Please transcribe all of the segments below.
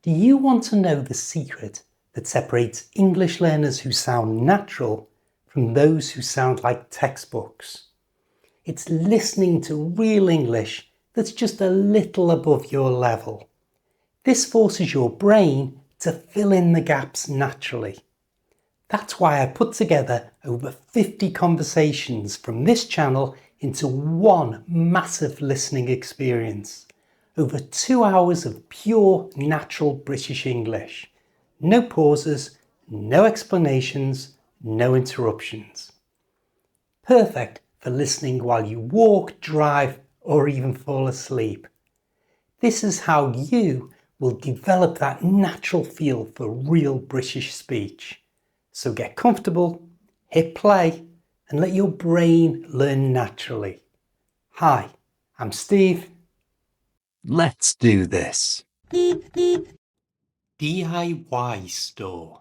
Do you want to know the secret that separates English learners who sound natural from those who sound like textbooks? It's listening to real English that's just a little above your level. This forces your brain to fill in the gaps naturally. That's why I put together over 50 conversations from this channel into one massive listening experience. Over 2 hours of pure natural British English. No pauses, no explanations, no interruptions. Perfect for listening while you walk, drive, or even fall asleep. This is how you will develop that natural feel for real British speech. So get comfortable, hit play, and let your brain learn naturally. Hi, I'm Steve. Let's do this. DIY store.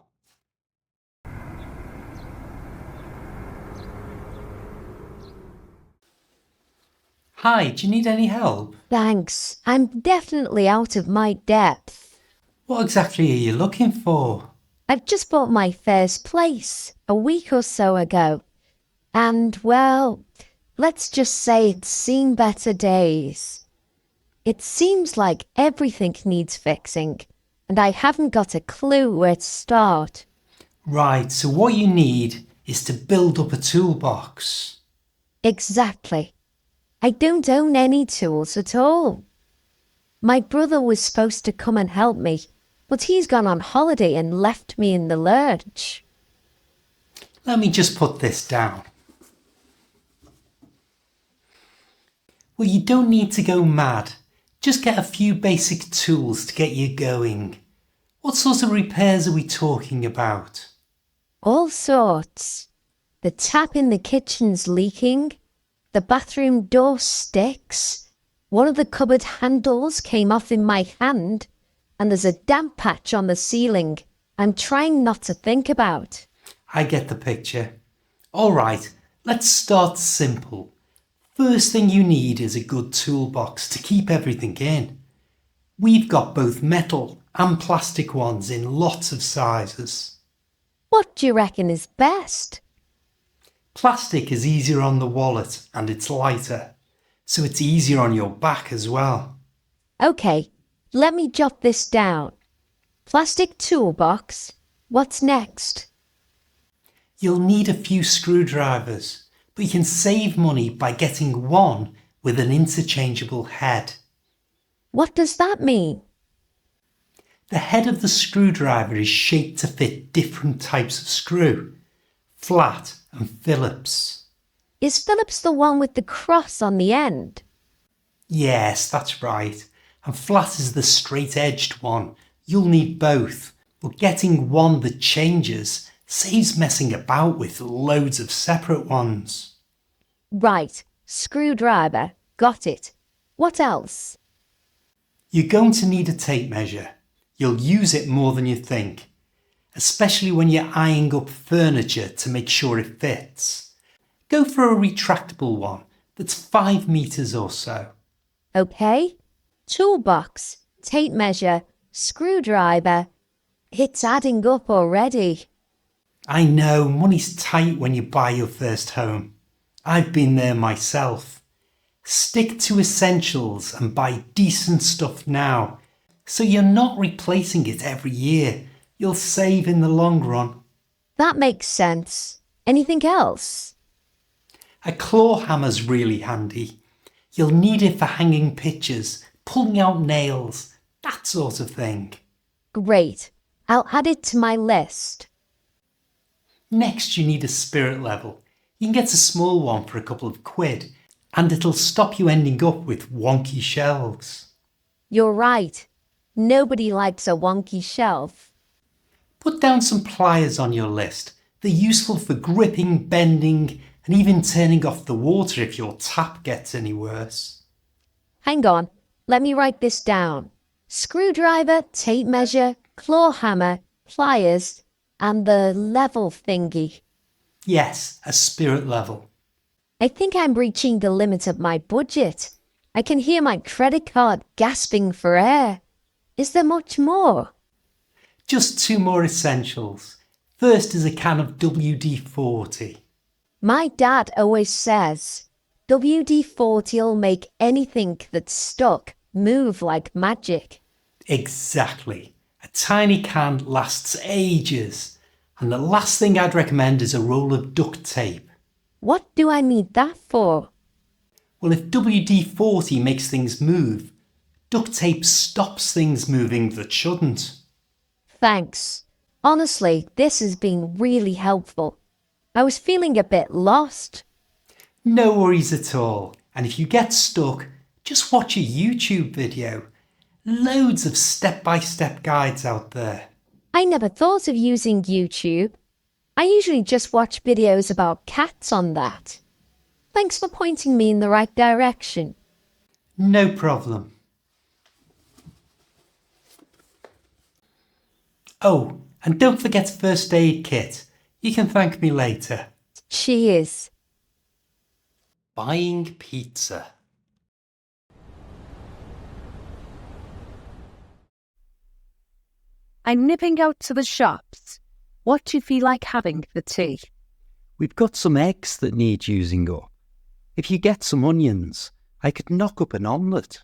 Hi, do you need any help? Thanks. I'm definitely out of my depth. What exactly are you looking for? I've just bought my first place a week or so ago. And, well, let's just say it's seen better days. It seems like everything needs fixing, and I haven't got a clue where to start. Right, so what you need is to build up a toolbox. Exactly. I don't own any tools at all. My brother was supposed to come and help me, but he's gone on holiday and left me in the lurch. Let me just put this down. Well, you don't need to go mad. Just get a few basic tools to get you going. What sort of repairs are we talking about? All sorts. The tap in the kitchen's leaking. The bathroom door sticks. One of the cupboard handles came off in my hand. And there's a damp patch on the ceiling I'm trying not to think about. I get the picture. All right, let's start simple. First thing you need is a good toolbox to keep everything in. We've got both metal and plastic ones in lots of sizes. What do you reckon is best? Plastic is easier on the wallet and it's lighter, so it's easier on your back as well. Okay, let me jot this down. Plastic toolbox. What's next? You'll need a few screwdrivers, but you can save money by getting one with an interchangeable head. What does that mean? The head of the screwdriver is shaped to fit different types of screw, flat and Phillips. Is Phillips the one with the cross on the end? Yes, that's right. And flat is the straight-edged one. You'll need both, but getting one that changes saves messing about with loads of separate ones. Right, screwdriver. Got it. What else? You're going to need a tape measure. You'll use it more than you think, especially when you're eyeing up furniture to make sure it fits. Go for a retractable one that's 5 meters or so. Okay. Toolbox, tape measure, screwdriver. It's adding up already. I know, money's tight when you buy your first home. I've been there myself. Stick to essentials and buy decent stuff now, so you're not replacing it every year. You'll save in the long run. That makes sense. Anything else? A claw hammer's really handy. You'll need it for hanging pictures, pulling out nails, that sort of thing. Great. I'll add it to my list. Next, you need a spirit level. You can get a small one for a couple of quid, and it'll stop you ending up with wonky shelves. You're right. Nobody likes a wonky shelf. Put down some pliers on your list. They're useful for gripping, bending, and even turning off the water if your tap gets any worse. Hang on. Let me write this down. Screwdriver, tape measure, claw hammer, pliers, and the level thingy. Yes, a spirit level. I think I'm reaching the limit of my budget. I can hear my credit card gasping for air. Is there much more? Just two more essentials. First is a can of WD-40. My dad always says WD-40'll make anything that's stuck move like magic. Exactly. A tiny can lasts ages. And the last thing I'd recommend is a roll of duct tape. What do I need that for? Well, if WD-40 makes things move, duct tape stops things moving that shouldn't. Thanks. Honestly, this has been really helpful. I was feeling a bit lost. No worries at all. And if you get stuck, just watch a YouTube video. Loads of step-by-step guides out there. I never thought of using YouTube. I usually just watch videos about cats on that. Thanks for pointing me in the right direction. No problem. Oh, and don't forget first aid kit. You can thank me later. Cheers. Buying pizza. I'm nipping out to the shops. What do you feel like having for tea? We've got some eggs that need using up. If you get some onions, I could knock up an omelette.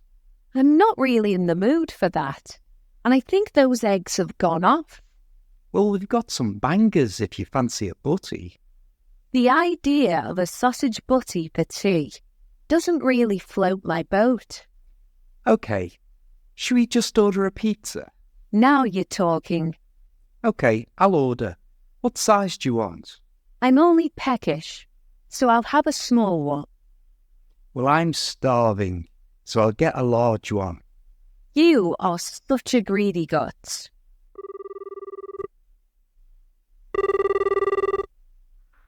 I'm not really in the mood for that. And I think those eggs have gone off. Well, we've got some bangers if you fancy a butty. The idea of a sausage butty for tea doesn't really float my boat. OK, should we just order a pizza? Now you're talking. OK, I'll order. What size do you want? I'm only peckish, so I'll have a small one. Well, I'm starving, so I'll get a large one. You are such a greedy guts.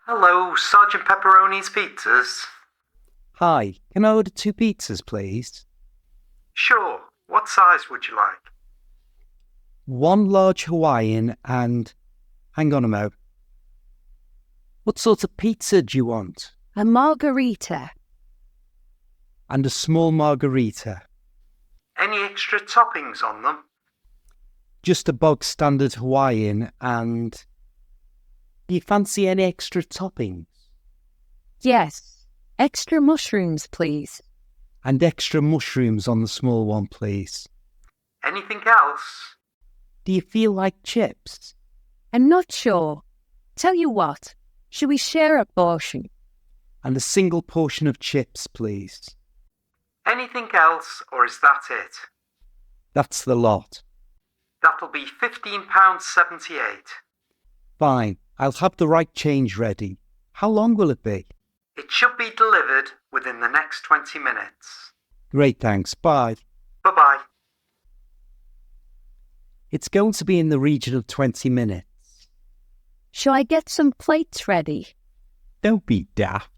Hello, Sergeant Pepperoni's Pizzas. Hi, can I order 2 pizzas, please? Sure, what size would you like? 1 large Hawaiian and... Hang on a mo. What sort of pizza do you want? A margarita. And a small margarita. Any extra toppings on them? Just a bog standard Hawaiian and... Do you fancy any extra toppings? Yes. Extra mushrooms, please. And extra mushrooms on the small one, please. Anything else? Do you feel like chips? I'm not sure. Tell you what, should we share a portion? And a single portion of chips, please. Anything else, or is that it? That's the lot. That'll be £15.78. Fine, I'll have the right change ready. How long will it be? It should be delivered within the next 20 minutes. Great, thanks. Bye. Bye-bye. It's going to be in the region of 20 minutes. Shall I get some plates ready? Don't be daft.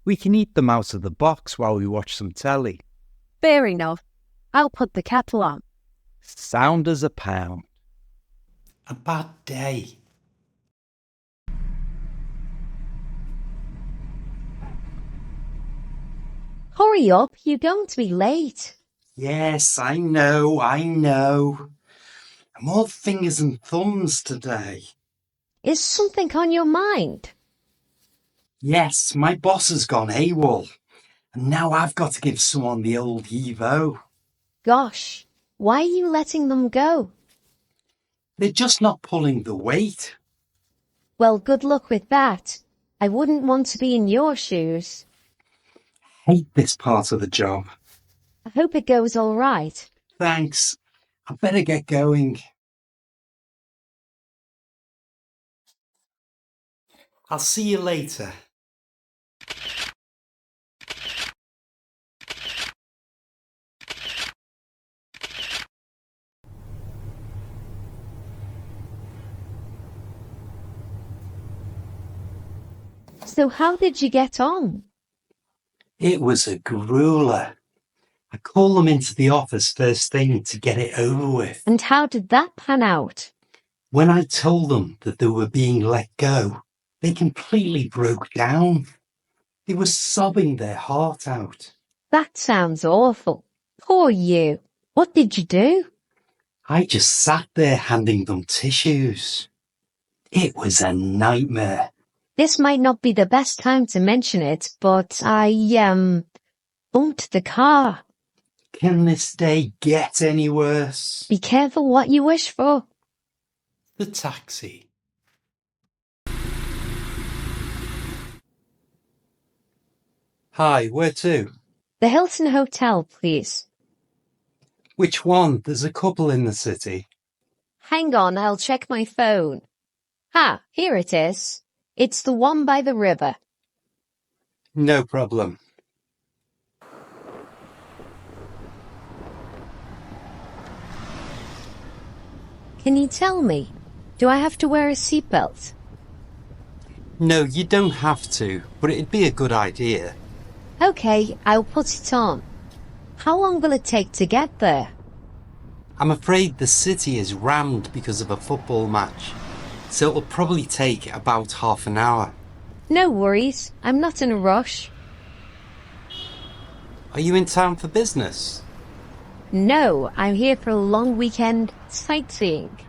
We can eat them out of the box while we watch some telly. Fair enough. I'll put the kettle on. Sound as a pound. A bad day. Hurry up, you're going to be late. Yes, I know. I'm all fingers and thumbs today. Is something on your mind? Yes, my boss has gone AWOL. And now I've got to give someone the old Evo. Gosh, why are you letting them go? They're just not pulling the weight. Well, good luck with that. I wouldn't want to be in your shoes. Hate this part of the job. I hope it goes all right. Thanks. I better get going. I'll see you later. So how did you get on? It was a grueler. I called them into the office first thing to get it over with. And how did that pan out? When I told them that they were being let go, they completely broke down. They were sobbing their heart out. That sounds awful. Poor you. What did you do? I just sat there handing them tissues. It was a nightmare. This might not be the best time to mention it, but I, bumped the car. Can this day get any worse? Be careful what you wish for. The taxi. Hi, where to? The Hilton Hotel, please. Which one? There's a couple in the city. Hang on, I'll check my phone. Ah, here it is. It's the one by the river. No problem. Can you tell me, do I have to wear a seatbelt? No, you don't have to, but it'd be a good idea. Okay, I'll put it on. How long will it take to get there? I'm afraid the city is rammed because of a football match, so it'll probably take about half an hour. No worries, I'm not in a rush. Are you in town for business? No, I'm here for a long weekend sightseeing.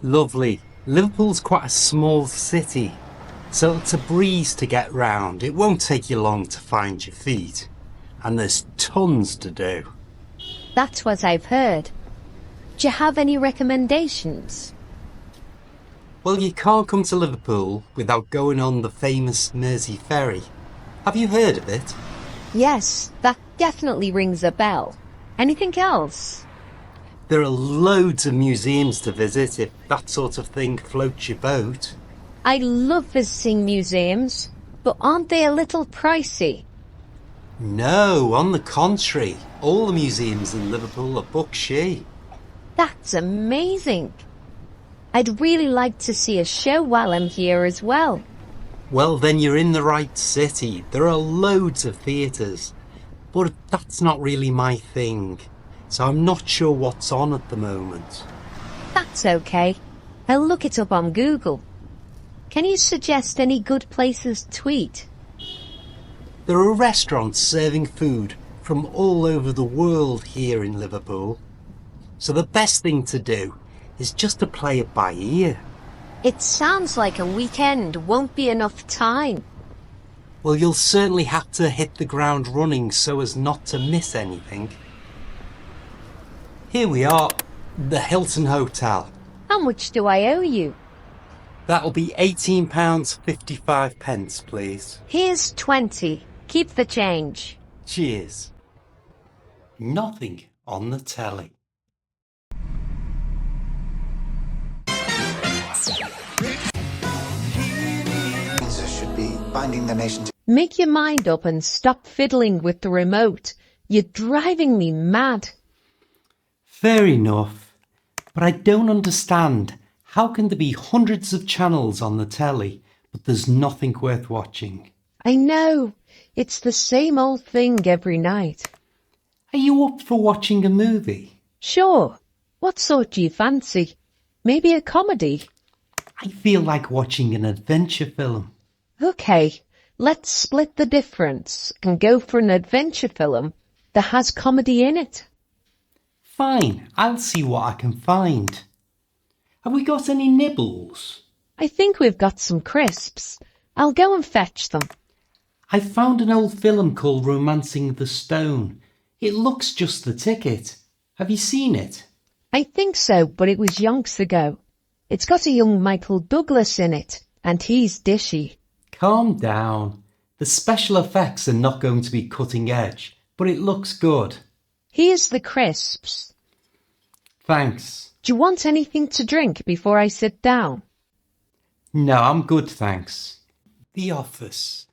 Lovely. Liverpool's quite a small city, so it's a breeze to get round. It won't take you long to find your feet, and there's tons to do. That's what I've heard. Do you have any recommendations? Well, you can't come to Liverpool without going on the famous Mersey ferry. Have you heard of it? Yes, that definitely rings a bell. Anything else? There are loads of museums to visit if that sort of thing floats your boat. I love visiting museums, but aren't they a little pricey? No, on the contrary, all the museums in Liverpool are book-shy. That's amazing. I'd really like to see a show while I'm here as well. Well, then you're in the right city. There are loads of theatres, but that's not really my thing, so I'm not sure what's on at the moment. That's okay. I'll look it up on Google. Can you suggest any good places to eat? There are restaurants serving food from all over the world here in Liverpool, so the best thing to do is just to play it by ear. It sounds like a weekend won't be enough time. Well, you'll certainly have to hit the ground running so as not to miss anything. Here we are, the Hilton Hotel. How much do I owe you? That'll be £18.55, please. Here's 20. Keep the change. Cheers. Nothing on the telly. Should be binding the nation to Make your mind up and stop fiddling with the remote. You're driving me mad. Fair enough, but I don't understand. How can there be hundreds of channels on the telly, but there's nothing worth watching? I know. It's the same old thing every night. Are you up for watching a movie? Sure. What sort do you fancy? Maybe a comedy? I feel like watching an adventure film. Okay, let's split the difference and go for an adventure film that has comedy in it. Fine, I'll see what I can find. Have we got any nibbles? I think we've got some crisps. I'll go and fetch them. I found an old film called Romancing the Stone. It looks just the ticket. Have you seen it? I think so, but it was yonks ago. It's got a young Michael Douglas in it, and he's dishy. Calm down. The special effects are not going to be cutting edge, but it looks good. Here's the crisps. Thanks. Do you want anything to drink before I sit down? No, I'm good, thanks. The office.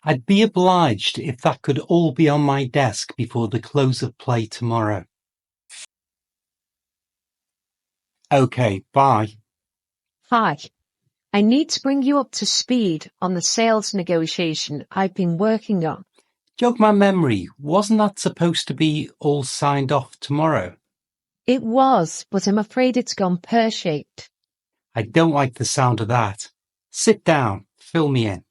I'd be obliged if that could all be on my desk before the close of play tomorrow. Okay, bye. Hi. I need to bring you up to speed on the sales negotiation I've been working on. Jog my memory, wasn't that supposed to be all signed off tomorrow? It was, but I'm afraid it's gone pear-shaped. I don't like the sound of that. Sit down, fill me in.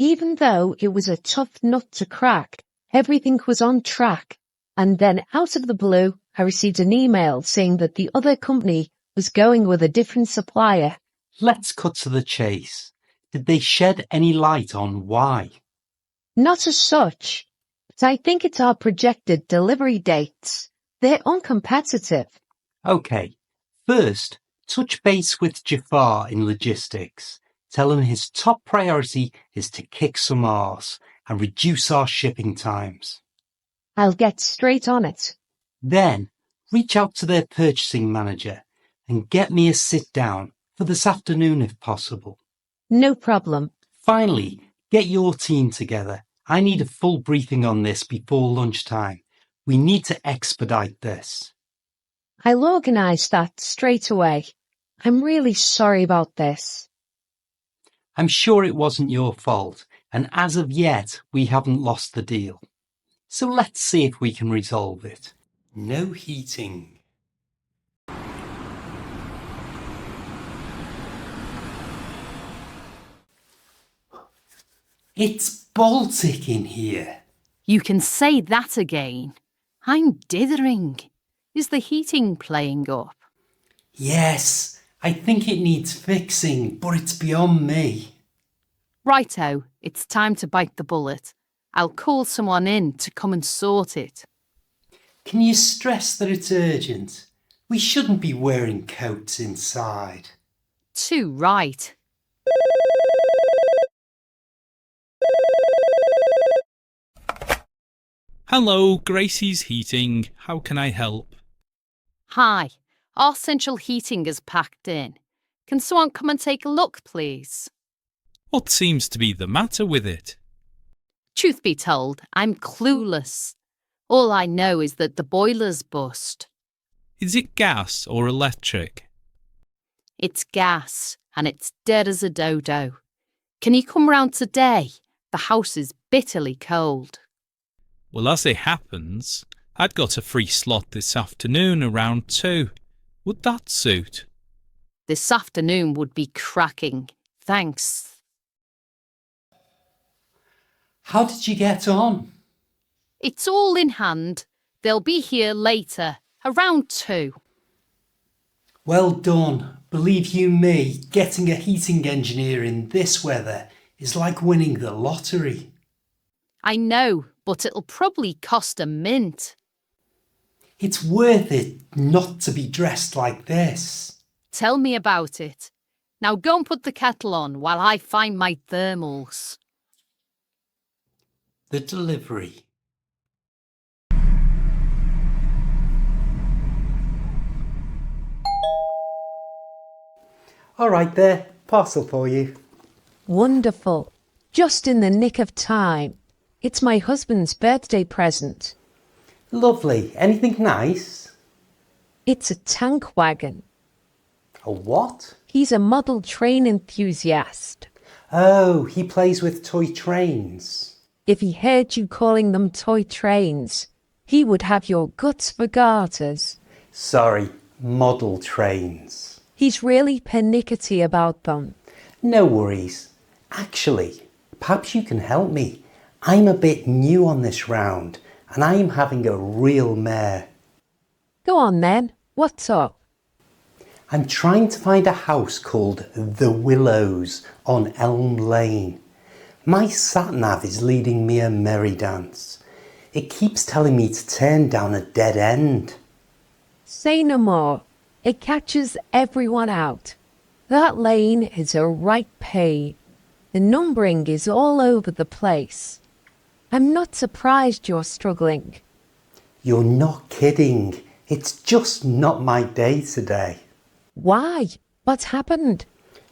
Even though it was a tough nut to crack, everything was on track. And then out of the blue, I received an email saying that the other company was going with a different supplier. Let's cut to the chase. Did they shed any light on why? Not as such, but I think it's our projected delivery dates. They're uncompetitive. Okay, first, touch base with Jafar in logistics. Tell him his top priority is to kick some arse and reduce our shipping times. I'll get straight on it. Then, reach out to their purchasing manager and get me a sit down for this afternoon if possible. No problem. Finally, get your team together. I need a full briefing on this before lunchtime. We need to expedite this. I'll organise that straight away. I'm really sorry about this. I'm sure it wasn't your fault, and as of yet, we haven't lost the deal. So let's see if we can resolve it. No heating. It's Baltic in here. You can say that again. I'm dithering. Is the heating playing up? Yes, I think it needs fixing, but it's beyond me. Righto, it's time to bite the bullet. I'll call someone in to come and sort it. Can you stress that it's urgent? We shouldn't be wearing coats inside. Too right. Hello, Gracie's Heating. How can I help? Hi, our central heating is packed in. Can someone come and take a look, please? What seems to be the matter with it? Truth be told, I'm clueless. All I know is that the boiler's bust. Is it gas or electric? It's gas, and it's dead as a dodo. Can you come round today? The house is bitterly cold. Well, as it happens, I'd got a free slot this afternoon around 2. Would that suit? This afternoon would be cracking. Thanks. How did you get on? It's all in hand. They'll be here later, around 2. Well done. Believe you me, getting a heating engineer in this weather is like winning the lottery. I know, but it'll probably cost a mint. It's worth it not to be dressed like this. Tell me about it. Now go and put the kettle on while I find my thermals. The delivery. All right there, parcel for you. Wonderful. Just in the nick of time. It's my husband's birthday present. Lovely. Anything nice? It's a tank wagon. A what? He's a model train enthusiast. Oh, he plays with toy trains. If he heard you calling them toy trains, he would have your guts for garters. Sorry, model trains. He's really pernickety about them. No worries. Actually, perhaps you can help me. I'm a bit new on this round and I'm having a real mare. Go on then, what's up? I'm trying to find a house called The Willows on Elm Lane. My sat-nav is leading me a merry dance. It keeps telling me to turn down a dead end. Say no more. It catches everyone out. That lane is a right pain. The numbering is all over the place. I'm not surprised you're struggling. You're not kidding. It's just not my day today. Why? What happened?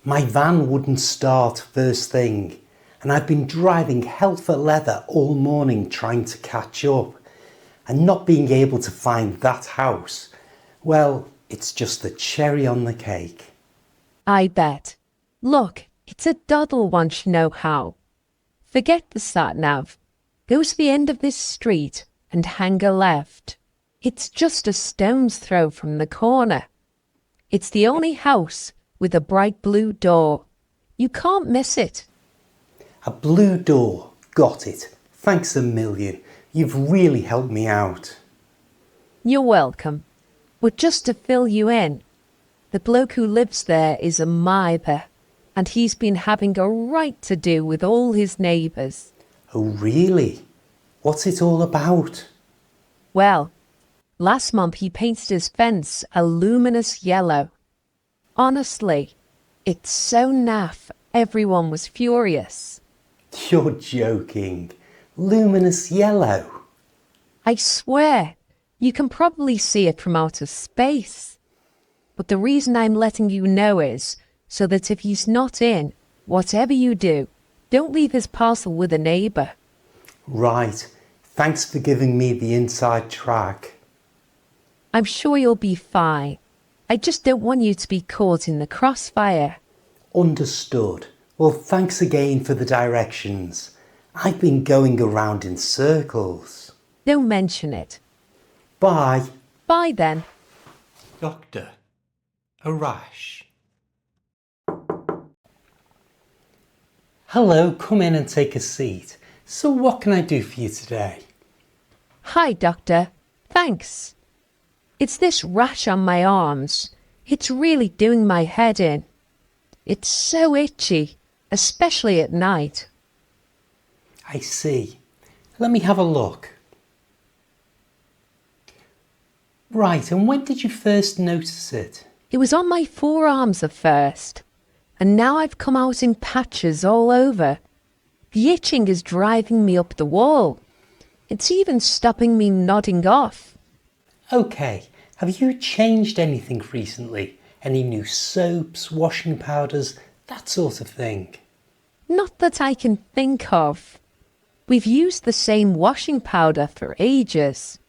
My van wouldn't start first thing, and I've been driving hell for leather all morning trying to catch up, and not being able to find that house, well, it's just the cherry on the cake. I bet. Look, it's a doddle once you know how. Forget the sat-nav. Go to the end of this street and hang a left. It's just a stone's throw from the corner. It's the only house with a bright blue door. You can't miss it. A blue door. Got it. Thanks a million. You've really helped me out. You're welcome. But just to fill you in, the bloke who lives there is a miser, and he's been having a right to do with all his neighbours. Oh, really? What's it all about? Well, last month he painted his fence a luminous yellow. Honestly, it's so naff, everyone was furious. You're joking. Luminous yellow. I swear, you can probably see it from outer space. But the reason I'm letting you know is so that if he's not in, whatever you do, don't leave his parcel with a neighbour. Right. Thanks for giving me the inside track. I'm sure you'll be fine. I just don't want you to be caught in the crossfire. Understood. Well, thanks again for the directions. I've been going around in circles. Don't mention it. Bye. Bye then. Doctor, a rash. Hello, come in and take a seat. So what can I do for you today? Hi, Doctor. Thanks. It's this rash on my arms. It's really doing my head in. It's so itchy, especially at night. I see. Let me have a look. Right, and when did you first notice it? It was on my forearms at first, and now I've come out in patches all over. The itching is driving me up the wall. It's even stopping me nodding off. Okay, have you changed anything recently? Any new soaps, washing powders, that sort of thing? Not that I can think of. We've used the same washing powder for ages.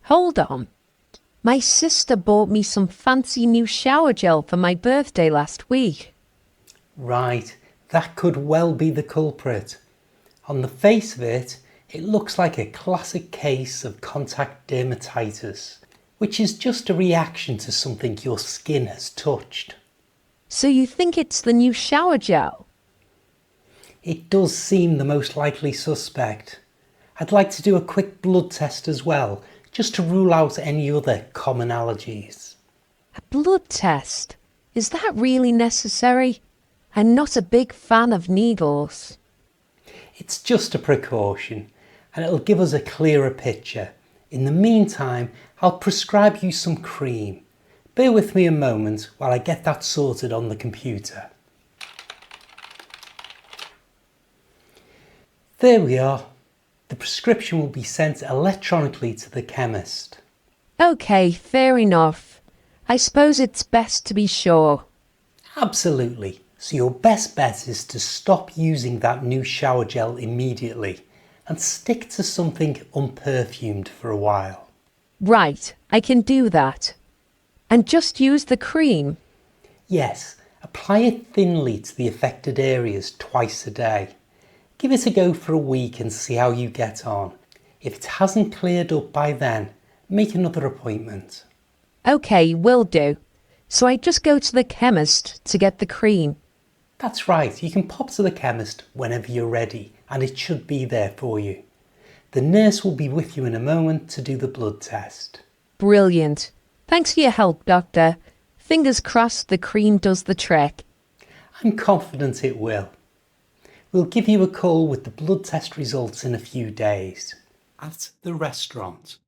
Hold on. My sister bought me some fancy new shower gel for my birthday last week. Right, that could well be the culprit. On the face of it, it looks like a classic case of contact dermatitis, which is just a reaction to something your skin has touched. So you think it's the new shower gel? It does seem the most likely suspect. I'd like to do a quick blood test as well, just to rule out any other common allergies. A blood test? Is that really necessary? I'm not a big fan of needles. It's just a precaution, and it'll give us a clearer picture. In the meantime, I'll prescribe you some cream. Bear with me a moment while I get that sorted on the computer. There we are. The prescription will be sent electronically to the chemist. Okay, fair enough. I suppose it's best to be sure. Absolutely. So your best bet is to stop using that new shower gel immediately and stick to something unperfumed for a while. Right, I can do that. And just use the cream. Yes, apply it thinly to the affected areas twice a day. Give it a go for a week and see how you get on. If it hasn't cleared up by then, make another appointment. Okay, will do. So I just go to the chemist to get the cream. That's right, you can pop to the chemist whenever you're ready and it should be there for you. The nurse will be with you in a moment to do the blood test. Brilliant. Thanks for your help, Doctor. Fingers crossed the cream does the trick. I'm confident it will. We'll give you a call with the blood test results in a few days. At the restaurant.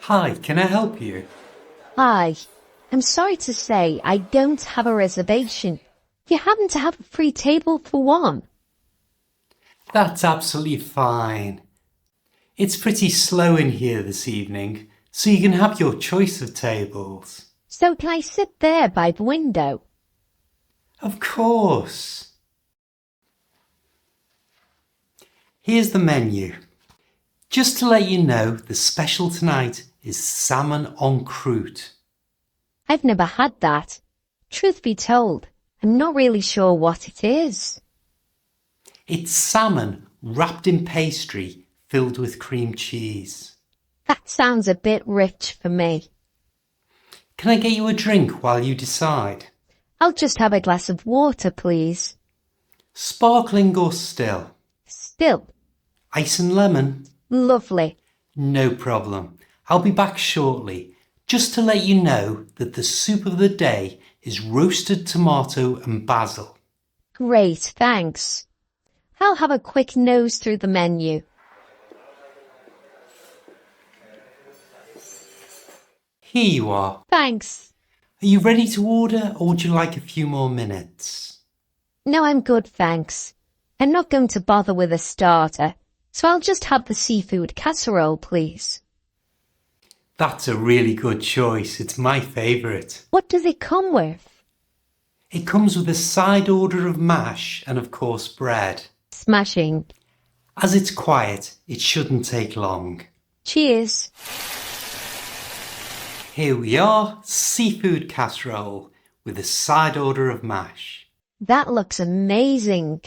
Hi, can I help you? Hi. I'm sorry to say I don't have a reservation. You happen to have a free table for one? That's absolutely fine. It's pretty slow in here this evening, so you can have your choice of tables. So can I sit there by the window? Of course. Here's the menu. Just to let you know, the special tonight is salmon en croûte. I've never had that. Truth be told, I'm not really sure what it is. It's salmon wrapped in pastry filled with cream cheese. That sounds a bit rich for me. Can I get you a drink while you decide? I'll just have a glass of water, please. Sparkling or still? Still. Ice and lemon? Lovely. No problem. I'll be back shortly, just to let you know that the soup of the day is roasted tomato and basil. Great, thanks. I'll have a quick nose through the menu. Here you are. Thanks. Are you ready to order, or would you like a few more minutes? No, I'm good, thanks. I'm not going to bother with a starter, so I'll just have the seafood casserole, please. That's a really good choice. It's my favourite. What does it come with? It comes with a side order of mash and, of course, bread. Smashing. As it's quiet, it shouldn't take long. Cheers. Here we are, seafood casserole with a side order of mash. That looks amazing.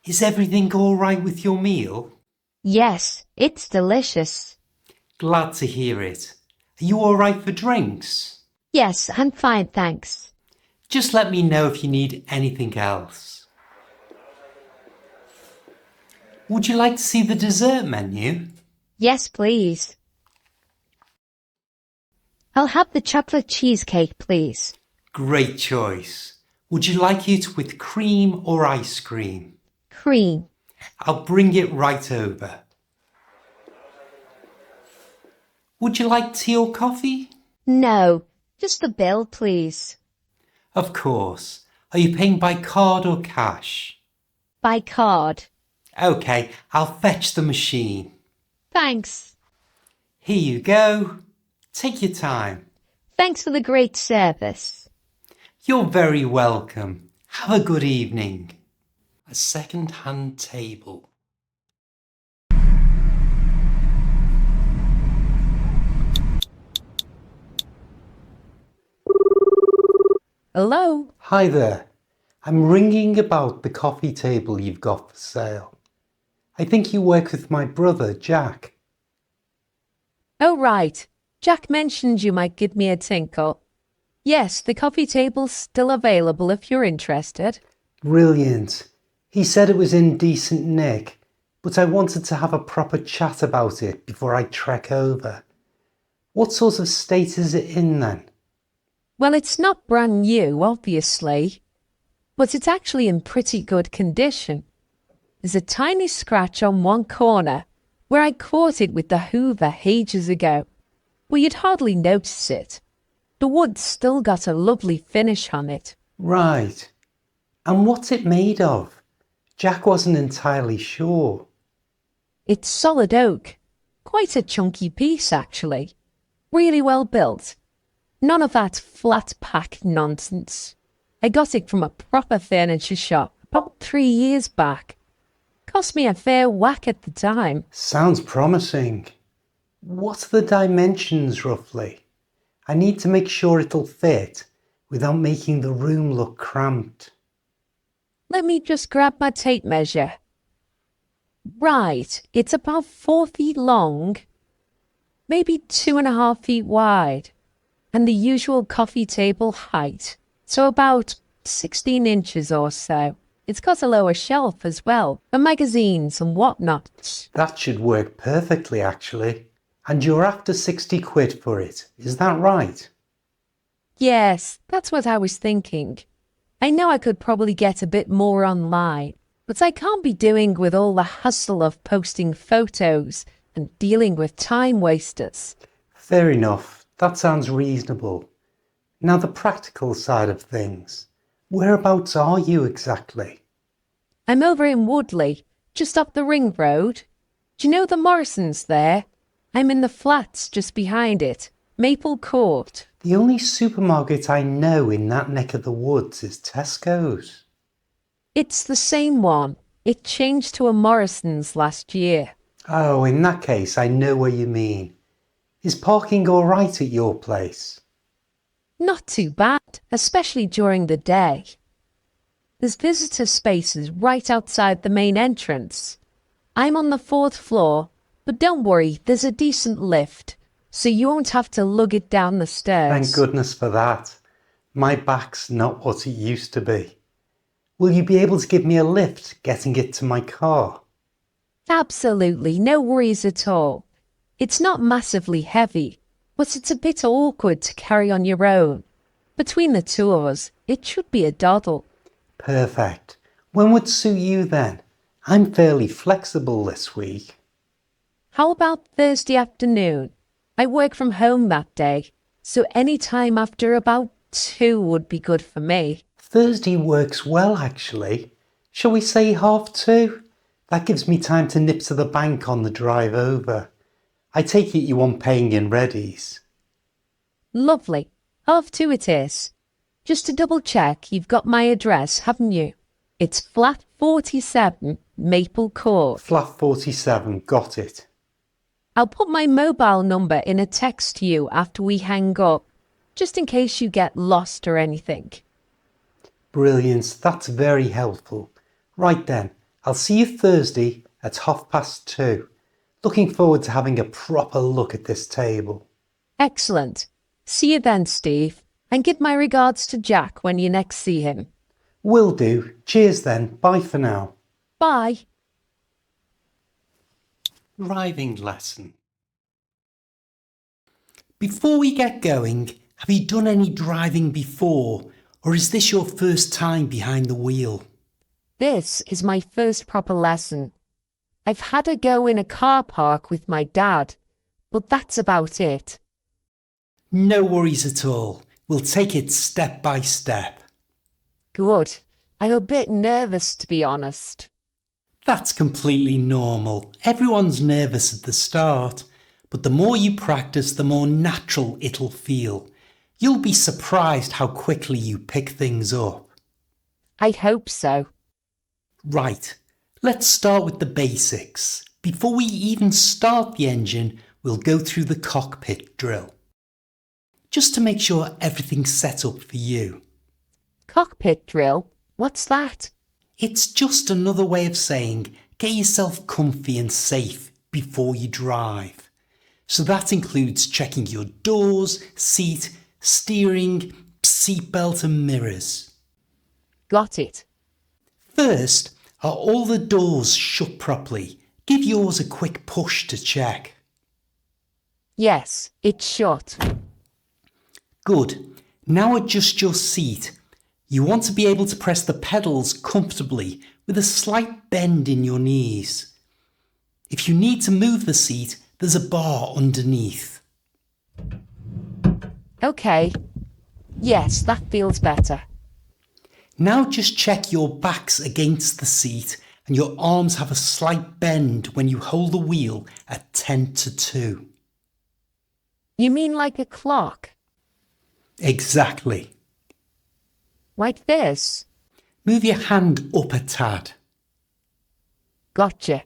Is everything all right with your meal? Yes, it's delicious. Glad to hear it. Are you all right for drinks? Yes, I'm fine, thanks. Just let me know if you need anything else. Would you like to see the dessert menu? Yes, please. I'll have the chocolate cheesecake, please. Great choice. Would you like it with cream or ice cream? Cream. I'll bring it right over. Would you like tea or coffee? No, just the bill, please. Of course. Are you paying by card or cash? By card. OK, I'll fetch the machine. Thanks. Here you go. Take your time. Thanks for the great service. You're very welcome. Have a good evening. A second-hand table. Hello? Hi there. I'm ringing about the coffee table you've got for sale. I think you work with my brother, Jack. Oh, right. Jack mentioned you might give me a tinkle. Yes, the coffee table's still available if you're interested. Brilliant. He said it was in decent nick, but I wanted to have a proper chat about it before I trek over. What sort of state is it in then? Well, it's not brand new, obviously, but it's actually in pretty good condition. There's a tiny scratch on one corner where I caught it with the hoover ages ago, but you'd hardly notice it. The wood's still got a lovely finish on it. Right. And what's it made of? Jack wasn't entirely sure. It's solid oak. Quite a chunky piece, actually. Really well built. None of that flat pack nonsense. I got it from a proper furniture shop about 3 years back. Cost me a fair whack at the time. Sounds promising. What are the dimensions roughly? I need to make sure it'll fit without making the room look cramped. Let me just grab my tape measure. Right, it's about 4 feet long, maybe 2.5 feet wide, and the usual coffee table height, so about 16 inches or so. It's got a lower shelf as well, for magazines and whatnot. That should work perfectly actually. And you're after 60 quid for it, is that right? Yes, that's what I was thinking. I know I could probably get a bit more online, but I can't be doing with all the hustle of posting photos and dealing with time wasters. Fair enough, that sounds reasonable. Now the practical side of things. Whereabouts are you exactly? I'm over in Woodley, just up the ring road. Do you know the Morrisons there? I'm in the flats just behind it, Maple Court. The only supermarket I know in that neck of the woods is Tesco's. It's the same one. It changed to a Morrison's last year. Oh, in that case I know where you mean. Is parking all right at your place? Not too bad, especially during the day. There's visitor spaces right outside the main entrance. I'm on the 4th floor, but don't worry, there's a decent lift. so you won't have to lug it down the stairs. Thank goodness for that. My back's not what it used to be. Will you be able to give me a lift getting it to my car? Absolutely, no worries at all. It's not massively heavy, but it's a bit awkward to carry on your own. Between the two of us, it should be a doddle. Perfect. When would suit you then? I'm fairly flexible this week. How about Thursday afternoon? I work from home that day, so any time after about 2 would be good for me. Thursday works well, actually. Shall we say 2:30? That gives me time to nip to the bank on the drive over. I take it you want paying in readies. Lovely. 2:30 it is. Just to double check, you've got my address, haven't you? It's flat 47, Maple Court. Flat 47, got it. I'll put my mobile number in a text to you after we hang up, just in case you get lost or anything. Brilliant, that's very helpful. Right then, I'll see you Thursday at 2:30. Looking forward to having a proper look at this table. Excellent. See you then, Steve, and give my regards to Jack when you next see him. Will do. Cheers then. Bye for now. Bye. Driving lesson. Before we get going, have you done any driving before, or is this your first time behind the wheel? This is my first proper lesson. I've had a go in a car park with my dad, but that's about it. No worries at all. We'll take it step by step. Good. I'm a bit nervous, to be honest. That's completely normal. Everyone's nervous at the start, but the more you practice, the more natural it'll feel. You'll be surprised how quickly you pick things up. I hope so. Right, let's start with the basics. Before we even start the engine, we'll go through the cockpit drill, just to make sure everything's set up for you. Cockpit drill? What's that? It's just another way of saying get yourself comfy and safe before you drive. So that includes checking your doors, seat, steering, seatbelt and mirrors. Got it. First, are all the doors shut properly? Give yours a quick push to check. Yes, it's shut. Good. Now adjust your seat. You want to be able to press the pedals comfortably with a slight bend in your knees. If you need to move the seat, there's a bar underneath. Okay. Yes, that feels better. Now just check your backs against the seat and your arms have a slight bend when you hold the wheel at 10 to 2. You mean like a clock? Exactly. Like this? Move your hand up a tad. Gotcha.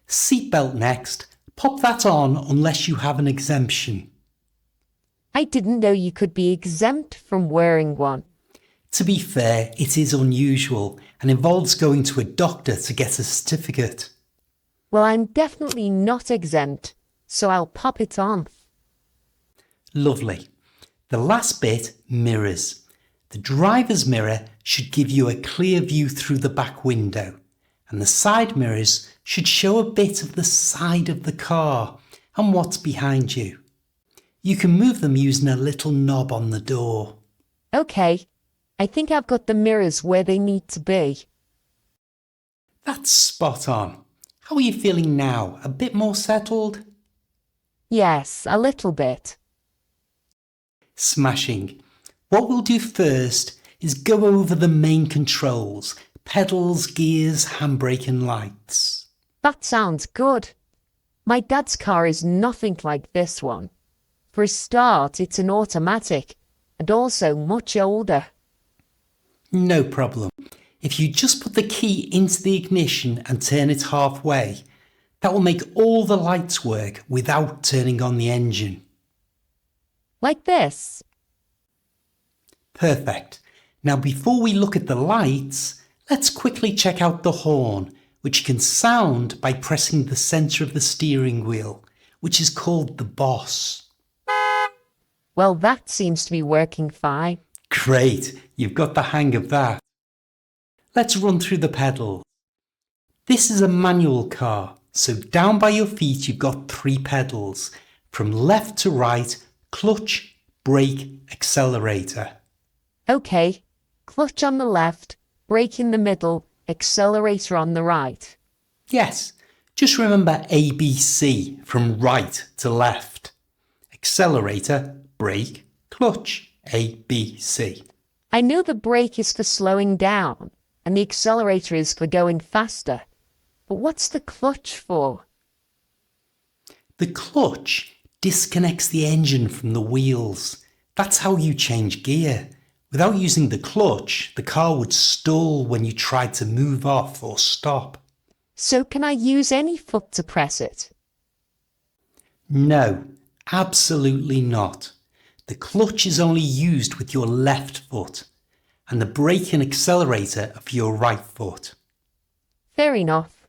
Seatbelt next. Pop that on unless you have an exemption. I didn't know you could be exempt from wearing one. To be fair, it is unusual and involves going to a doctor to get a certificate. Well, I'm definitely not exempt, so I'll pop it on. Lovely. The last bit, mirrors. The driver's mirror should give you a clear view through the back window, and the side mirrors should show a bit of the side of the car and what's behind you. You can move them using a little knob on the door. Okay, I think I've got the mirrors where they need to be. That's spot on. How are you feeling now? A bit more settled? Yes, a little bit. Smashing. What we'll do first is go over the main controls, pedals, gears, handbrake and lights. That sounds good. My dad's car is nothing like this one. For a start, it's an automatic and also much older. No problem. If you just put the key into the ignition and turn it halfway, that will make all the lights work without turning on the engine. Like this. Perfect. Now before we look at the lights, let's quickly check out the horn, which can sound by pressing the centre of the steering wheel, which is called the boss. Well, that seems to be working fine. Great, you've got the hang of that. Let's run through the pedals. This is a manual car, so down by your feet you've got 3 pedals. From left to right, clutch, brake, accelerator. Okay, clutch on the left, brake in the middle, accelerator on the right. Yes, just remember ABC from right to left. Accelerator, brake, clutch, ABC. I know the brake is for slowing down and the accelerator is for going faster. But what's the clutch for? The clutch disconnects the engine from the wheels. That's how you change gear. Without using the clutch, the car would stall when you tried to move off or stop. So can I use any foot to press it? No, absolutely not. The clutch is only used with your left foot, and the brake and accelerator are for your right foot. Fair enough.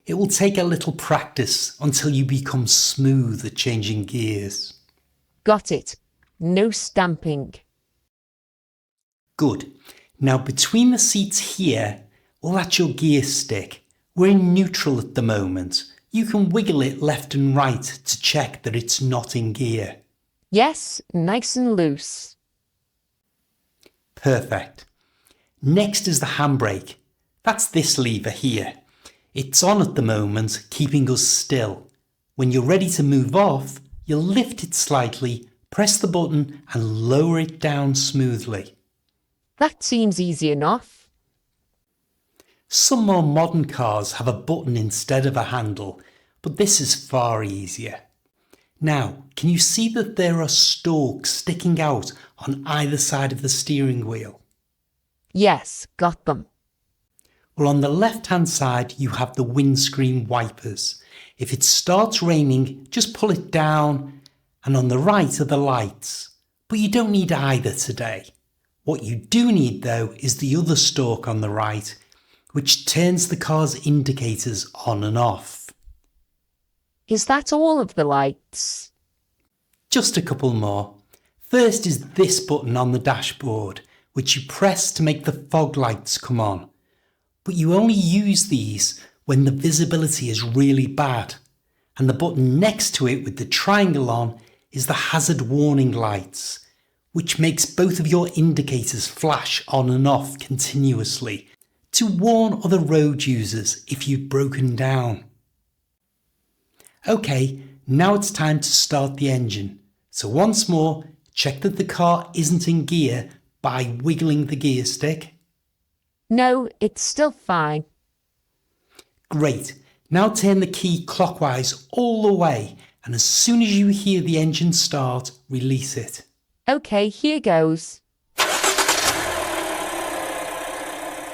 It will take a little practice until you become smooth at changing gears. Got it. No stamping. Good. Now between the seats here, well, that's your gear stick. We're in neutral at the moment. You can wiggle it left and right to check that it's not in gear. Yes, nice and loose. Perfect. Next is the handbrake. That's this lever here. It's on at the moment, keeping us still. When you're ready to move off, you'll lift it slightly, press the button and lower it down smoothly. That seems easy enough. Some more modern cars have a button instead of a handle, but this is far easier. Now, can you see that there are stalks sticking out on either side of the steering wheel? Yes, got them. Well, on the left-hand side, you have the windscreen wipers. If it starts raining, just pull it down, and on the right are the lights. But you don't need either today. What you do need, though, is the other stalk on the right, which turns the car's indicators on and off. Is that all of the lights? Just a couple more. First is this button on the dashboard, which you press to make the fog lights come on. But you only use these when the visibility is really bad. And the button next to it with the triangle on is the hazard warning lights, which makes both of your indicators flash on and off continuously to warn other road users if you've broken down. Okay, now it's time to start the engine. So once more, check that the car isn't in gear by wiggling the gear stick. No, it's still fine. Great. Now turn the key clockwise all the way, and as soon as you hear the engine start, release it. Okay, here goes.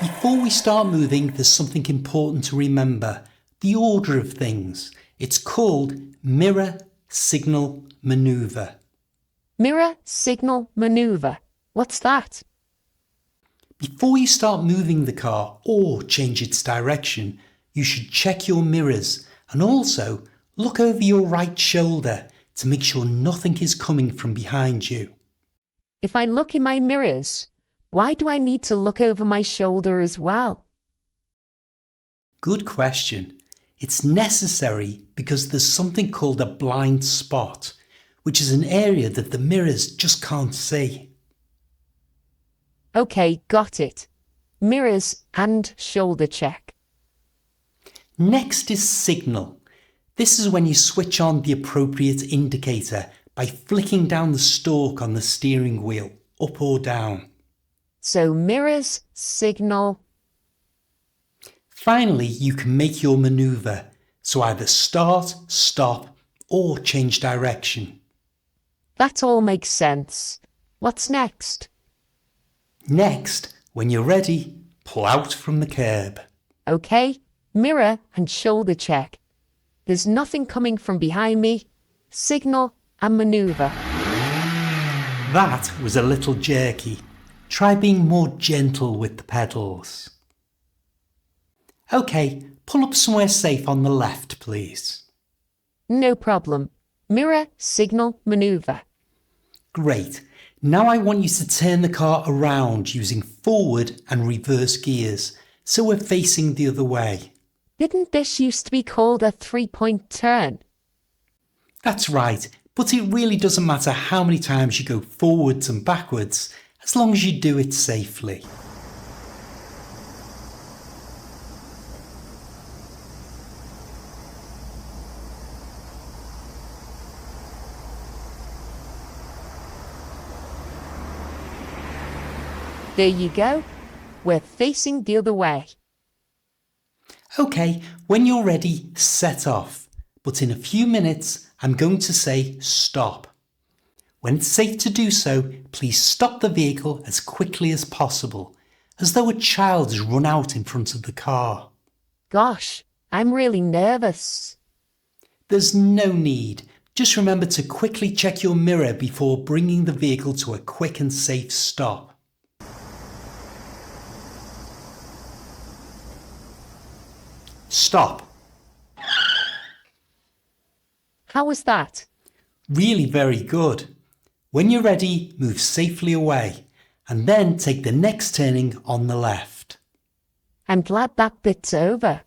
Before we start moving, there's something important to remember. The order of things. It's called mirror, signal, manoeuvre. Mirror, signal, manoeuvre. What's that? Before you start moving the car or change its direction, you should check your mirrors and also look over your right shoulder to make sure nothing is coming from behind you. If I look in my mirrors, why do I need to look over my shoulder as well? Good question. It's necessary because there's something called a blind spot, which is an area that the mirrors just can't see. Okay, got it. Mirrors and shoulder check. Next is signal. This is when you switch on the appropriate indicator by flicking down the stalk on the steering wheel, up or down. So mirrors, signal. Finally, you can make your manoeuvre, so either start, stop, or change direction. That all makes sense. What's next? Next, when you're ready, pull out from the curb. Okay, mirror and shoulder check. There's nothing coming from behind me. Signal and manoeuvre. That was a little jerky. Try being more gentle with the pedals. Okay, pull up somewhere safe on the left, please. No problem. Mirror, signal, maneuver. Great. Now I want you to turn the car around using forward and reverse gears, so we're facing the other way. Didn't this used to be called a 3-point turn? That's right, but it really doesn't matter how many times you go forwards and backwards, as long as you do it safely. There you go. We're facing the other way. Okay, when you're ready, set off. But in a few minutes, I'm going to say stop. When it's safe to do so, please stop the vehicle as quickly as possible, as though a child has run out in front of the car. Gosh, I'm really nervous. There's no need. Just remember to quickly check your mirror before bringing the vehicle to a quick and safe stop. Stop. How was that? Really very good. When you're ready, move safely away and then take the next turning on the left. I'm glad that bit's over.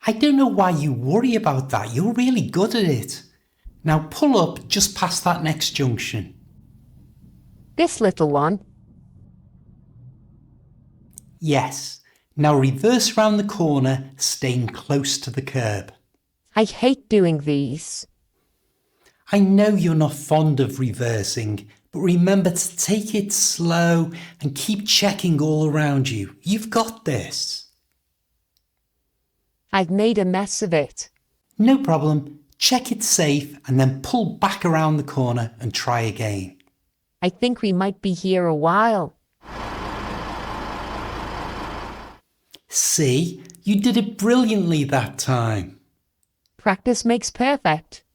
I don't know why you worry about that. You're really good at it. Now pull up just past that next junction. This little one. Yes. Now reverse round the corner, staying close to the curb. I hate doing these. I know you're not fond of reversing, but remember to take it slow and keep checking all around you. You've got this. I've made a mess of it. No problem. Check it safe and then pull back around the corner and try again. I think we might be here a while. See, you did it brilliantly that time. Practice makes perfect.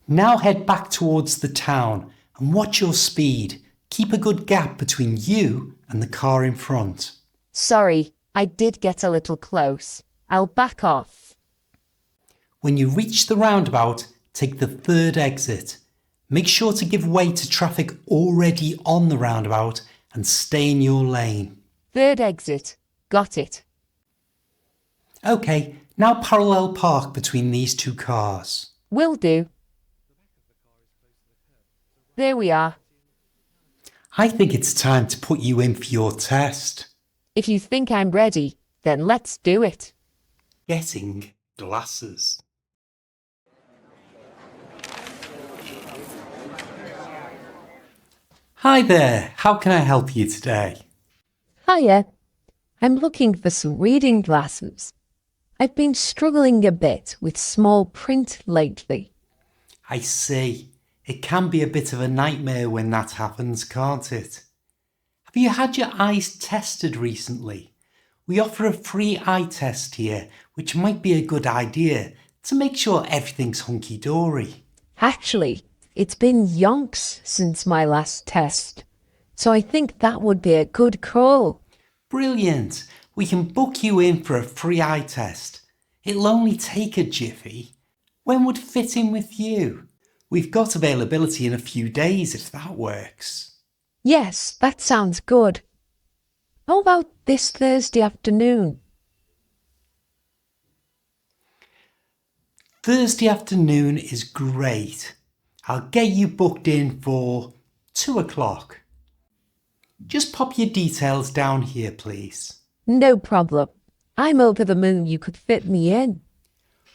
Now head back towards the town and watch your speed. Keep a good gap between you and the car in front. Sorry, I did get a little close. I'll back off. When you reach the roundabout, take the third exit. Make sure to give way to traffic already on the roundabout and stay in your lane. Third exit. Got it. OK, now parallel park between these two cars. Will do. There we are. I think it's time to put you in for your test. If you think I'm ready, then let's do it. Getting glasses. Hi there, how can I help you today? Hiya. I'm looking for some reading glasses. I've been struggling a bit with small print lately. I see. It can be a bit of a nightmare when that happens, can't it? Have you had your eyes tested recently? We offer a free eye test here, which might be a good idea to make sure everything's hunky-dory. Actually, it's been yonks since my last test, so I think that would be a good call. Brilliant! We can book you in for a free eye test. It'll only take a jiffy. When would fit in with you? We've got availability in a few days if that works. Yes, that sounds good. How about this Thursday afternoon? Thursday afternoon is great. I'll get you booked in for 2 o'clock. Just pop your details down here, please. No problem. I'm over the moon you could fit me in.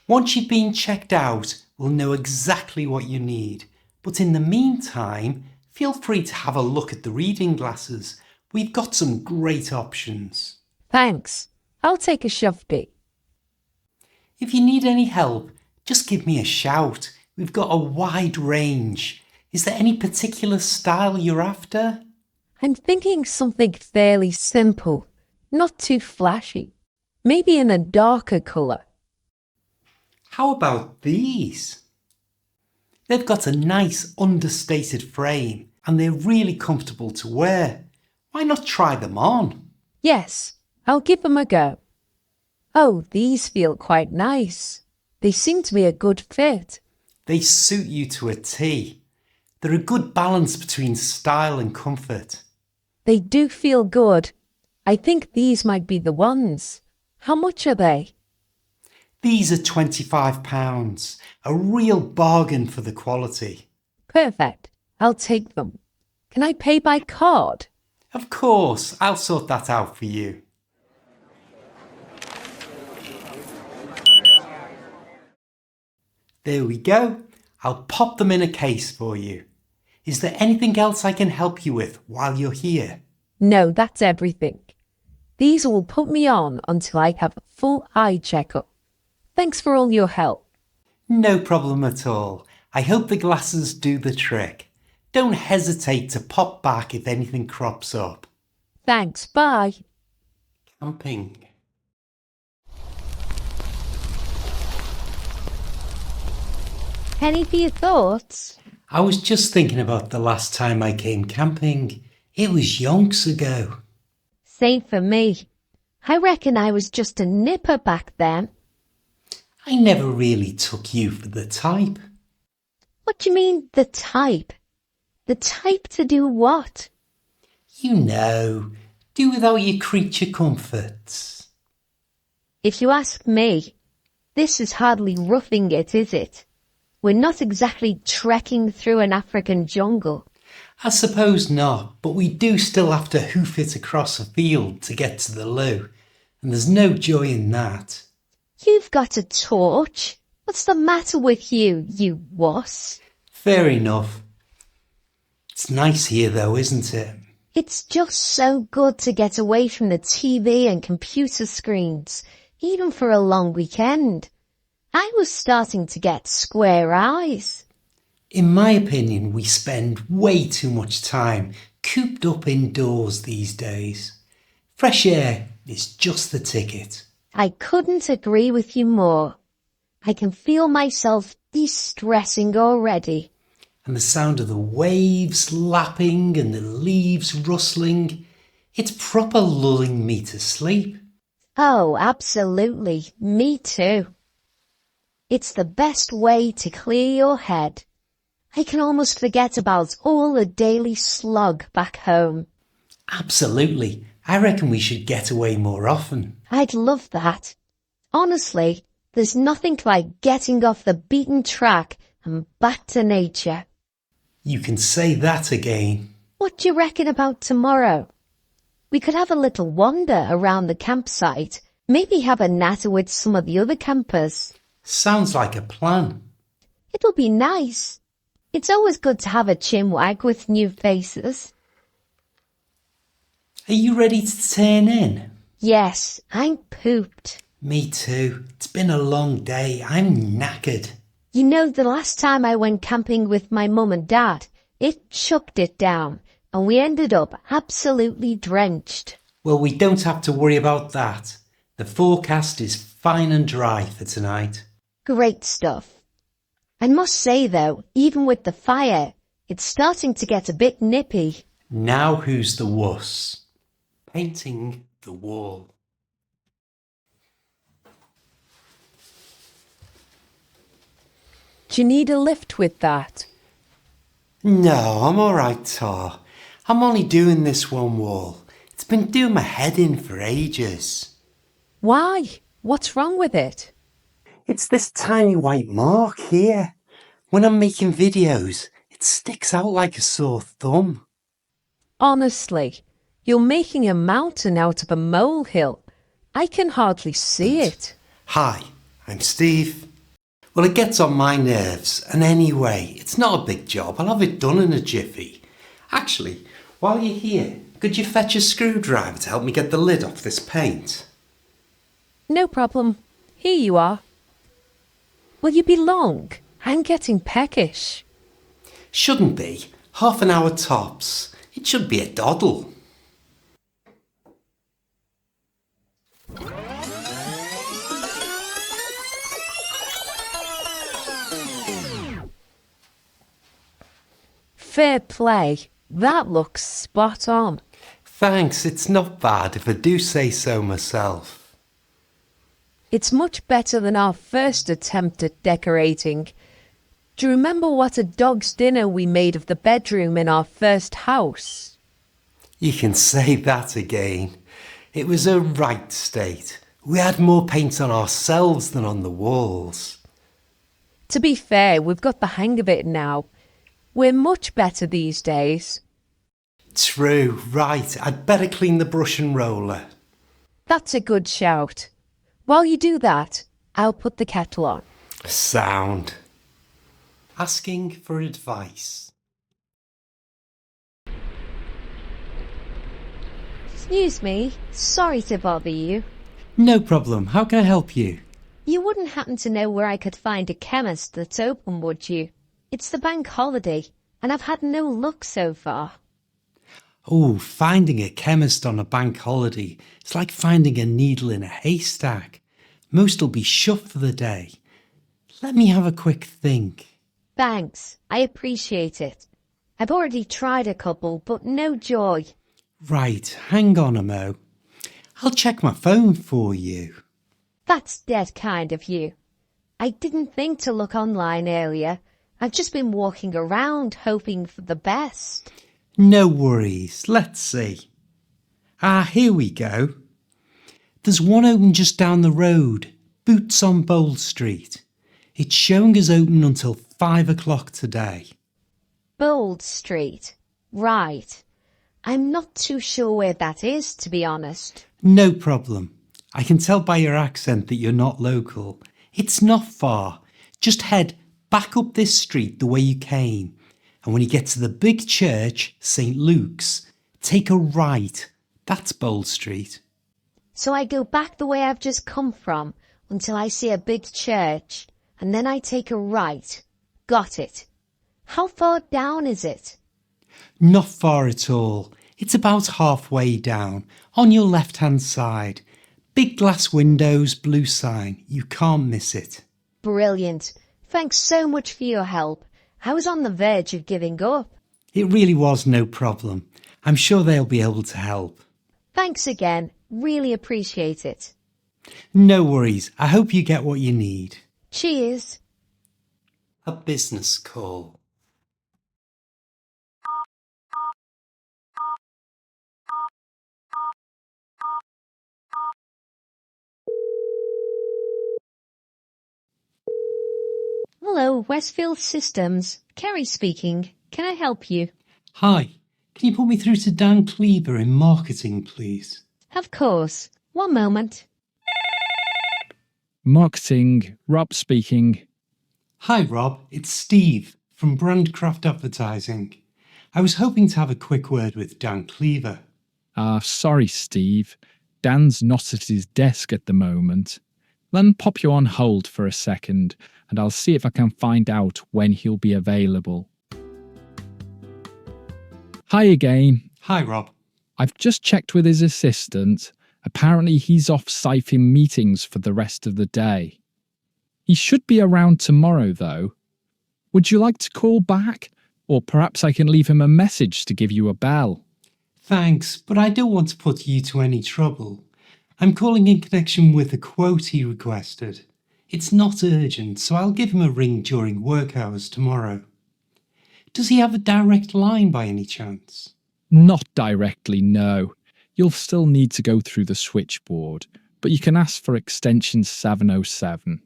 Once you've been checked out, we'll know exactly what you need. But in the meantime, feel free to have a look at the reading glasses. We've got some great options. Thanks. I'll take a shove-bee. If you need any help, just give me a shout. We've got a wide range. Is there any particular style you're after? I'm thinking something fairly simple, not too flashy. Maybe in a darker colour. How about these? They've got a nice understated frame and they're really comfortable to wear. Why not try them on? Yes, I'll give them a go. Oh, these feel quite nice. They seem to be a good fit. They suit you to a T. They're a good balance between style and comfort. They do feel good. I think these might be the ones. How much are they? These are £25, a real bargain for the quality. Perfect. I'll take them. Can I pay by card? Of course, I'll sort that out for you. There we go. I'll pop them in a case for you. Is there anything else I can help you with while you're here? No, that's everything. These will put me on until I have a full eye checkup. Thanks for all your help. No problem at all. I hope the glasses do the trick. Don't hesitate to pop back if anything crops up. Thanks, bye. Camping. Penny for your thoughts? I was just thinking about the last time I came camping. It was yonks ago. Same for me. I reckon I was just a nipper back then. I never really took you for the type. What do you mean, the type? The type to do what? You know, do without your creature comforts. If you ask me, this is hardly roughing it, is it? We're not exactly trekking through an African jungle. I suppose not, but we do still have to hoof it across a field to get to the loo, and there's no joy in that. You've got a torch. What's the matter with you, you wuss? Fair enough. It's nice here though, isn't it? It's just so good to get away from the TV and computer screens, even for a long weekend. I was starting to get square eyes. In my opinion, we spend way too much time cooped up indoors these days. Fresh air is just the ticket. I couldn't agree with you more. I can feel myself de-stressing already. And the sound of the waves lapping and the leaves rustling, it's proper lulling me to sleep. Oh, absolutely. Me too. It's the best way to clear your head. I can almost forget about all the daily slog back home. Absolutely. I reckon we should get away more often. I'd love that. Honestly, there's nothing like getting off the beaten track and back to nature. You can say that again. What do you reckon about tomorrow? We could have a little wander around the campsite, maybe have a natter with some of the other campers. Sounds like a plan. It'll be nice. It's always good to have a chinwag with new faces. Are you ready to turn in? Yes, I'm pooped. Me too. It's been a long day. I'm knackered. You know, the last time I went camping with my mum and dad, it chucked it down, and we ended up absolutely drenched. Well, we don't have to worry about that. The forecast is fine and dry for tonight. Great stuff. I must say though, even with the fire, it's starting to get a bit nippy. Now who's the wuss? Painting the wall. Do you need a lift with that? No, I'm alright, Tar. I'm only doing this one wall. It's been doing my head in for ages. Why? What's wrong with it? It's this tiny white mark here. When I'm making videos, it sticks out like a sore thumb. Honestly, you're making a mountain out of a molehill. I can hardly see it. Hi, I'm Steve. Well, it gets on my nerves, and anyway, it's not a big job. I'll have it done in a jiffy. Actually, while you're here, could you fetch a screwdriver to help me get the lid off this paint? No problem. Here you are. Will you be long? I'm getting peckish. Shouldn't be. Half an hour tops. It should be a doddle. Fair play. That looks spot on. Thanks, it's not bad if I do say so myself. It's much better than our first attempt at decorating. Do you remember what a dog's dinner we made of the bedroom in our first house? You can say that again. It was a right state. We had more paint on ourselves than on the walls. To be fair, we've got the hang of it now. We're much better these days. True, right. I'd better clean the brush and roller. That's a good shout. While you do that, I'll put the kettle on. Sound. Asking for advice. Excuse me, sorry to bother you. No problem. How can I help you? You wouldn't happen to know where I could find a chemist that's open, would you? It's the bank holiday, and I've had no luck so far. Oh, finding a chemist on a bank holiday. It's like finding a needle in a haystack. Most'll be shut for the day. Let me have a quick think. Thanks, I appreciate it. I've already tried a couple, but no joy. Right, hang on a mo. I'll check my phone for you. That's dead kind of you. I didn't think to look online earlier. I've just been walking around hoping for the best. No worries, let's see. Here we go. There's one open just down the road, Boots on Bowl Street. It's showing us open until 5 o'clock today. Bold Street. Right. I'm not too sure where that is, to be honest. No problem. I can tell by your accent that you're not local. It's not far. Just head back up this street the way you came. And when you get to the big church, St. Luke's, take a right. That's Bold Street. So I go back the way I've just come from until I see a big church, and then I take a right. Got it. How far down is it? Not far at all. It's about halfway down, on your left-hand side. Big glass windows, blue sign. You can't miss it. Brilliant. Thanks so much for your help. I was on the verge of giving up. It really was no problem. I'm sure they'll be able to help. Thanks again. Really appreciate it. No worries. I hope you get what you need. Cheers. A business call. Hello, Westfield Systems. Kerry speaking. Can I help you? Hi. Can you put me through to Dan Cleaver in marketing, please? Of course. One moment. Marketing, Rob speaking. Hi, Rob. It's Steve from Brandcraft Advertising. I was hoping to have a quick word with Dan Cleaver. Sorry, Steve. Dan's not at his desk at the moment. Let me pop you on hold for a second, and I'll see if I can find out when he'll be available. Hi again. Hi, Rob. I've just checked with his assistant. Apparently he's off site in meetings for the rest of the day. He should be around tomorrow, though. Would you like to call back? Or perhaps I can leave him a message to give you a bell. Thanks, but I don't want to put you to any trouble. I'm calling in connection with the quote he requested. It's not urgent, so I'll give him a ring during work hours tomorrow. Does he have a direct line by any chance? Not directly, no. You'll still need to go through the switchboard, but you can ask for extension 707.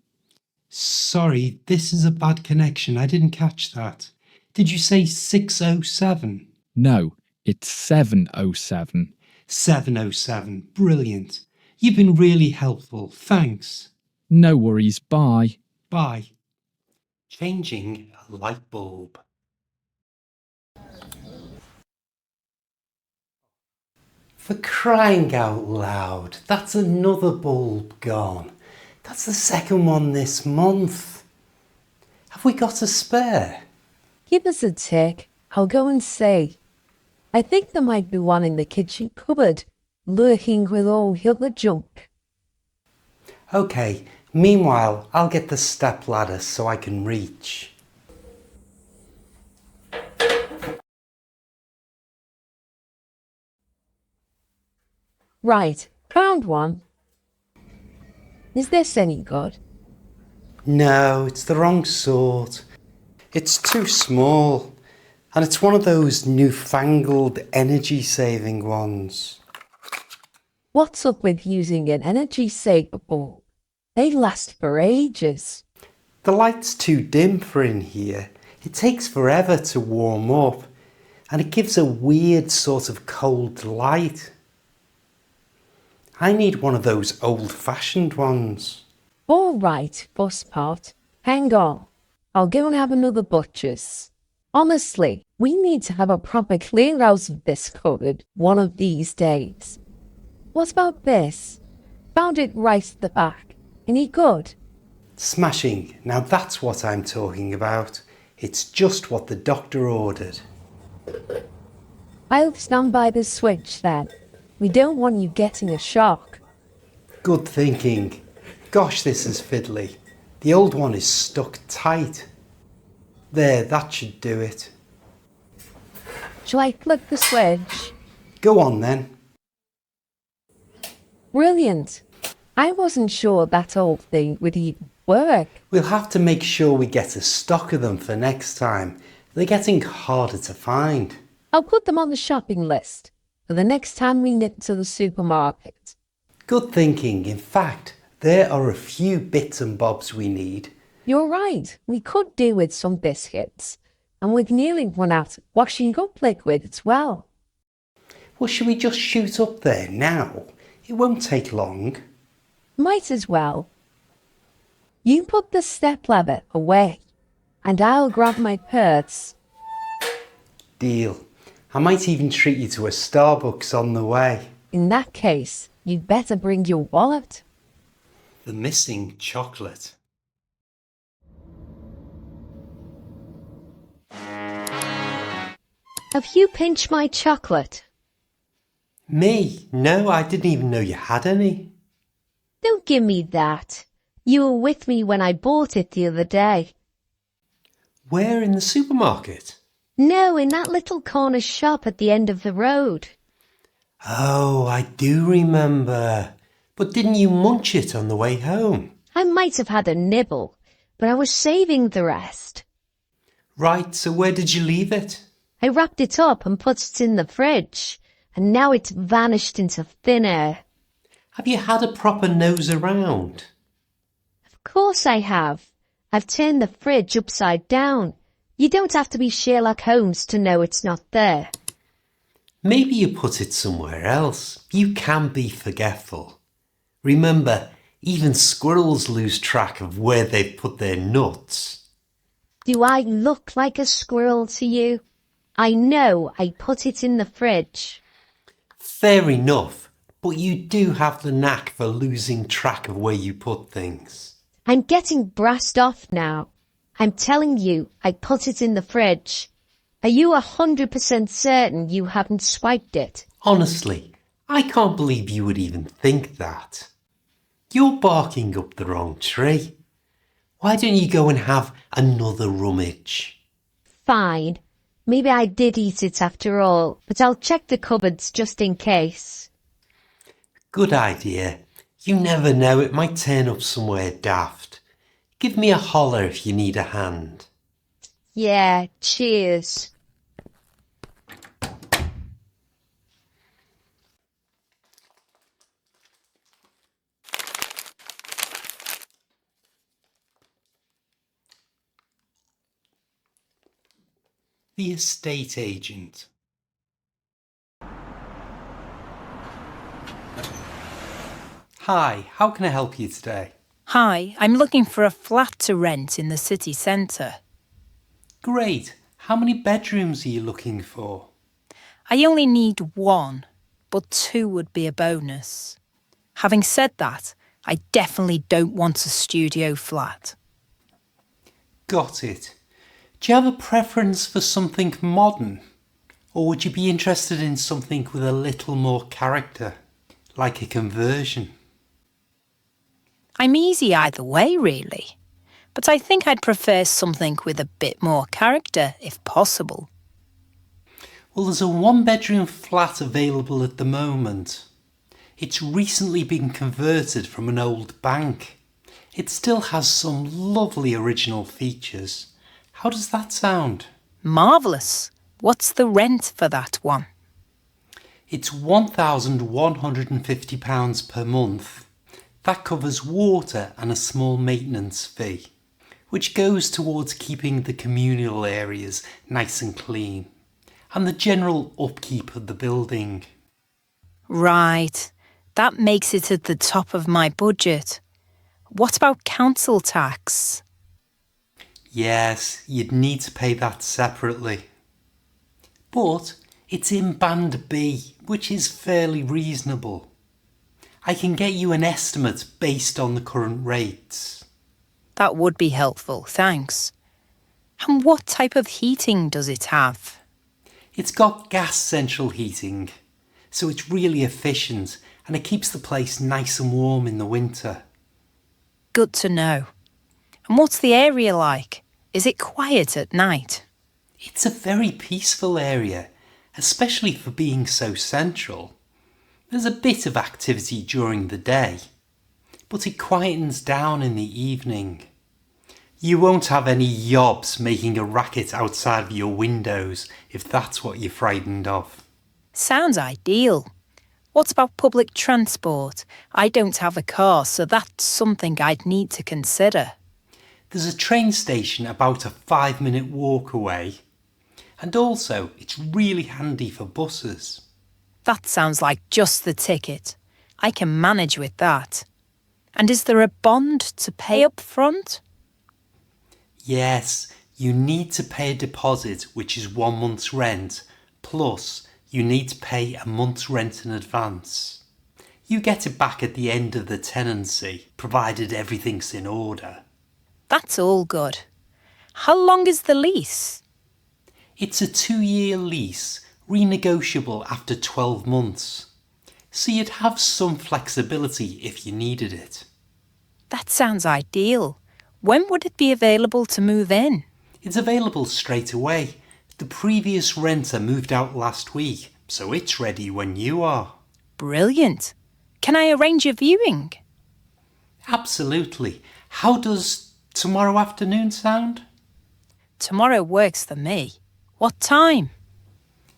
Sorry, this is a bad connection. I didn't catch that. Did you say 607? No, it's 707. 707. Brilliant. You've been really helpful. Thanks. No worries, bye. Bye. Changing a light bulb. For crying out loud, that's another bulb gone. That's the second one this month. Have we got a spare? Give us a tick. I'll go and see. I think there might be one in the kitchen cupboard, lurking with all the other junk. Okay, meanwhile, I'll get the step ladder so I can reach. Right, found one. Is this any good? No, it's the wrong sort. It's too small, and it's one of those newfangled energy-saving ones. What's up with using an energy saver bulb? They last for ages. The light's too dim for in here. It takes forever to warm up, and it gives a weird sort of cold light. I need one of those old-fashioned ones. All right, Busspot. Hang on. I'll go and have another butcher's. Honestly, we need to have a proper clear out of this cupboard one of these days. What about this? Found it right at the back. Any good? Smashing. Now that's what I'm talking about. It's just what the doctor ordered. I'll stand by the switch then. We don't want you getting a shock. Good thinking. Gosh, this is fiddly. The old one is stuck tight. There, that should do it. Shall I flick the switch? Go on then. Brilliant. I wasn't sure that old thing would even work. We'll have to make sure we get a stock of them for next time. They're getting harder to find. I'll put them on the shopping list for the next time we nip to the supermarket. Good thinking. In fact, there are a few bits and bobs we need. You're right. We could do with some biscuits. And we've nearly run out of washing up liquid as well. Well, should we just shoot up there now? It won't take long. Might as well. You put the stepladder away, and I'll grab my purse. Deal. I might even treat you to a Starbucks on the way. In that case, you'd better bring your wallet. The missing chocolate. Have you pinched my chocolate? Me? No, I didn't even know you had any. Don't give me that. You were with me when I bought it the other day. Where in the supermarket? No, in that little corner shop at the end of the road. Oh, I do remember. But didn't you munch it on the way home? I might have had a nibble, but I was saving the rest. Right, so where did you leave it? I wrapped it up and put it in the fridge, and now it's vanished into thin air. Have you had a proper nose around? Of course I have. I've turned the fridge upside down. You don't have to be Sherlock Holmes to know it's not there. Maybe you put it somewhere else. You can be forgetful. Remember, even squirrels lose track of where they've put their nuts. Do I look like a squirrel to you? I know I put it in the fridge. Fair enough, but you do have the knack for losing track of where you put things. I'm getting brassed off now. I'm telling you, I put it in the fridge. Are you 100% certain you haven't swiped it? Honestly, I can't believe you would even think that. You're barking up the wrong tree. Why don't you go and have another rummage? Fine. Maybe I did eat it after all, but I'll check the cupboards just in case. Good idea. You never know, it might turn up somewhere daft. Give me a holler if you need a hand. Yeah, cheers. The estate agent. Hi, how can I help you today? Hi, I'm looking for a flat to rent in the city centre. Great. How many bedrooms are you looking for? I only need one, but 2 would be a bonus. Having said that, I definitely don't want a studio flat. Got it. Do you have a preference for something modern? Or would you be interested in something with a little more character, like a conversion? I'm easy either way, really. But I think I'd prefer something with a bit more character, if possible. Well, there's a 1-bedroom flat available at the moment. It's recently been converted from an old bank. It still has some lovely original features. How does that sound? Marvellous. What's the rent for that one? It's £1,150 per month. That covers water and a small maintenance fee, which goes towards keeping the communal areas nice and clean, and the general upkeep of the building. Right. That makes it at the top of my budget. What about council tax? Yes, you'd need to pay that separately. But it's in Band B, which is fairly reasonable. I can get you an estimate based on the current rates. That would be helpful, thanks. And what type of heating does it have? It's got gas central heating, so it's really efficient and it keeps the place nice and warm in the winter. Good to know. And what's the area like? Is it quiet at night? It's a very peaceful area, especially for being so central. There's a bit of activity during the day, but it quietens down in the evening. You won't have any yobs making a racket outside of your windows if that's what you're frightened of. Sounds ideal. What about public transport? I don't have a car, so that's something I'd need to consider. There's a train station about a 5-minute walk away. And also, it's really handy for buses. That sounds like just the ticket. I can manage with that. And is there a bond to pay up front? Yes, you need to pay a deposit, which is 1 month's rent, plus you need to pay a month's rent in advance. You get it back at the end of the tenancy, provided everything's in order. That's all good. How long is the lease? It's a 2-year lease, renegotiable after 12 months. So you'd have some flexibility if you needed it. That sounds ideal. When would it be available to move in? It's available straight away. The previous renter moved out last week, so it's ready when you are. Brilliant. Can I arrange a viewing? Absolutely. How does tomorrow afternoon sound? Tomorrow works for me. What time?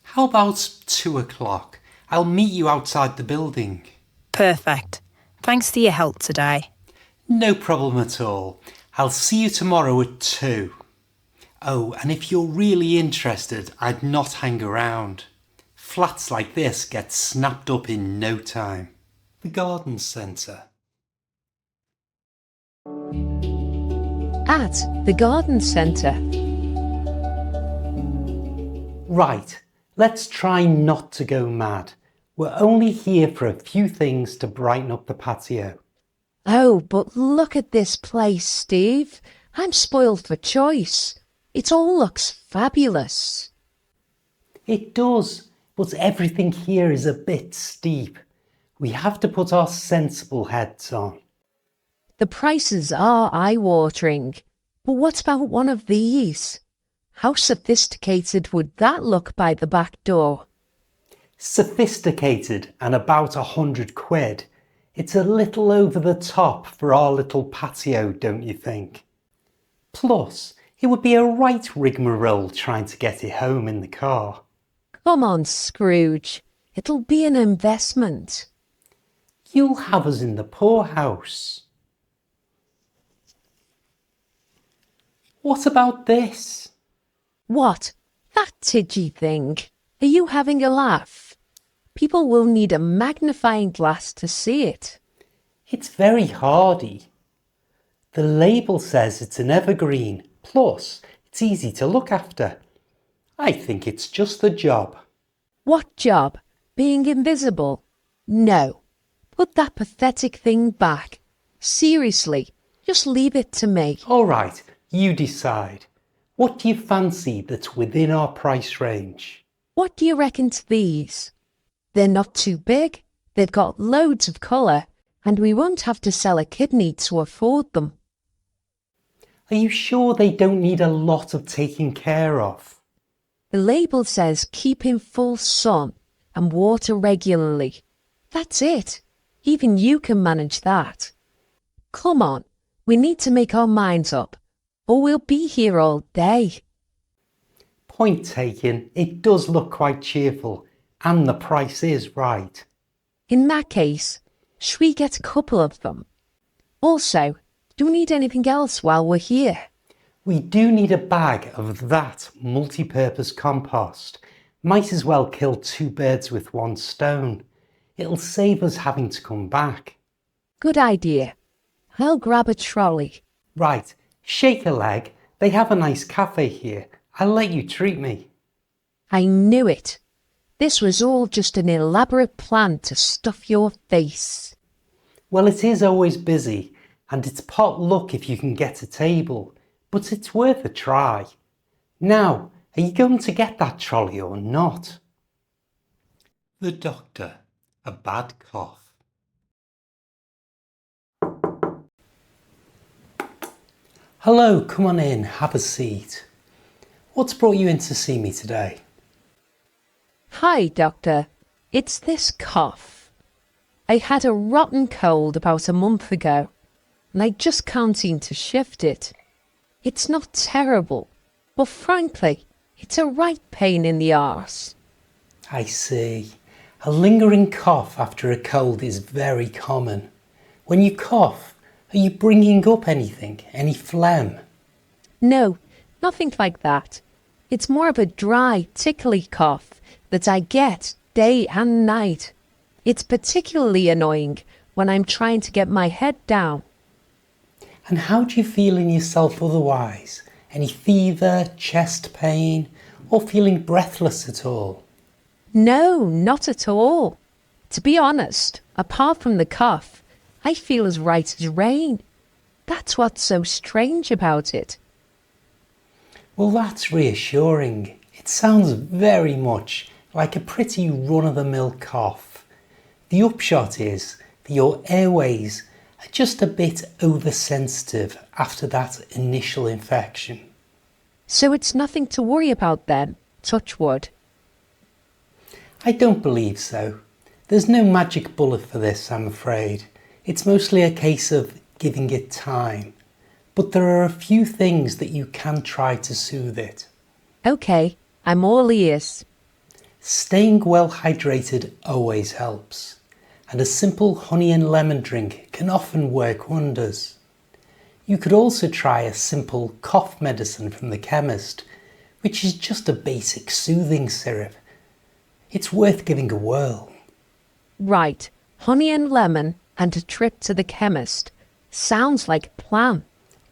How about 2 o'clock? I'll meet you outside the building. Perfect. Thanks for your help today. No problem at all. I'll see you tomorrow at 2. Oh, and if you're really interested, I'd not hang around. Flats like this get snapped up in no time. The garden centre. At the garden centre. Right, let's try not to go mad. We're only here for a few things to brighten up the patio. Oh, but look at this place, Steve. I'm spoiled for choice. It all looks fabulous. It does, but everything here is a bit steep. We have to put our sensible heads on. The prices are eye-watering. But what about one of these? How sophisticated would that look by the back door? Sophisticated and about £100. It's a little over the top for our little patio, don't you think? Plus, it would be a right rigmarole trying to get it home in the car. Come on, Scrooge. It'll be an investment. You'll have us in the poorhouse. What about this? What? That tidgy thing? Are you having a laugh? People will need a magnifying glass to see it. It's very hardy. The label says it's an evergreen, plus it's easy to look after. I think it's just the job. What job? Being invisible? No. Put that pathetic thing back. Seriously, just leave it to me. All right, you decide. What do you fancy that's within our price range? What do you reckon to these? They're not too big, they've got loads of colour, and we won't have to sell a kidney to afford them. Are you sure they don't need a lot of taking care of? The label says keep in full sun and water regularly. That's it. Even you can manage that. Come on, we need to make our minds up, or we'll be here all day. Point taken, it does look quite cheerful, and the price is right. In that case, should we get a couple of them? Also, do we need anything else while we're here? We do need a bag of that multi-purpose compost. Might as well kill two birds with one stone. It'll save us having to come back. Good idea. I'll grab a trolley. Right, shake a leg. They have a nice cafe here. I'll let you treat me. I knew it. This was all just an elaborate plan to stuff your face. Well, it is always busy, and it's pot luck if you can get a table, but it's worth a try. Now, are you going to get that trolley or not? The doctor. A bad cough. Hello, come on in, have a seat. What's brought you in to see me today? Hi, Doctor. It's this cough. I had a rotten cold about a month ago, and I just can't seem to shift it. It's not terrible, but frankly, it's a right pain in the arse. I see. A lingering cough after a cold is very common. When you cough, are you bringing up anything? Any phlegm? No, nothing like that. It's more of a dry, tickly cough that I get day and night. It's particularly annoying when I'm trying to get my head down. And how do you feel in yourself otherwise? Any fever, chest pain, or feeling breathless at all? No, not at all. To be honest, apart from the cough, I feel as right as rain. That's what's so strange about it. Well, that's reassuring. It sounds very much like a pretty run-of-the-mill cough. The upshot is that your airways are just a bit oversensitive after that initial infection. So it's nothing to worry about then, touch wood. I don't believe so. There's no magic bullet for this, I'm afraid. It's mostly a case of giving it time. But there are a few things that you can try to soothe it. Okay, I'm all ears. Staying well hydrated always helps, and a simple honey and lemon drink can often work wonders. You could also try a simple cough medicine from the chemist, which is just a basic soothing syrup. It's worth giving a whirl. Right, honey and lemon and a trip to the chemist. Sounds like a plan.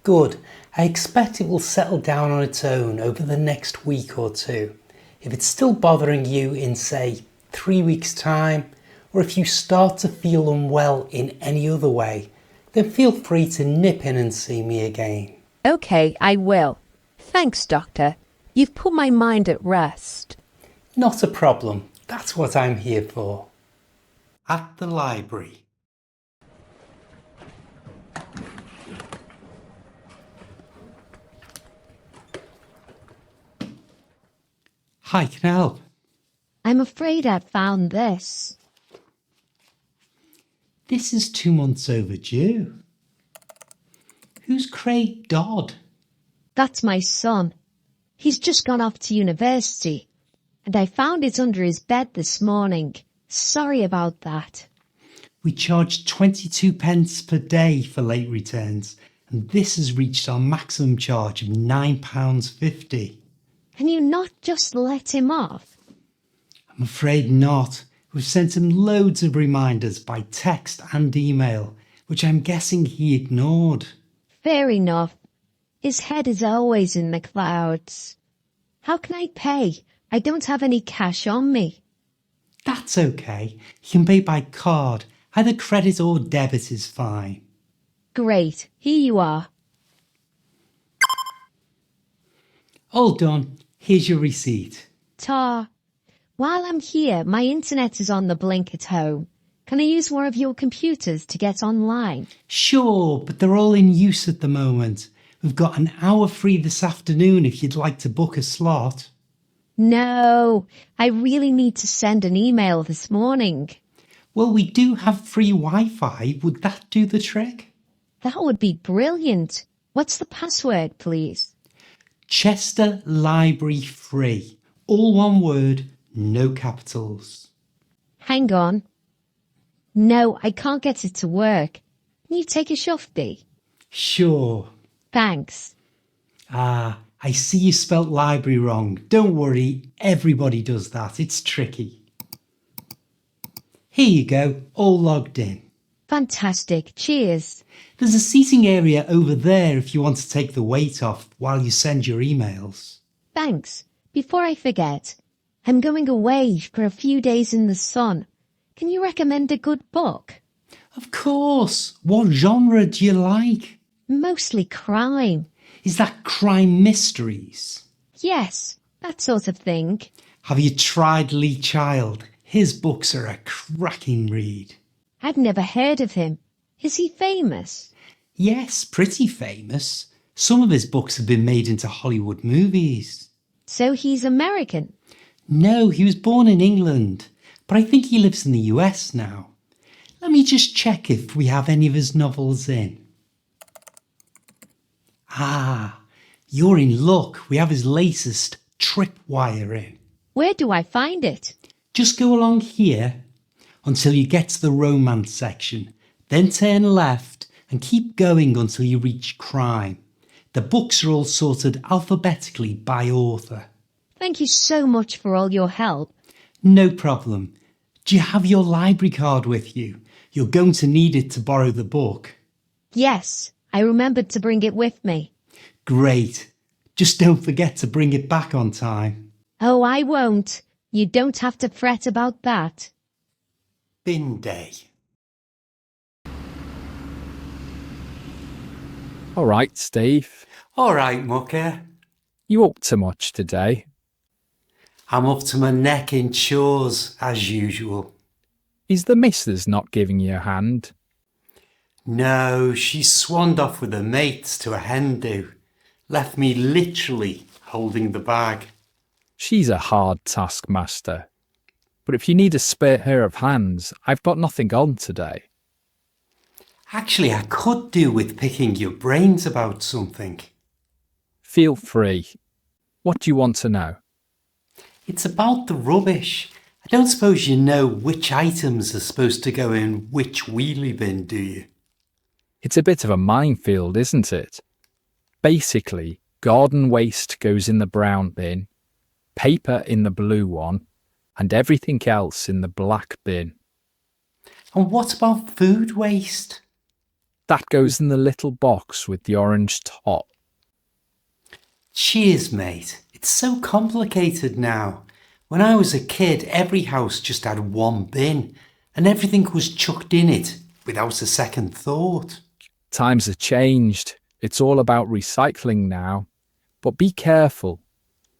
Good. I expect it will settle down on its own over the next week or two. If it's still bothering you in, say, 3 weeks' time, or if you start to feel unwell in any other way, then feel free to nip in and see me again. Okay, I will. Thanks, Doctor. You've put my mind at rest. Not a problem. That's what I'm here for. At the library. Hi, can I help? I'm afraid I've found this. This is 2 months overdue. Who's Craig Dodd? That's my son. He's just gone off to university, and I found it under his bed this morning. Sorry about that. We charge 22 pence per day for late returns, and this has reached our maximum charge of £9.50. Can you not just let him off? I'm afraid not. We've sent him loads of reminders by text and email, which I'm guessing he ignored. Fair enough. His head is always in the clouds. How can I pay? I don't have any cash on me. That's okay. You can pay by card. Either credit or debit is fine. Great. Here you are. All done. Here's your receipt. Ta. While I'm here, my internet is on the blink at home. Can I use one of your computers to get online? Sure, but they're all in use at the moment. We've got an hour free this afternoon if you'd like to book a slot. No, I really need to send an email this morning. Well, we do have free Wi-Fi. Would that do the trick? That would be brilliant. What's the password, please? Chester Library Free. All one word, no capitals. Hang on. No, I can't get it to work. Can you take a shufty? Sure. Thanks. Ah, I see you spelt library wrong. Don't worry, everybody does that. It's tricky. Here you go, all logged in. Fantastic. Cheers. There's a seating area over there if you want to take the weight off while you send your emails. Thanks. Before I forget, I'm going away for a few days in the sun. Can you recommend a good book? Of course. What genre do you like? Mostly crime. Is that crime mysteries? Yes, that sort of thing. Have you tried Lee Child? His books are a cracking read. I've never heard of him. Is he famous? Yes, pretty famous. Some of his books have been made into Hollywood movies. So he's American? No, he was born in England, but I think he lives in the US now. Let me just check if we have any of his novels in. Ah, you're in luck. We have his latest, Tripwire, in. Where do I find it? Just go along here until you get to the romance section, then turn left and keep going until you reach crime. The books are all sorted alphabetically by author. Thank you so much for all your help. No problem. Do you have your library card with you? You're going to need it to borrow the book. Yes, I remembered to bring it with me. Great. Just don't forget to bring it back on time. Oh, I won't. You don't have to fret about that. Bin day. All right, Steve. All right, Mucker. You up to much today? I'm up to my neck in chores, as usual. Is the missus not giving you a hand? No, she swanned off with her mates to a hen do. Left me literally holding the bag. She's a hard taskmaster. But if you need a spare pair of hands, I've got nothing on today. Actually, I could do with picking your brains about something. Feel free. What do you want to know? It's about the rubbish. I don't suppose you know which items are supposed to go in which wheelie bin, do you? It's a bit of a minefield, isn't it? Basically, garden waste goes in the brown bin, paper in the blue one, and everything else in the black bin. And what about food waste? That goes in the little box with the orange top. Cheers, mate. It's so complicated now. When I was a kid, every house just had one bin, and everything was chucked in it without a second thought. Times have changed. It's all about recycling now. But be careful.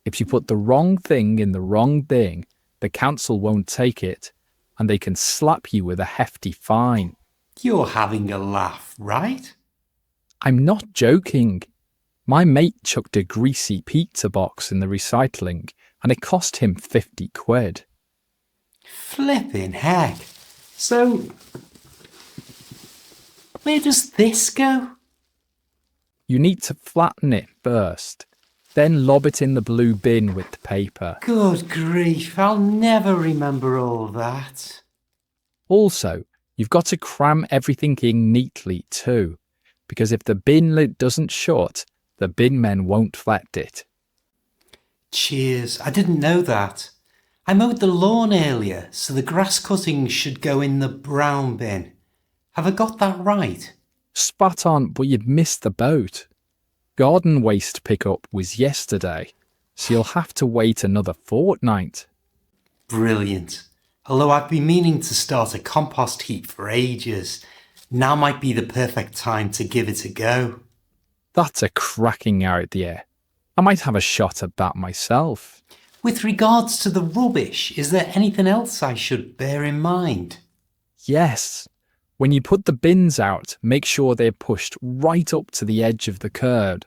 If you put the wrong thing in the wrong bin, the council won't take it, and they can slap you with a hefty fine. You're having a laugh, right? I'm not joking. My mate chucked a greasy pizza box in the recycling, and it cost him 50 quid. Flipping heck. So, where does this go? You need to flatten it first, then lob it in the blue bin with the paper. Good grief, I'll never remember all that. Also, you've got to cram everything in neatly too, because if the bin lid doesn't shut, the bin men won't collect it. Cheers, I didn't know that. I mowed the lawn earlier, so the grass cuttings should go in the brown bin. Have I got that right? Spot on, but you'd missed the boat. Garden waste pickup was yesterday, so you'll have to wait another fortnight. Brilliant. Although I've been meaning to start a compost heap for ages, now might be the perfect time to give it a go. That's a cracking idea. I might have a shot at that myself. With regards to the rubbish, is there anything else I should bear in mind? Yes. When you put the bins out, make sure they're pushed right up to the edge of the curb.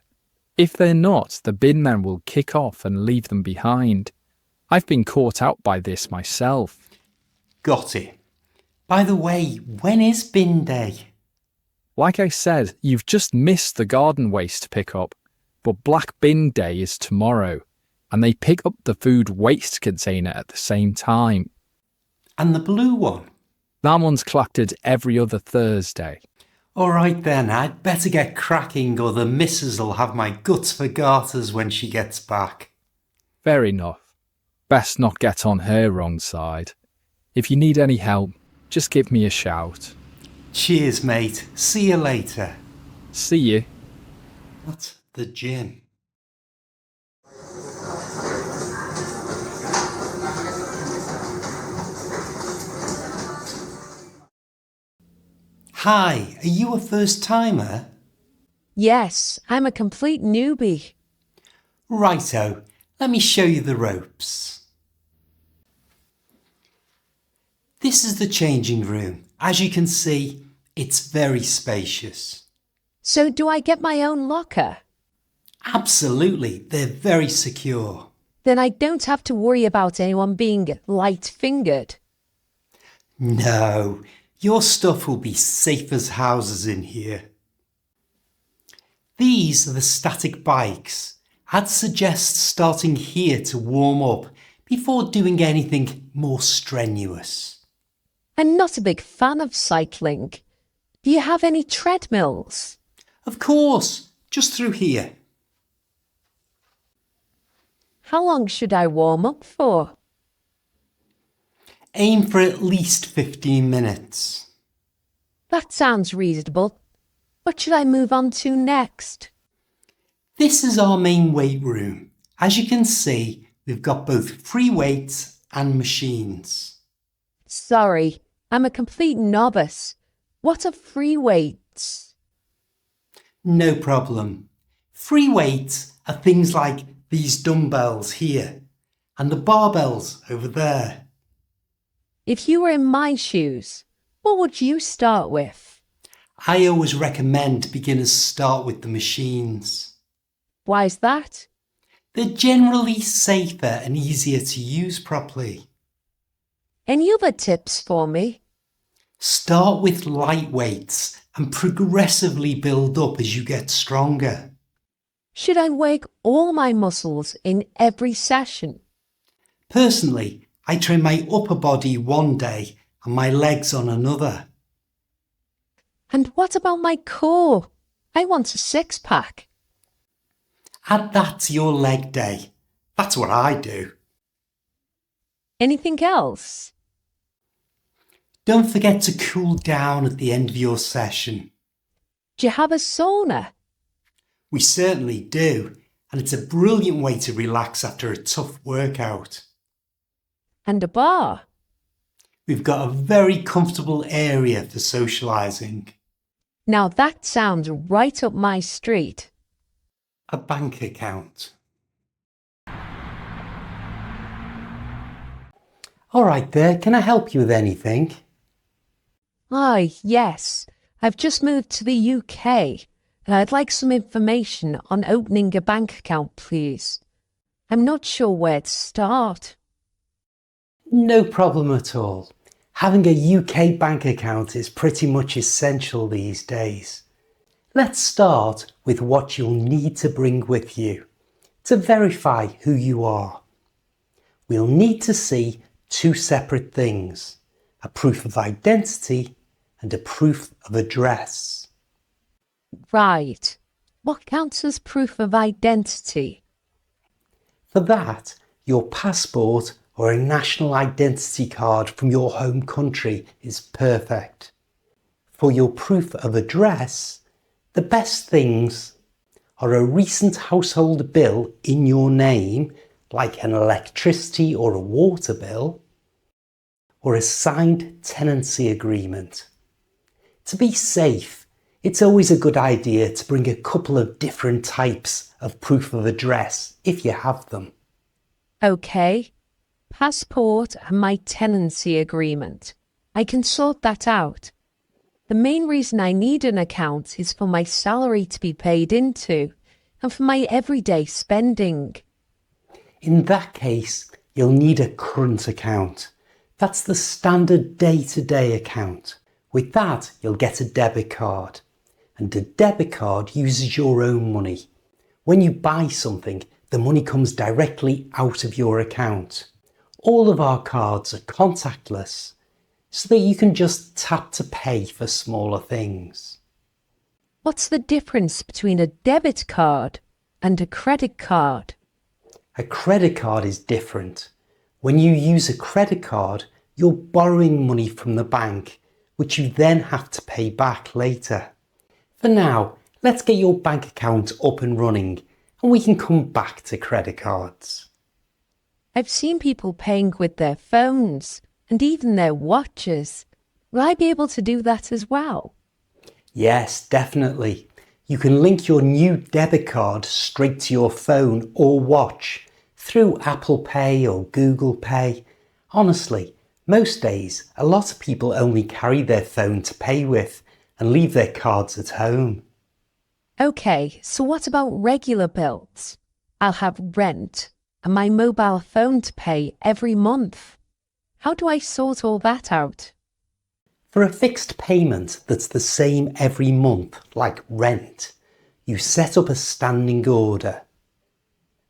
If they're not, the bin men will kick off and leave them behind. I've been caught out by this myself. Got it. By the way, when is bin day? Like I said, you've just missed the garden waste pickup, but Black Bin Day is tomorrow, and they pick up the food waste container at the same time. And the blue one? That one's collected every other Thursday. All right then, I'd better get cracking or the missus will have my guts for garters when she gets back. Fair enough. Best not get on her wrong side. If you need any help, just give me a shout. Cheers, mate. See you later. See you. At the gym. Hi, are you a first timer? Yes, I'm a complete newbie. Righto, let me show you the ropes. This is the changing room. As you can see, it's very spacious. So do I get my own locker? Absolutely, they're very secure. Then I don't have to worry about anyone being light-fingered. No, your stuff will be safe as houses in here. These are the static bikes. I'd suggest starting here to warm up before doing anything more strenuous. I'm not a big fan of cycling. Do you have any treadmills? Of course, just through here. How long should I warm up for? Aim for at least 15 minutes. That sounds reasonable. What should I move on to next? This is our main weight room. As you can see, we've got both free weights and machines. Sorry, I'm a complete novice. What are free weights? No problem. Free weights are things like these dumbbells here and the barbells over there. If you were in my shoes, what would you start with? I always recommend beginners start with the machines. Why is that? They're generally safer and easier to use properly. Any other tips for me? Start with light weights and progressively build up as you get stronger. Should I work all my muscles in every session? Personally, I train my upper body one day and my legs on another. And what about my core? I want a six-pack. Add that to your leg day. That's what I do. Anything else? Don't forget to cool down at the end of your session. Do you have a sauna? We certainly do, and it's a brilliant way to relax after a tough workout. And a bar? We've got a very comfortable area for socialising. Now that sounds right up my street. A bank account. All right there, can I help you with anything? Ah, yes. I've just moved to the UK and I'd like some information on opening a bank account, please. I'm not sure where to start. No problem at all. Having a UK bank account is pretty much essential these days. Let's start with what you'll need to bring with you to verify who you are. We'll need to see two separate things, a proof of identity and a proof of address. Right. What counts as proof of identity? For that, your passport or a national identity card from your home country is perfect. For your proof of address, the best things are a recent household bill in your name, like an electricity or a water bill, or a signed tenancy agreement. To be safe, it's always a good idea to bring a couple of different types of proof of address if you have them. Okay. Passport and my tenancy agreement. I can sort that out. The main reason I need an account is for my salary to be paid into and for my everyday spending. In that case, you'll need a current account. That's the standard day-to-day account. With that, you'll get a debit card. And a debit card uses your own money. When you buy something, the money comes directly out of your account. All of our cards are contactless, so that you can just tap to pay for smaller things. What's the difference between a debit card and a credit card? A credit card is different. When you use a credit card, you're borrowing money from the bank, which you then have to pay back later. For now, let's get your bank account up and running, and we can come back to credit cards. I've seen people paying with their phones and even their watches. Will I be able to do that as well? Yes, definitely. You can link your new debit card straight to your phone or watch through Apple Pay or Google Pay. Honestly, most days a lot of people only carry their phone to pay with and leave their cards at home. Okay, so what about regular bills? I'll have rent and my mobile phone to pay every month. How do I sort all that out? For a fixed payment that's the same every month, like rent, you set up a standing order.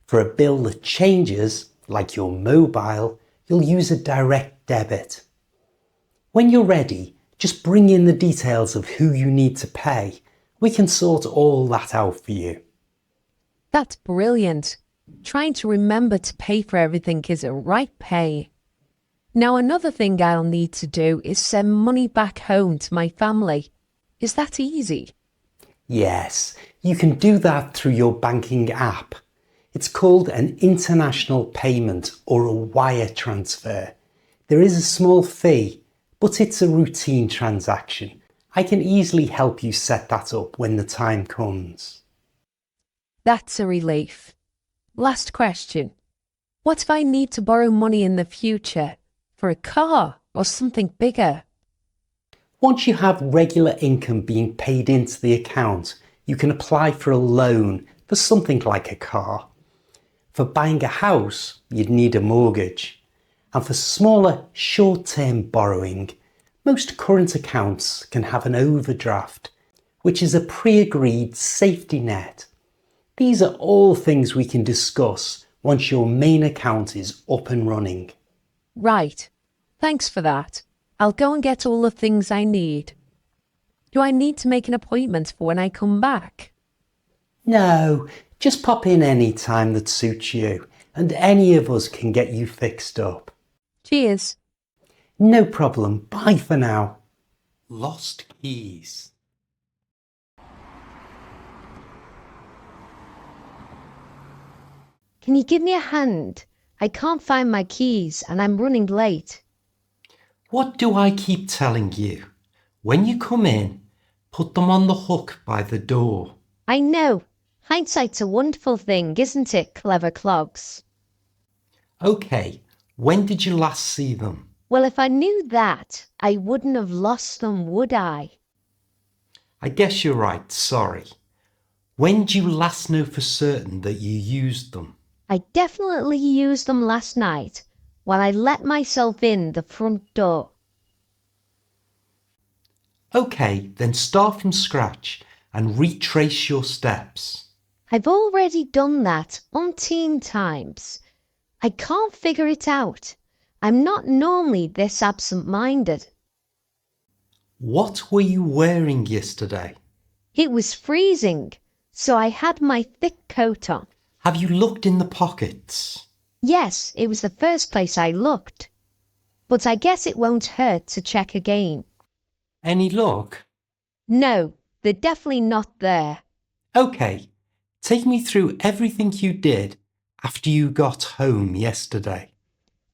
For a bill that changes, like your mobile, you'll use a direct debit. When you're ready, just bring in the details of who you need to pay. We can sort all that out for you. That's brilliant. Trying to remember to pay for everything is a right pain. Now another thing I'll need to do is send money back home to my family. Is that easy? Yes, you can do that through your banking app. It's called an international payment or a wire transfer. There is a small fee, but it's a routine transaction. I can easily help you set that up when the time comes. That's a relief. Last question. What if I need to borrow money in the future for a car or something bigger? Once you have regular income being paid into the account, you can apply for a loan for something like a car. For buying a house, you'd need a mortgage. And for smaller, short-term borrowing, most current accounts can have an overdraft, which is a pre-agreed safety net. These are all things we can discuss once your main account is up and running. Right. Thanks for that. I'll go and get all the things I need. Do I need to make an appointment for when I come back? No, just pop in any time that suits you, and any of us can get you fixed up. Cheers. No problem. Bye for now. Lost keys. Can you give me a hand? I can't find my keys and I'm running late. What do I keep telling you? When you come in, put them on the hook by the door. I know. Hindsight's a wonderful thing, isn't it, clever clogs? Okay, when did you last see them? Well, if I knew that, I wouldn't have lost them, would I? I guess you're right, sorry. When do you last know for certain that you used them? I definitely used them last night when I let myself in the front door. Okay, then start from scratch and retrace your steps. I've already done that umpteen times. I can't figure it out. I'm not normally this absent-minded. What were you wearing yesterday? It was freezing, so I had my thick coat on. Have you looked in the pockets? Yes, it was the first place I looked. But I guess it won't hurt to check again. Any luck? No, they're definitely not there. Okay, take me through everything you did after you got home yesterday.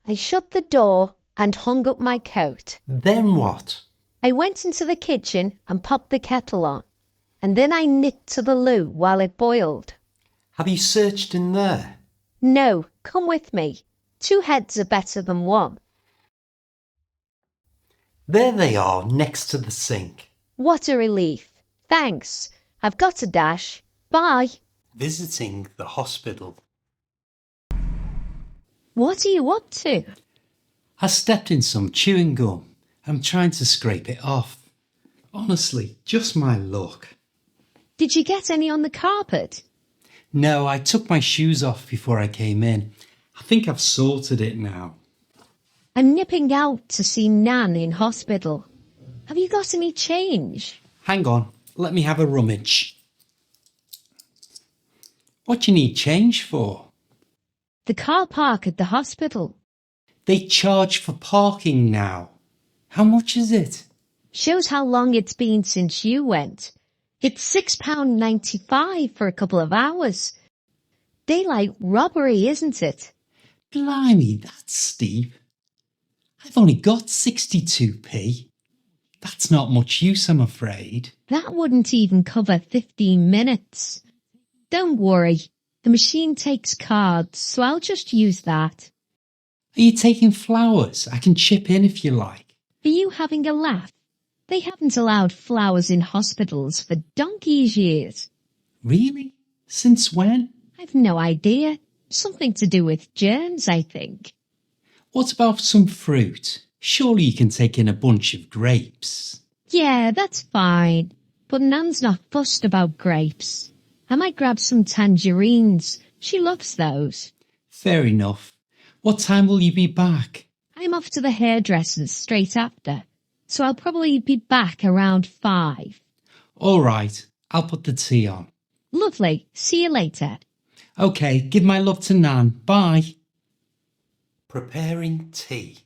I shut the door and hung up my coat. Then what? I went into the kitchen and popped the kettle on. And then I knit to the loo while it boiled. Have you searched in there? No, come with me. 2 heads are better than 1. There they are, next to the sink. What a relief. Thanks. I've got to dash. Bye. Visiting the hospital. What are you up to? I stepped in some chewing gum. I'm trying to scrape it off. Honestly, just my luck. Did you get any on the carpet? No, I took my shoes off before I came in. I think I've sorted it now. I'm nipping out to see Nan in hospital. Have you got any change? Hang on, let me have a rummage. What do you need change for? The car park at the hospital. They charge for parking now. How much is it? Shows how long it's been since you went. It's £6.95 for a couple of hours. Daylight robbery, isn't it? Blimey, that's steep. I've only got 62p. That's not much use, I'm afraid. That wouldn't even cover 15 minutes. Don't worry, the machine takes cards, so I'll just use that. Are you taking flowers? I can chip in if you like. Are you having a laugh? They haven't allowed flowers in hospitals for donkey's years. Really? Since when? I've no idea. Something to do with germs, I think. What about some fruit? Surely you can take in a bunch of grapes. Yeah, that's fine. But Nan's not fussed about grapes. I might grab some tangerines. She loves those. Fair enough. What time will you be back? I'm off to the hairdresser's straight after, so I'll probably be back around 5. All right, I'll put the tea on. Lovely. See you later. Okay, give my love to Nan. Bye. Preparing tea.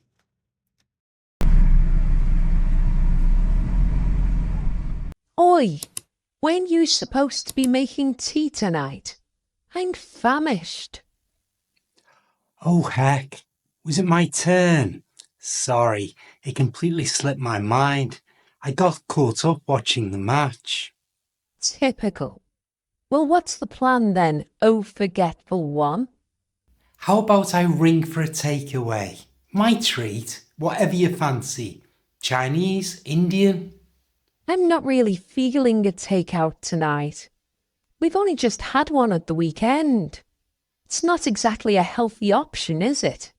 Oi, when you supposed to be making tea tonight? I'm famished. Oh heck, was it my turn? Sorry, it completely slipped my mind. I got caught up watching the match. Typical. Well, what's the plan then, oh forgetful one? How about I ring for a takeaway? My treat, whatever you fancy. Chinese, Indian? I'm not really feeling a takeout tonight. We've only just had one at the weekend. It's not exactly a healthy option, is it?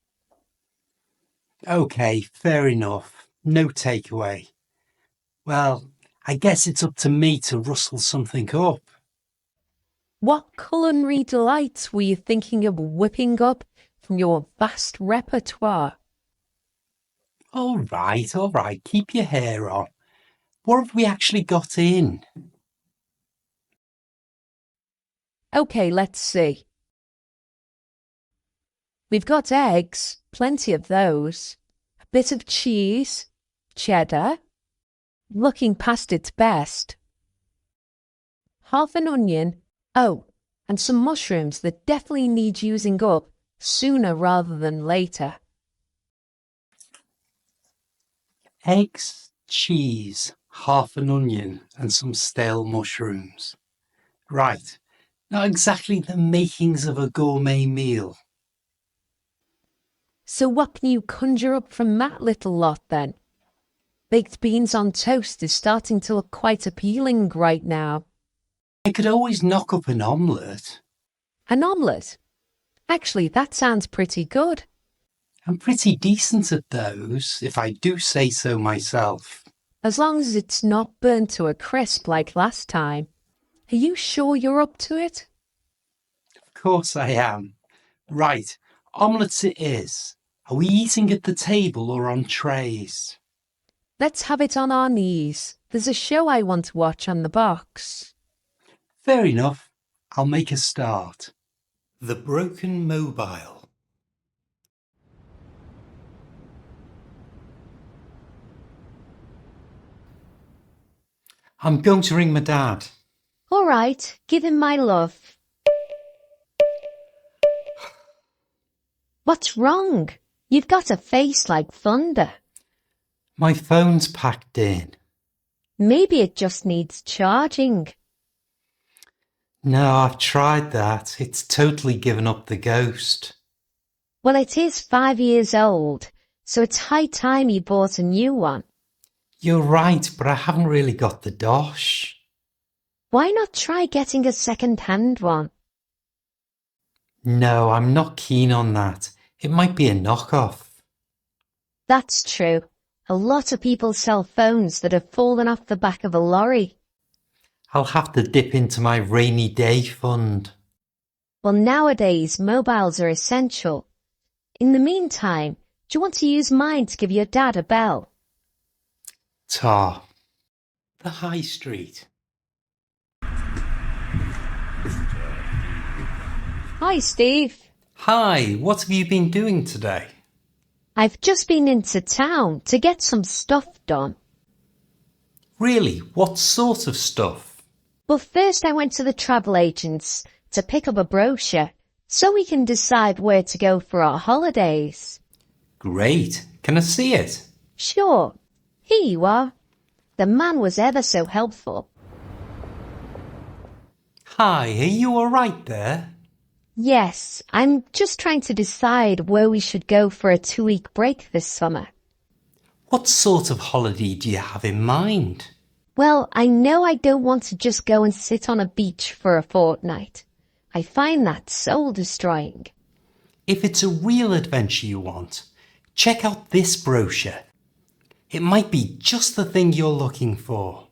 Okay, fair enough. No takeaway. Well, I guess it's up to me to rustle something up. What culinary delights were you thinking of whipping up from your vast repertoire? All right, keep your hair on. What have we actually got in? Okay, let's see. We've got eggs, plenty of those, a bit of cheese, cheddar, looking past its best, half an onion, oh, and some mushrooms that definitely need using up sooner rather than later. Eggs, cheese, half an onion and some stale mushrooms. Right, not exactly the makings of a gourmet meal. So what can you conjure up from that little lot then? Baked beans on toast is starting to look quite appealing right now. I could always knock up an omelette. An omelette? Actually, that sounds pretty good. I'm pretty decent at those, if I do say so myself. As long as it's not burnt to a crisp like last time. Are you sure you're up to it? Of course I am. Right, omelettes it is. Are we eating at the table or on trays? Let's have it on our knees. There's a show I want to watch on the box. Fair enough. I'll make a start. The Broken Mobile. I'm going to ring my dad. All right, give him my love. What's wrong? You've got a face like thunder. My phone's packed in. Maybe it just needs charging. No, I've tried that. It's totally given up the ghost. Well, it is 5 years old, so it's high time you bought a new one. You're right, but I haven't really got the dosh. Why not try getting a second-hand one? No, I'm not keen on that. It might be a knockoff. That's true. A lot of people sell phones that have fallen off the back of a lorry. I'll have to dip into my rainy day fund. Well, nowadays, mobiles are essential. In the meantime, do you want to use mine to give your dad a bell? Tar. The High Street. Hi, Steve. Hi, what have you been doing today? I've just been into town to get some stuff done. Really? What sort of stuff? But first I went to the travel agents to pick up a brochure so we can decide where to go for our holidays. Great. Can I see it? Sure. Here you are. The man was ever so helpful. Hi, are you all right there? Yes, I'm just trying to decide where we should go for a 2-week break this summer. What sort of holiday do you have in mind? Well, I know I don't want to just go and sit on a beach for a fortnight. I find that soul-destroying. If it's a real adventure you want, check out this brochure. It might be just the thing you're looking for.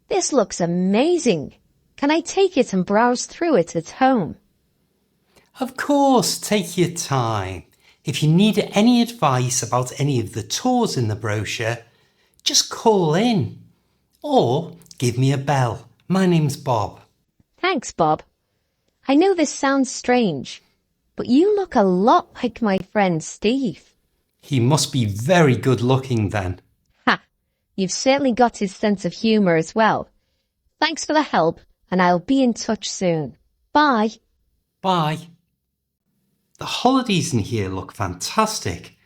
This looks amazing. Can I take it and browse through it at home? Of course, take your time. If you need any advice about any of the tours in the brochure, just call in. Or give me a bell. My name's Bob. Thanks, Bob. I know this sounds strange, but you look a lot like my friend Steve. He must be very good looking then. Ha! You've certainly got his sense of humour as well. Thanks for the help, and I'll be in touch soon. Bye. Bye. The holidays in here look fantastic,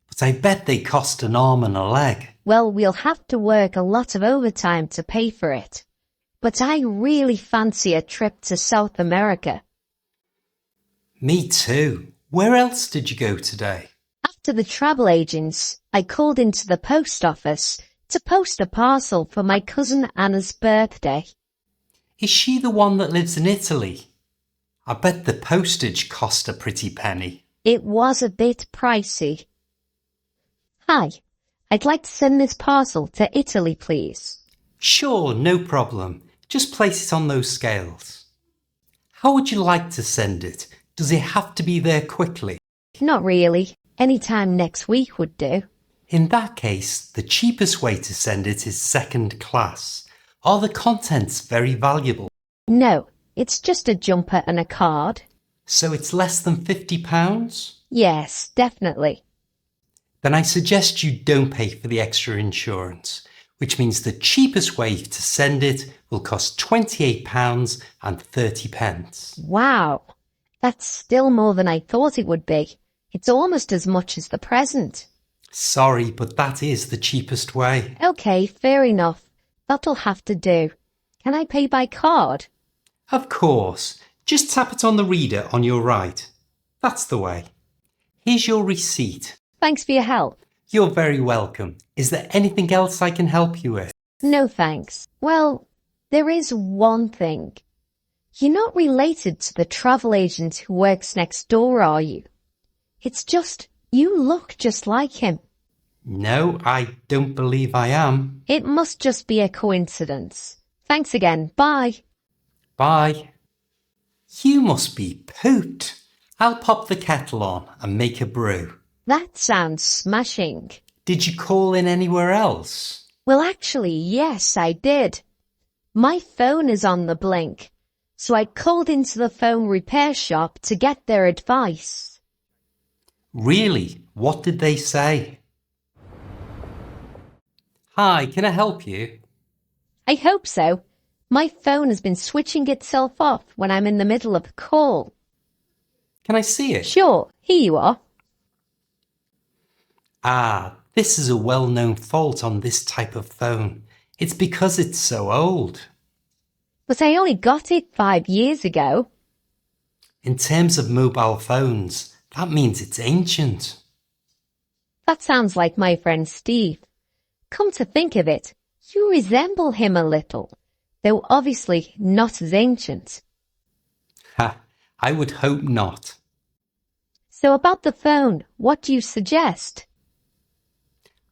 but I bet they cost an arm and a leg. Well, we'll have to work a lot of overtime to pay for it. But I really fancy a trip to South America. Me too. Where else did you go today? After the travel agents, I called into the post office to post a parcel for my cousin Anna's birthday. Is she the one that lives in Italy? I bet the postage cost a pretty penny. It was a bit pricey. Hi, I'd like to send this parcel to Italy, please. Sure, no problem. Just place it on those scales. How would you like to send it? Does it have to be there quickly? Not really. Any time next week would do. In that case, the cheapest way to send it is second class. Are the contents very valuable? No, it's just a jumper and a card. So it's less than £50? Yes, definitely. Then I suggest you don't pay for the extra insurance, which means the cheapest way to send it will cost £28.30. Wow, that's still more than I thought it would be. It's almost as much as the present. Sorry, but that is the cheapest way. Okay, fair enough. That'll have to do. Can I pay by card? Of course. Just tap it on the reader on your right. That's the way. Here's your receipt. Thanks for your help. You're very welcome. Is there anything else I can help you with? No thanks. Well, there is one thing. You're not related to the travel agent who works next door, are you? It's just, you look just like him. No, I don't believe I am. It must just be a coincidence. Thanks again. Bye. Bye. You must be pooped. I'll pop the kettle on and make a brew. That sounds smashing. Did you call in anywhere else? Well, actually, yes, I did. My phone is on the blink, so I called into the phone repair shop to get their advice. Really? What did they say? Hi, can I help you? I hope so. My phone has been switching itself off when I'm in the middle of a call. Can I see it? Sure, here you are. Ah, this is a well-known fault on this type of phone. It's because it's so old. But I only got it 5 years ago. In terms of mobile phones, that means it's ancient. That sounds like my friend Steve. Come to think of it, you resemble him a little, though obviously not as ancient. Ha, I would hope not. So about the phone, what do you suggest?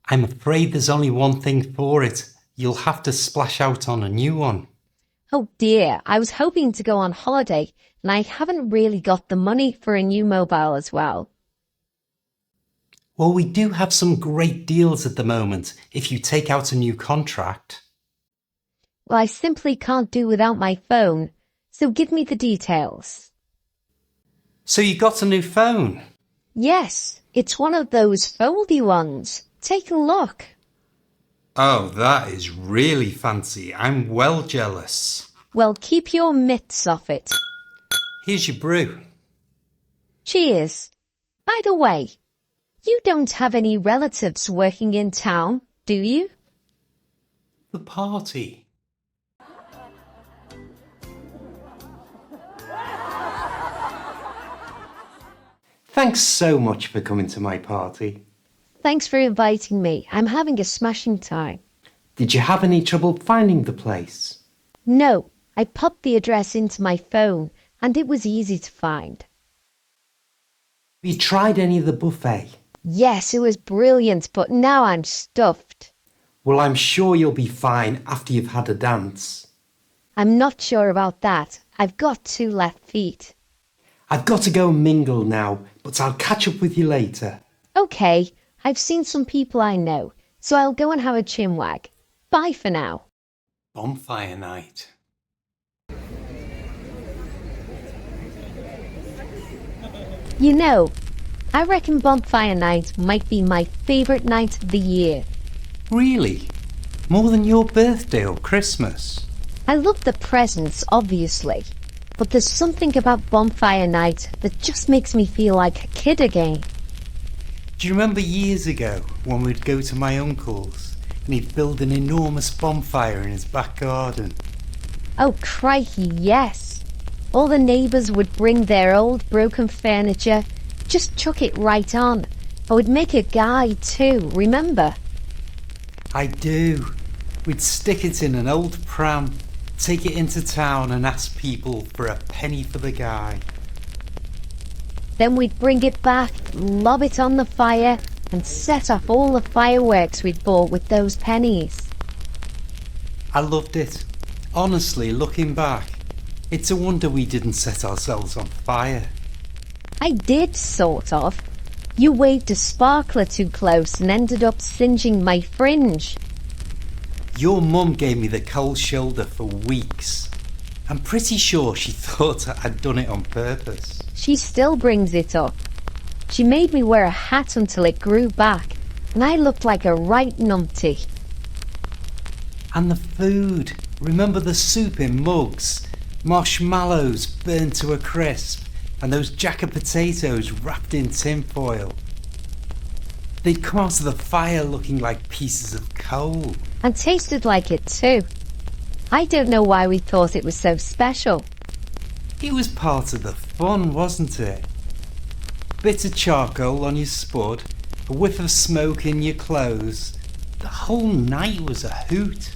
I'm afraid there's only one thing for it. You'll have to splash out on a new one. Oh dear, I was hoping to go on holiday and I haven't really got the money for a new mobile as well. Well, we do have some great deals at the moment if you take out a new contract. Well, I simply can't do without my phone, so give me the details. So you got a new phone? Yes, it's one of those foldy ones. Take a look. Oh, that is really fancy. I'm well jealous. Well, keep your mitts off it. Here's your brew. Cheers. By the way, you don't have any relatives working in town, do you? The party. Thanks so much for coming to my party. Thanks for inviting me. I'm having a smashing time. Did you have any trouble finding the place? No, I popped the address into my phone and it was easy to find. Have you tried any of the buffet? Yes, it was brilliant, but now I'm stuffed. Well, I'm sure you'll be fine after you've had a dance. I'm not sure about that. I've got 2 left feet. I've got to go and mingle now, but I'll catch up with you later. Okay, I've seen some people I know, so I'll go and have a chinwag. Bye for now. Bonfire night. You know, I reckon bonfire night might be my favourite night of the year. Really? More than your birthday or Christmas? I love the presents, obviously, but there's something about bonfire night that just makes me feel like a kid again. Do you remember years ago when we'd go to my uncle's and he'd build an enormous bonfire in his back garden? Oh crikey, yes. All the neighbours would bring their old broken furniture, just chuck it right on. I would make a guide too, remember? I do. We'd stick it in an old pram, take it into town and ask people for a penny for the guy. Then we'd bring it back, lob it on the fire, and set off all the fireworks we'd bought with those pennies. I loved it. Honestly, looking back, it's a wonder we didn't set ourselves on fire. I did, sort of. You waved a sparkler too close and ended up singeing my fringe. Your mum gave me the cold shoulder for weeks. I'm pretty sure she thought I'd done it on purpose. She still brings it up. She made me wear a hat until it grew back, and I looked like a right numpty. And the food. Remember the soup in mugs? Marshmallows burnt to a crisp, and those jacket potatoes wrapped in tin foil. They'd come out of the fire looking like pieces of coal. And tasted like it too. I don't know why we thought it was so special. It was part of the fun, wasn't it? Bit of charcoal on your spud, a whiff of smoke in your clothes. The whole night was a hoot.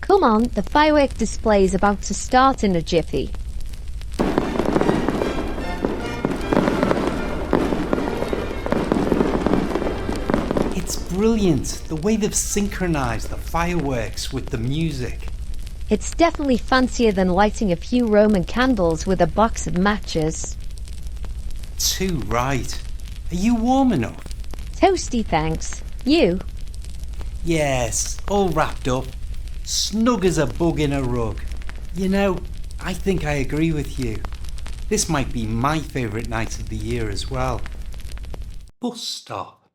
Come on, the firework display's about to start in a jiffy. It's brilliant, the way they've synchronised the fireworks with the music. It's definitely fancier than lighting a few Roman candles with a box of matches. Too right. Are you warm enough? Toasty, thanks. You? Yes, all wrapped up. Snug as a bug in a rug. You know, I think I agree with you. This might be my favourite night of the year as well. Bus stop.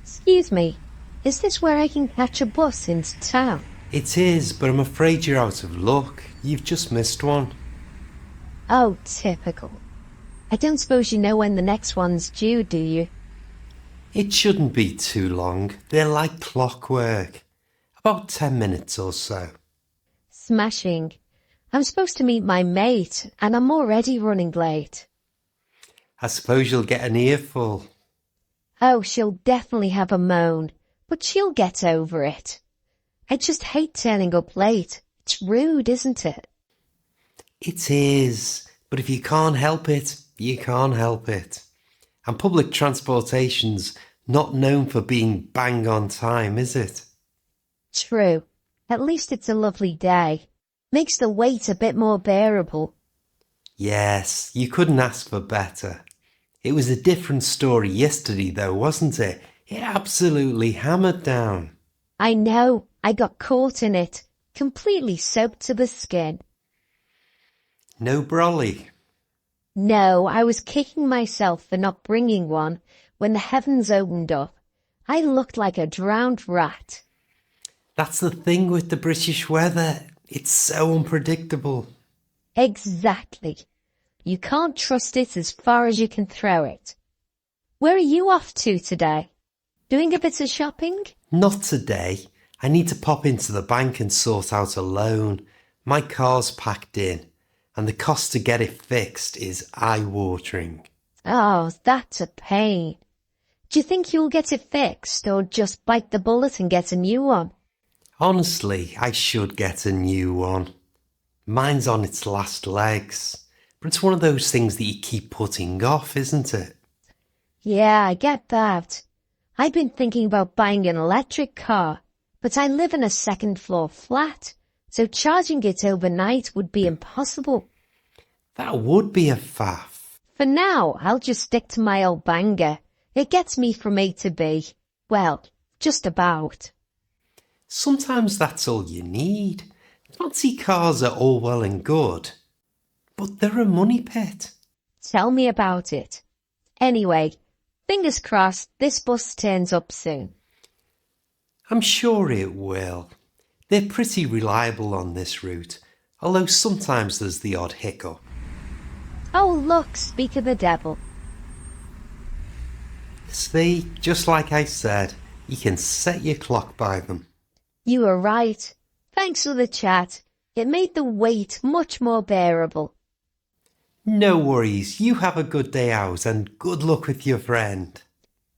Excuse me, is this where I can catch a bus into town? It is, but I'm afraid you're out of luck. You've just missed one. Oh, typical. I don't suppose you know when the next one's due, do you? It shouldn't be too long. They're like clockwork. About 10 minutes or so. Smashing. I'm supposed to meet my mate, and I'm already running late. I suppose you'll get an earful. Oh, she'll definitely have a moan, but she'll get over it. I just hate turning up late. It's rude, isn't it? It is, but if you can't help it, you can't help it. And public transportation's not known for being bang on time, is it? True. At least it's a lovely day. Makes the wait a bit more bearable. Yes, you couldn't ask for better. It was a different story yesterday though, wasn't it? It absolutely hammered down. I know. I got caught in it. Completely soaked to the skin. No brolly. No, I was kicking myself for not bringing one when the heavens opened up. I looked like a drowned rat. That's the thing with the British weather. It's so unpredictable. Exactly. You can't trust it as far as you can throw it. Where are you off to today? Doing a bit of shopping? Not today. I need to pop into the bank and sort out a loan. My car's packed in, and the cost to get it fixed is eye-watering. Oh, that's a pain. Do you think you'll get it fixed or just bite the bullet and get a new one? Honestly, I should get a new one. Mine's on its last legs, but it's one of those things that you keep putting off, isn't it? Yeah, I get that. I've been thinking about buying an electric car, but I live in a second-floor flat, so charging it overnight would be impossible. That would be a faff. For now, I'll just stick to my old banger. It gets me from A to B. Well, just about. Sometimes that's all you need. Fancy cars are all well and good, but they're a money pit. Tell me about it. Anyway, fingers crossed this bus turns up soon. I'm sure it will. They're pretty reliable on this route, although sometimes there's the odd hiccup. Oh, look, speak of the devil. See, just like I said, you can set your clock by them. You were right. Thanks for the chat. It made the wait much more bearable. No worries, you have a good day out and good luck with your friend.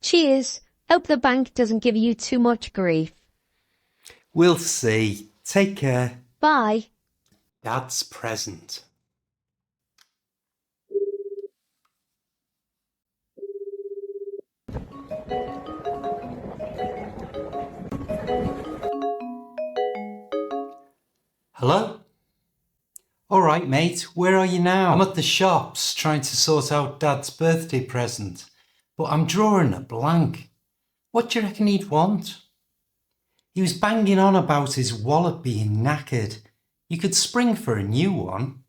Cheers. Hope the bank doesn't give you too much grief. We'll see. Take care. Bye. Dad's present. Hello? Alright, mate, where are you now? I'm at the shops trying to sort out Dad's birthday present, but I'm drawing a blank. What do you reckon he'd want? He was banging on about his wallet being knackered. You could spring for a new one.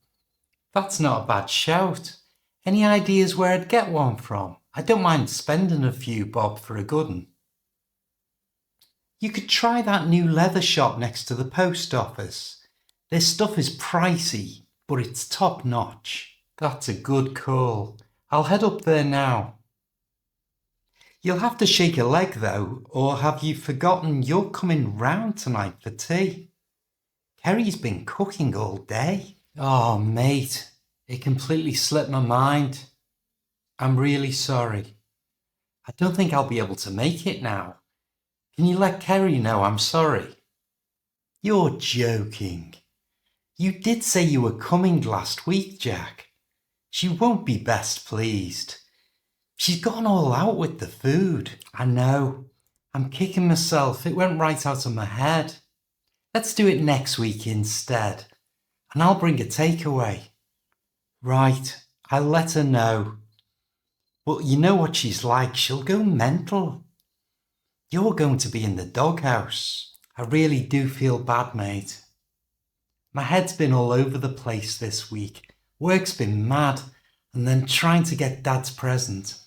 That's not a bad shout. Any ideas where I'd get one from? I don't mind spending a few bob for a good one. You could try that new leather shop next to the post office. Their stuff is pricey, but it's top notch. That's a good call. I'll head up there now. You'll have to shake a leg though, or have you forgotten you're coming round tonight for tea? Kerry's been cooking all day. Oh, mate, it completely slipped my mind. I'm really sorry. I don't think I'll be able to make it now. Can you let Kerry know I'm sorry? You're joking. You did say you were coming last week, Jack. She won't be best pleased. She's gone all out with the food. I know. I'm kicking myself. It went right out of my head. Let's do it next week instead. And I'll bring a takeaway. Right, I'll let her know. But you know what she's like. She'll go mental. You're going to be in the doghouse. I really do feel bad, mate. My head's been all over the place this week. Work's been mad, and then trying to get Dad's present.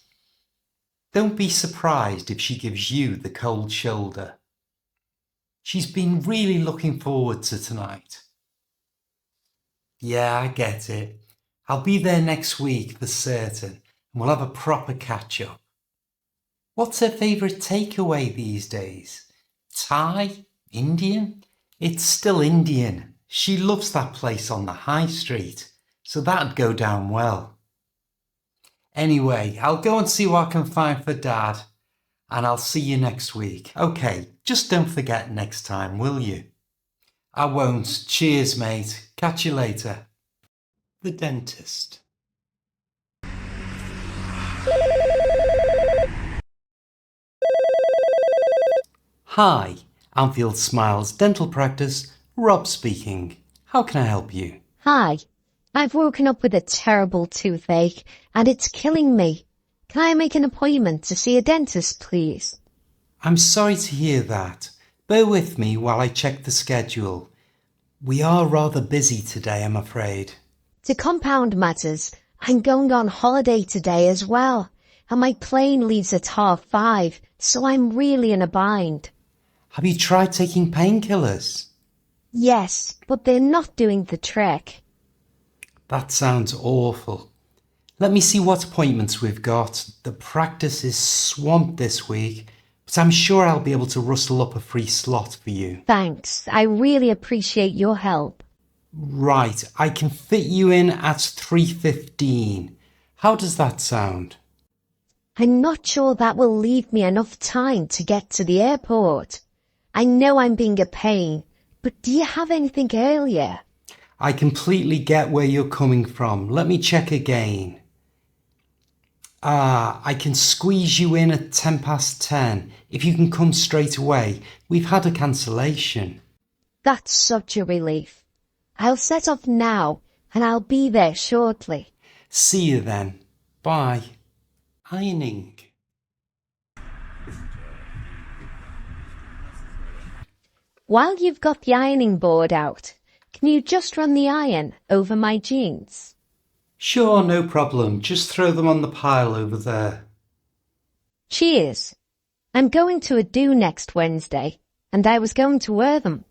Don't be surprised if she gives you the cold shoulder. She's been really looking forward to tonight. Yeah, I get it. I'll be there next week for certain, and we'll have a proper catch-up. What's her favourite takeaway these days? Thai? Indian? It's still Indian. She loves that place on the high street, so that'd go down well. Anyway, I'll go and see what I can find for Dad, and I'll see you next week. Okay, just don't forget next time, will you? I won't. Cheers, mate. Catch you later. The dentist. Hi, Anfield Smiles Dental Practice, Rob speaking. How can I help you? Hi, I've woken up with a terrible toothache and it's killing me. Can I make an appointment to see a dentist, please? I'm sorry to hear that. Bear with me while I check the schedule. We are rather busy today, I'm afraid. To compound matters, I'm going on holiday today as well, and my plane leaves at 5:30, so I'm really in a bind. Have you tried taking painkillers? Yes, but they're not doing the trick. That sounds awful. Let me see what appointments we've got. The practice is swamped this week, but I'm sure I'll be able to rustle up a free slot for you. Thanks, I really appreciate your help. Right, I can fit you in at 3:15. How does that sound? I'm not sure that will leave me enough time to get to the airport. I know I'm being a pain, but do you have anything earlier? I completely get where you're coming from. Let me check again. I can squeeze you in at 10:10 if you can come straight away. We've had a cancellation. That's such a relief. I'll set off now and I'll be there shortly. See you then. Bye. Ironing. While you've got the ironing board out, can you just run the iron over my jeans? Sure, no problem. Just throw them on the pile over there. Cheers. I'm going to a do next Wednesday, and I was going to wear them.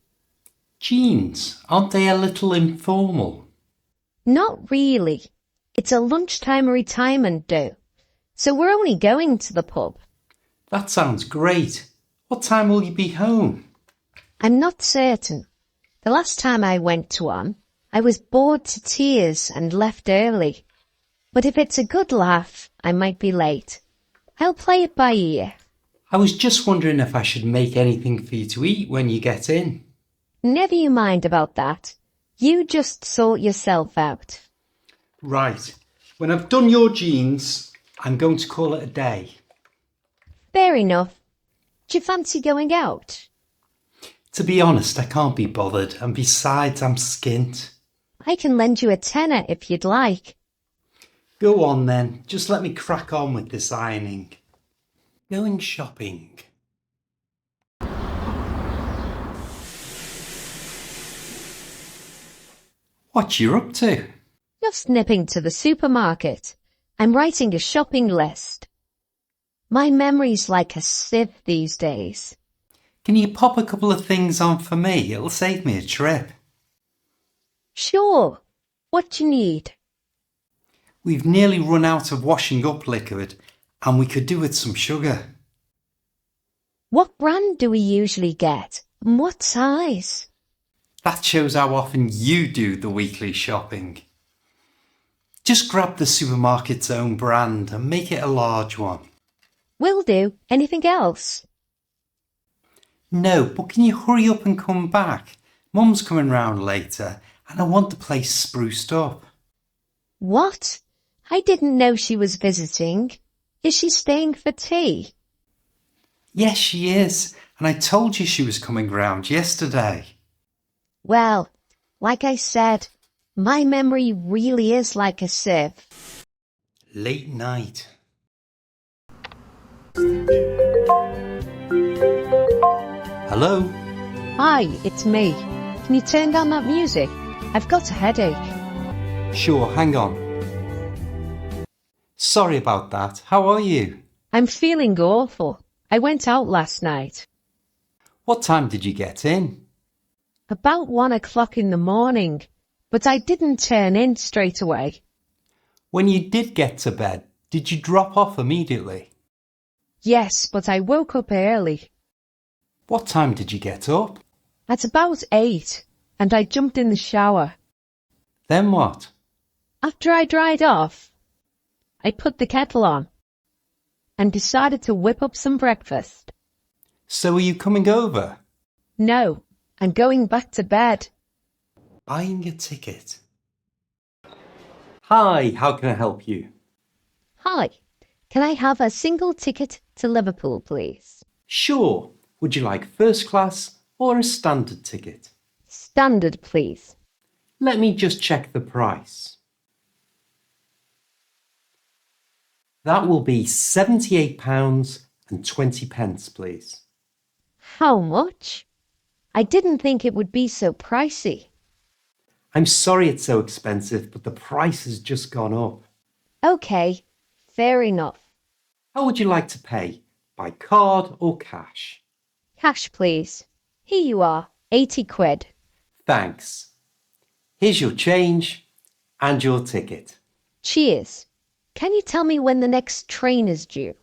Jeans, aren't they a little informal? Not really. It's a lunchtime retirement do, so we're only going to the pub. That sounds great. What time will you be home? I'm not certain. The last time I went to one, I was bored to tears and left early. But if it's a good laugh, I might be late. I'll play it by ear. I was just wondering if I should make anything for you to eat when you get in. Never you mind about that. You just sort yourself out. Right. When I've done your jeans, I'm going to call it a day. Fair enough. Do you fancy going out? To be honest, I can't be bothered, and besides, I'm skint. I can lend you a tenner if you'd like. Go on then, just let me crack on with this ironing. Going shopping. What you up to? Just nipping to the supermarket. I'm writing a shopping list. My memory's like a sieve these days. Can you pop a couple of things on for me? It'll save me a trip. Sure. What do you need? We've nearly run out of washing up liquid, and we could do with some sugar. What brand do we usually get? And what size? That shows how often you do the weekly shopping. Just grab the supermarket's own brand and make it a large one. Will do. Anything else? No, but can you hurry up and come back? Mum's coming round later and I want the place spruced up. What? I didn't know she was visiting. Is she staying for tea? Yes, she is, and I told you she was coming round yesterday. Well, like I said, my memory really is like a sieve. Late night. Hello? Hi, it's me. Can you turn down that music? I've got a headache. Sure, hang on. Sorry about that. How are you? I'm feeling awful. I went out last night. What time did you get in? About 1 o'clock in the morning, but I didn't turn in straight away. When you did get to bed, did you drop off immediately? Yes, but I woke up early. What time did you get up? At about 8, and I jumped in the shower. Then what? After I dried off, I put the kettle on and decided to whip up some breakfast. So are you coming over? No, I'm going back to bed. Buying a ticket. Hi, how can I help you? Hi, can I have a single ticket to Liverpool, please? Sure. Would you like first class or a standard ticket? Standard, please. Let me just check the price. That will be £78.20, please. How much? I didn't think it would be so pricey. I'm sorry it's so expensive, but the price has just gone up. Okay, fair enough. How would you like to pay? By card or cash? Cash, please. Here you are, 80 quid. Thanks. Here's your change and your ticket. Cheers. Can you tell me when the next train is due?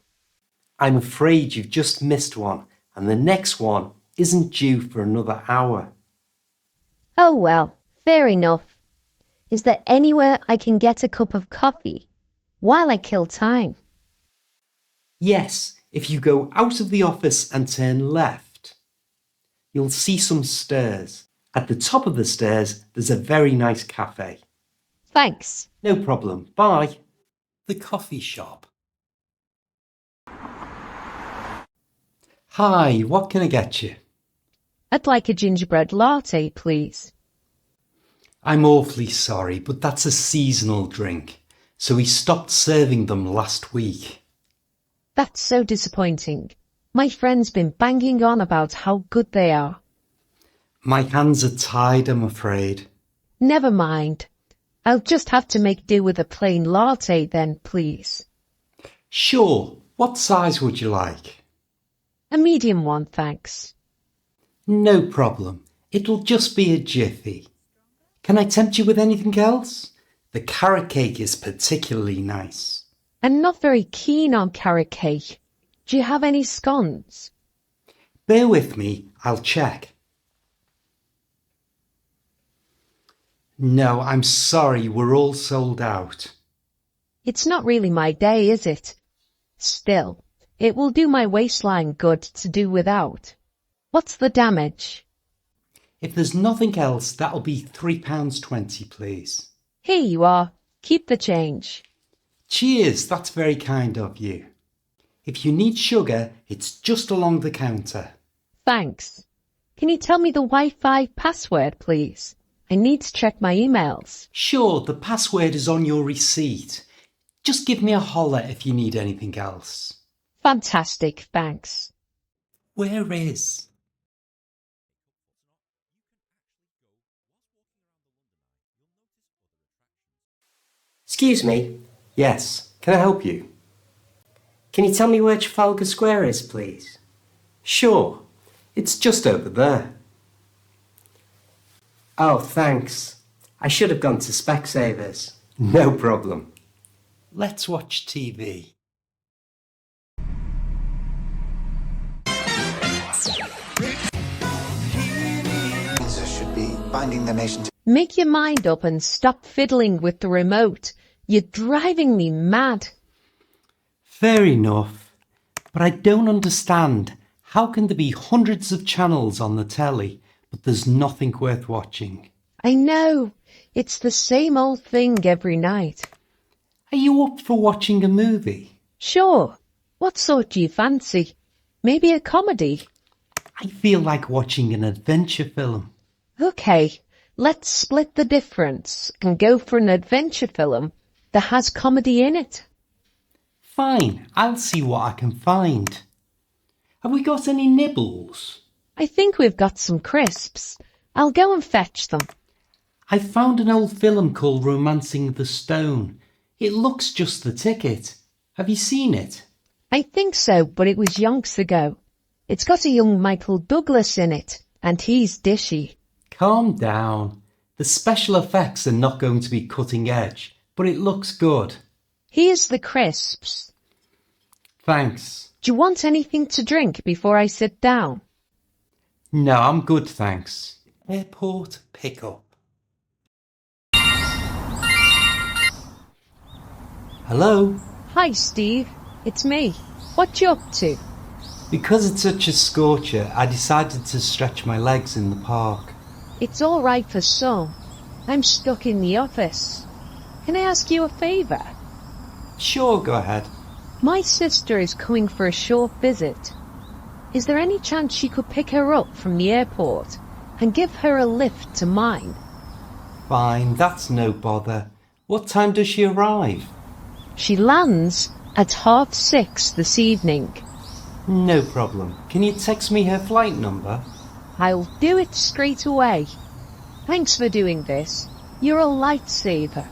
I'm afraid you've just missed one, and the next one isn't due for another hour. Oh well, fair enough. Is there anywhere I can get a cup of coffee while I kill time? Yes, if you go out of the office and turn left, you'll see some stairs. At the top of the stairs, there's a very nice cafe. Thanks. No problem. Bye. The coffee shop. Hi, what can I get you? I'd like a gingerbread latte, please. I'm awfully sorry, but that's a seasonal drink, so we stopped serving them last week. That's so disappointing. My friend's been banging on about how good they are. My hands are tied, I'm afraid. Never mind. I'll just have to make do with a plain latte then, please. Sure. What size would you like? A medium one, thanks. No problem. It'll just be a jiffy. Can I tempt you with anything else? The carrot cake is particularly nice. I'm not very keen on carrot cake. Do you have any scones? Bear with me, I'll check. No, I'm sorry, we're all sold out. It's not really my day, is it? Still, it will do my waistline good to do without. What's the damage? If there's nothing else, that'll be £3.20, please. Here you are. Keep the change. Cheers, that's very kind of you. If you need sugar, it's just along the counter. Thanks. Can you tell me the Wi-Fi password, please? I need to check my emails. Sure, the password is on your receipt. Just give me a holler if you need anything else. Fantastic, thanks. Where is? Excuse me. Yes, can I help you? Can you tell me where Trafalgar Square is, please? Sure, it's just over there. Oh, thanks. I should have gone to Specsavers. No problem. Let's watch TV. Should be binding the nation to Make your mind up and stop fiddling with the remote. You're driving me mad. Fair enough, but I don't understand. How can there be hundreds of channels on the telly, but there's nothing worth watching? I know. It's the same old thing every night. Are you up for watching a movie? Sure. What sort do you fancy? Maybe a comedy? I feel like watching an adventure film. Okay, let's split the difference and go for an adventure film that has comedy in it. Fine, I'll see what I can find. Have we got any nibbles? I think we've got some crisps. I'll go and fetch them. I found an old film called Romancing the Stone. It looks just the ticket. Have you seen it? I think so, but it was yonks ago. It's got a young Michael Douglas in it, and he's dishy. Calm down. The special effects are not going to be cutting edge, but it looks good. Here's the crisps. Thanks. Do you want anything to drink before I sit down? No, I'm good, thanks. Airport pickup. Hello? Hi, Steve. It's me. What you up to? Because it's such a scorcher, I decided to stretch my legs in the park. It's all right for some. I'm stuck in the office. Can I ask you a favour? Sure, go ahead. My sister is coming for a short visit. Is there any chance she could pick her up from the airport and give her a lift to mine? Fine, that's no bother. What time does she arrive? She lands at 6:30 this evening. No problem. Can you text me her flight number? I'll do it straight away. Thanks for doing this. You're a lifesaver.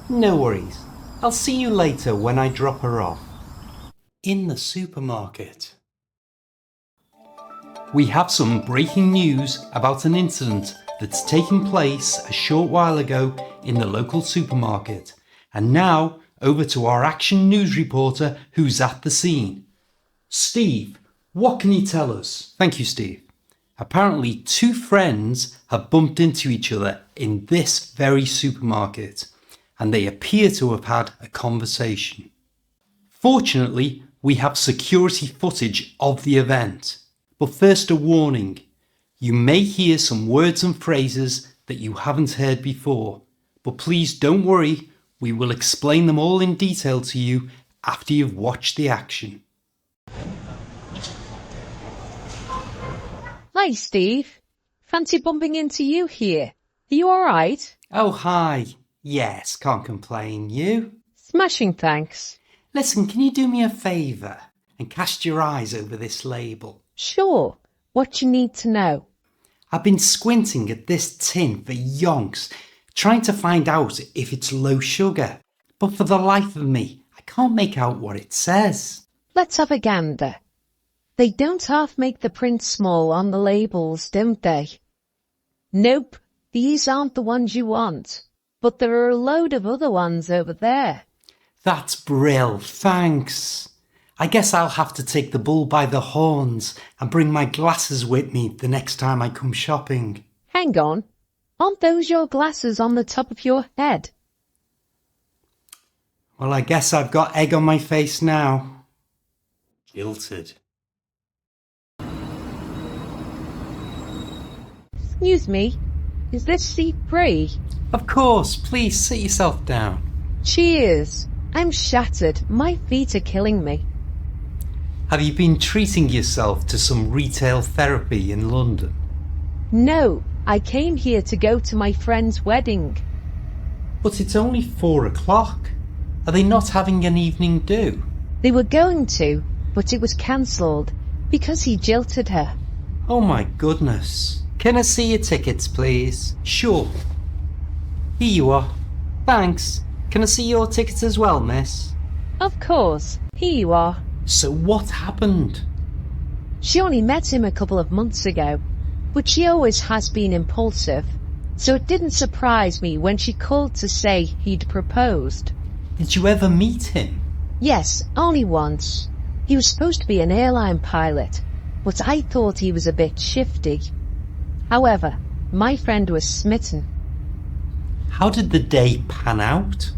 No worries. I'll see you later when I drop her off. In the supermarket. We have some breaking news about an incident that's taken place a short while ago in the local supermarket. And now, over to our action news reporter who's at the scene. Steve, what can you tell us? Thank you, Steve. Apparently, two friends have bumped into each other in this very supermarket, and they appear to have had a conversation. Fortunately, we have security footage of the event. But first, a warning. You may hear some words and phrases that you haven't heard before, but please don't worry, we will explain them all in detail to you after you've watched the action. Hi, Steve. Fancy bumping into you here. Are you alright? Oh, hi. Yes, can't complain. You? Smashing, thanks. Listen, can you do me a favour and cast your eyes over this label? Sure. What you need to know? I've been squinting at this tin for yonks, trying to find out if it's low sugar. But for the life of me, I can't make out what it says. Let's have a gander. They don't half make the print small on the labels, don't they? Nope, these aren't the ones you want. But there are a load of other ones over there. That's brill, thanks. I guess I'll have to take the bull by the horns and bring my glasses with me the next time I come shopping. Hang on. Aren't those your glasses on the top of your head? Well, I guess I've got egg on my face now. Jilted. Excuse me, is this seat free? Of course, please sit yourself down. Cheers. I'm shattered. My feet are killing me. Have you been treating yourself to some retail therapy in London? No, I came here to go to my friend's wedding. But it's only 4 o'clock. Are they not having an evening do? They were going to, but it was cancelled because he jilted her. Oh my goodness. Can I see your tickets, please? Sure. Here you are. Thanks. Can I see your tickets as well, miss? Of course. Here you are. So what happened? She only met him a couple of months ago, but she always has been impulsive, so it didn't surprise me when she called to say he'd proposed. Did you ever meet him? Yes, only once. He was supposed to be an airline pilot, but I thought he was a bit shifty. However, my friend was smitten. How did the day pan out?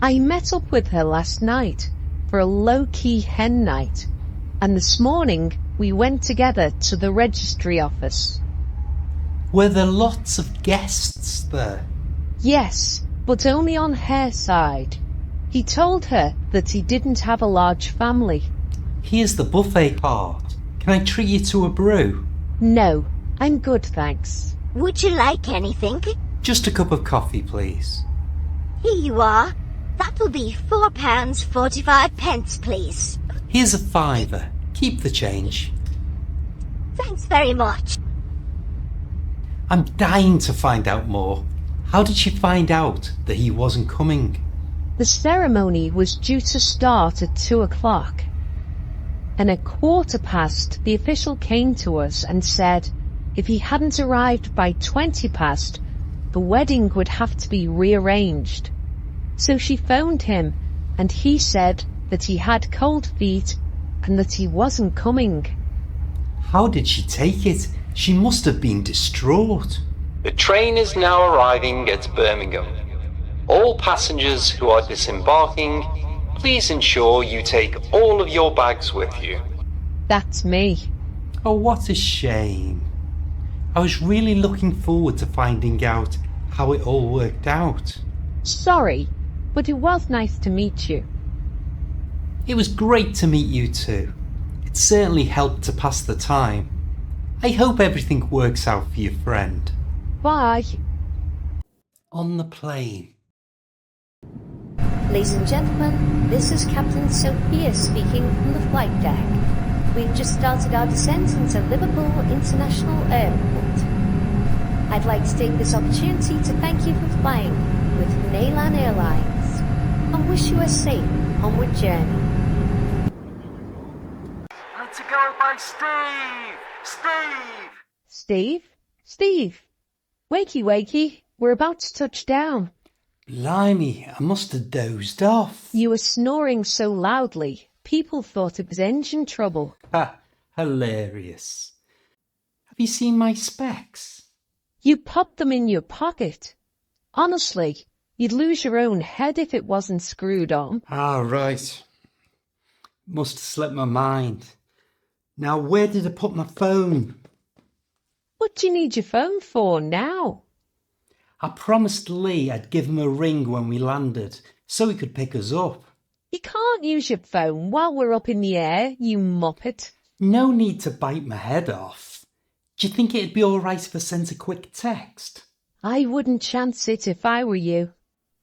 I met up with her last night for a low-key hen night, and this morning we went together to the registry office. Were there lots of guests there? Yes, but only on her side. He told her that he didn't have a large family. Here's the buffet part. Can I treat you to a brew? No, I'm good, thanks. Would you like anything? Just a cup of coffee, please. Here you are. That'll be £4.45, please. Here's a £5. Keep the change. Thanks very much. I'm dying to find out more. How did she find out that he wasn't coming? The ceremony was due to start at 2 o'clock. And at 1:15, the official came to us and said if he hadn't arrived by 20 past, the wedding would have to be rearranged. So she phoned him, and he said that he had cold feet and that he wasn't coming. How did she take it? She must have been distraught. The train is now arriving at Birmingham. All passengers who are disembarking, please ensure you take all of your bags with you. That's me. Oh, what a shame. I was really looking forward to finding out how it all worked out. Sorry, but it was nice to meet you. It was great to meet you too. It certainly helped to pass the time. I hope everything works out for your friend. Bye. On the plane. Ladies and gentlemen, this is Captain Sophia speaking from the flight deck. We've just started our descent into Liverpool International Airport. I'd like to take this opportunity to thank you for flying with Neyland Airlines and wish you a safe onward journey. Need to go by Steve! Steve! Steve? Steve? Wakey, wakey. We're about to touch down. Blimey, I must have dozed off. You were snoring so loudly, people thought it was engine trouble. Ha, hilarious. Have you seen my specs? You popped them in your pocket. Honestly, you'd lose your own head if it wasn't screwed on. Ah, right. Must have slipped my mind. Now, where did I put my phone? What do you need your phone for now? I promised Lee I'd give him a ring when we landed, so he could pick us up. You can't use your phone while we're up in the air, you muppet. No need to bite my head off. Do you think it'd be all right if I sent a quick text? I wouldn't chance it if I were you.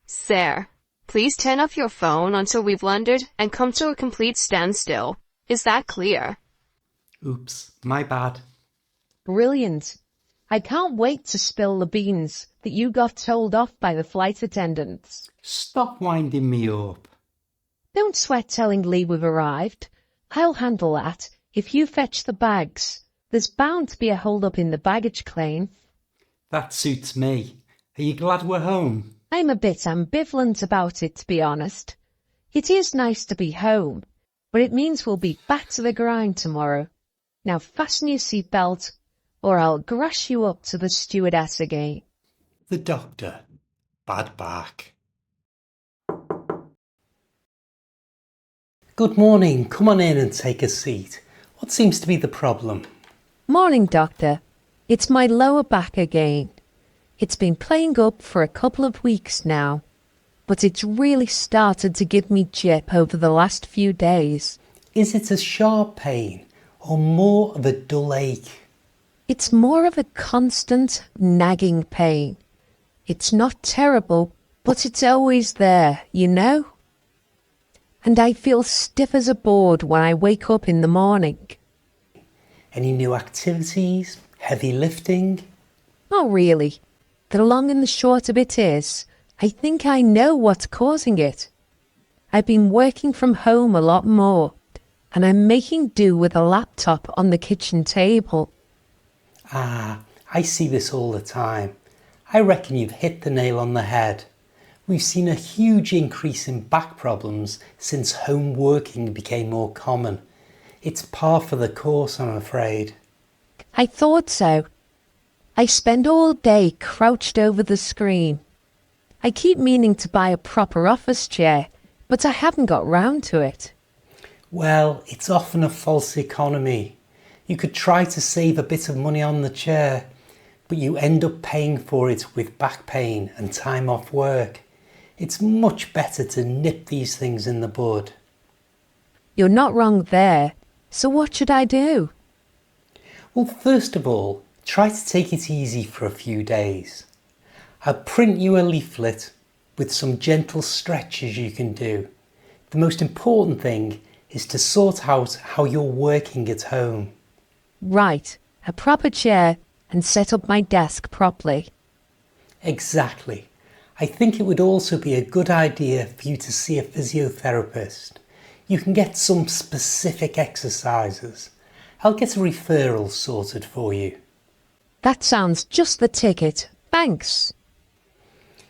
Sir, please turn off your phone until we've landed and come to a complete standstill. Is that clear? Oops, my bad. Brilliant. I can't wait to spill the beans that you got told off by the flight attendants. Stop winding me up. Don't sweat telling Lee we've arrived. I'll handle that if you fetch the bags. There's bound to be a hold-up in the baggage claim. That suits me. Are you glad we're home? I'm a bit ambivalent about it, to be honest. It is nice to be home, but it means we'll be back to the grind tomorrow. Now fasten your seatbelt, or I'll grash you up to the stewardess again. The doctor. Bad back. Good morning. Come on in and take a seat. What seems to be the problem? Morning, Doctor. It's my lower back again. It's been playing up for a couple of weeks now, but it's really started to give me jip over the last few days. Is it a sharp pain or more of a dull ache? It's more of a constant, nagging pain. It's not terrible, but it's always there, you know? And I feel stiff as a board when I wake up in the morning. Any new activities? Heavy lifting? Not really. The long and the short of it is, I think I know what's causing it. I've been working from home a lot more, and I'm making do with a laptop on the kitchen table. Ah, I see this all the time. I reckon you've hit the nail on the head. We've seen a huge increase in back problems since home working became more common. It's par for the course, I'm afraid. I thought so. I spend all day crouched over the screen. I keep meaning to buy a proper office chair, but I haven't got round to it. Well, it's often a false economy. You could try to save a bit of money on the chair, but you end up paying for it with back pain and time off work. It's much better to nip these things in the bud. You're not wrong there. So what should I do? Well, first of all, try to take it easy for a few days. I'll print you a leaflet with some gentle stretches you can do. The most important thing is to sort out how you're working at home. Right, a proper chair and set up my desk properly. Exactly. I think it would also be a good idea for you to see a physiotherapist. You can get some specific exercises. I'll get a referral sorted for you. That sounds just the ticket. Thanks.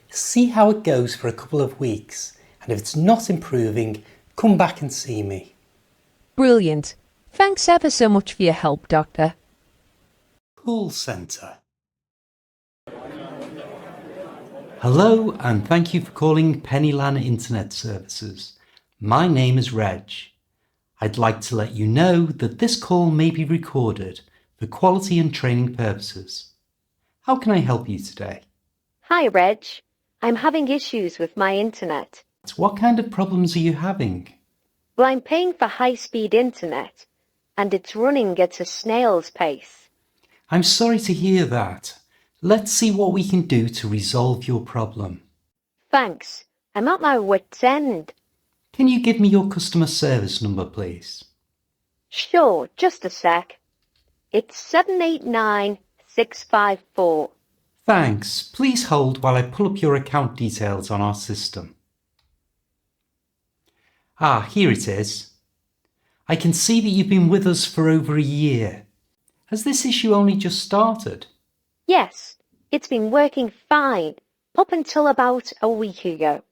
See how it goes for a couple of weeks, and if it's not improving, come back and see me. Brilliant. Thanks ever so much for your help, Doctor. Call Centre. Hello, and thank you for calling Pennyland Internet Services. My name is Reg. I'd like to let you know that this call may be recorded for quality and training purposes. How can I help you today? Hi, Reg. I'm having issues with my internet. What kind of problems are you having? Well, I'm paying for high-speed internet, and it's running at a snail's pace. I'm sorry to hear that. Let's see what we can do to resolve your problem. Thanks. I'm at my wit's end. Can you give me your customer service number, please? Sure, just a sec. It's 789654. Thanks. Please hold while I pull up your account details on our system. Ah, here it is. I can see that you've been with us for over a year. Has this issue only just started? Yes, it's been working fine, up until about a week ago.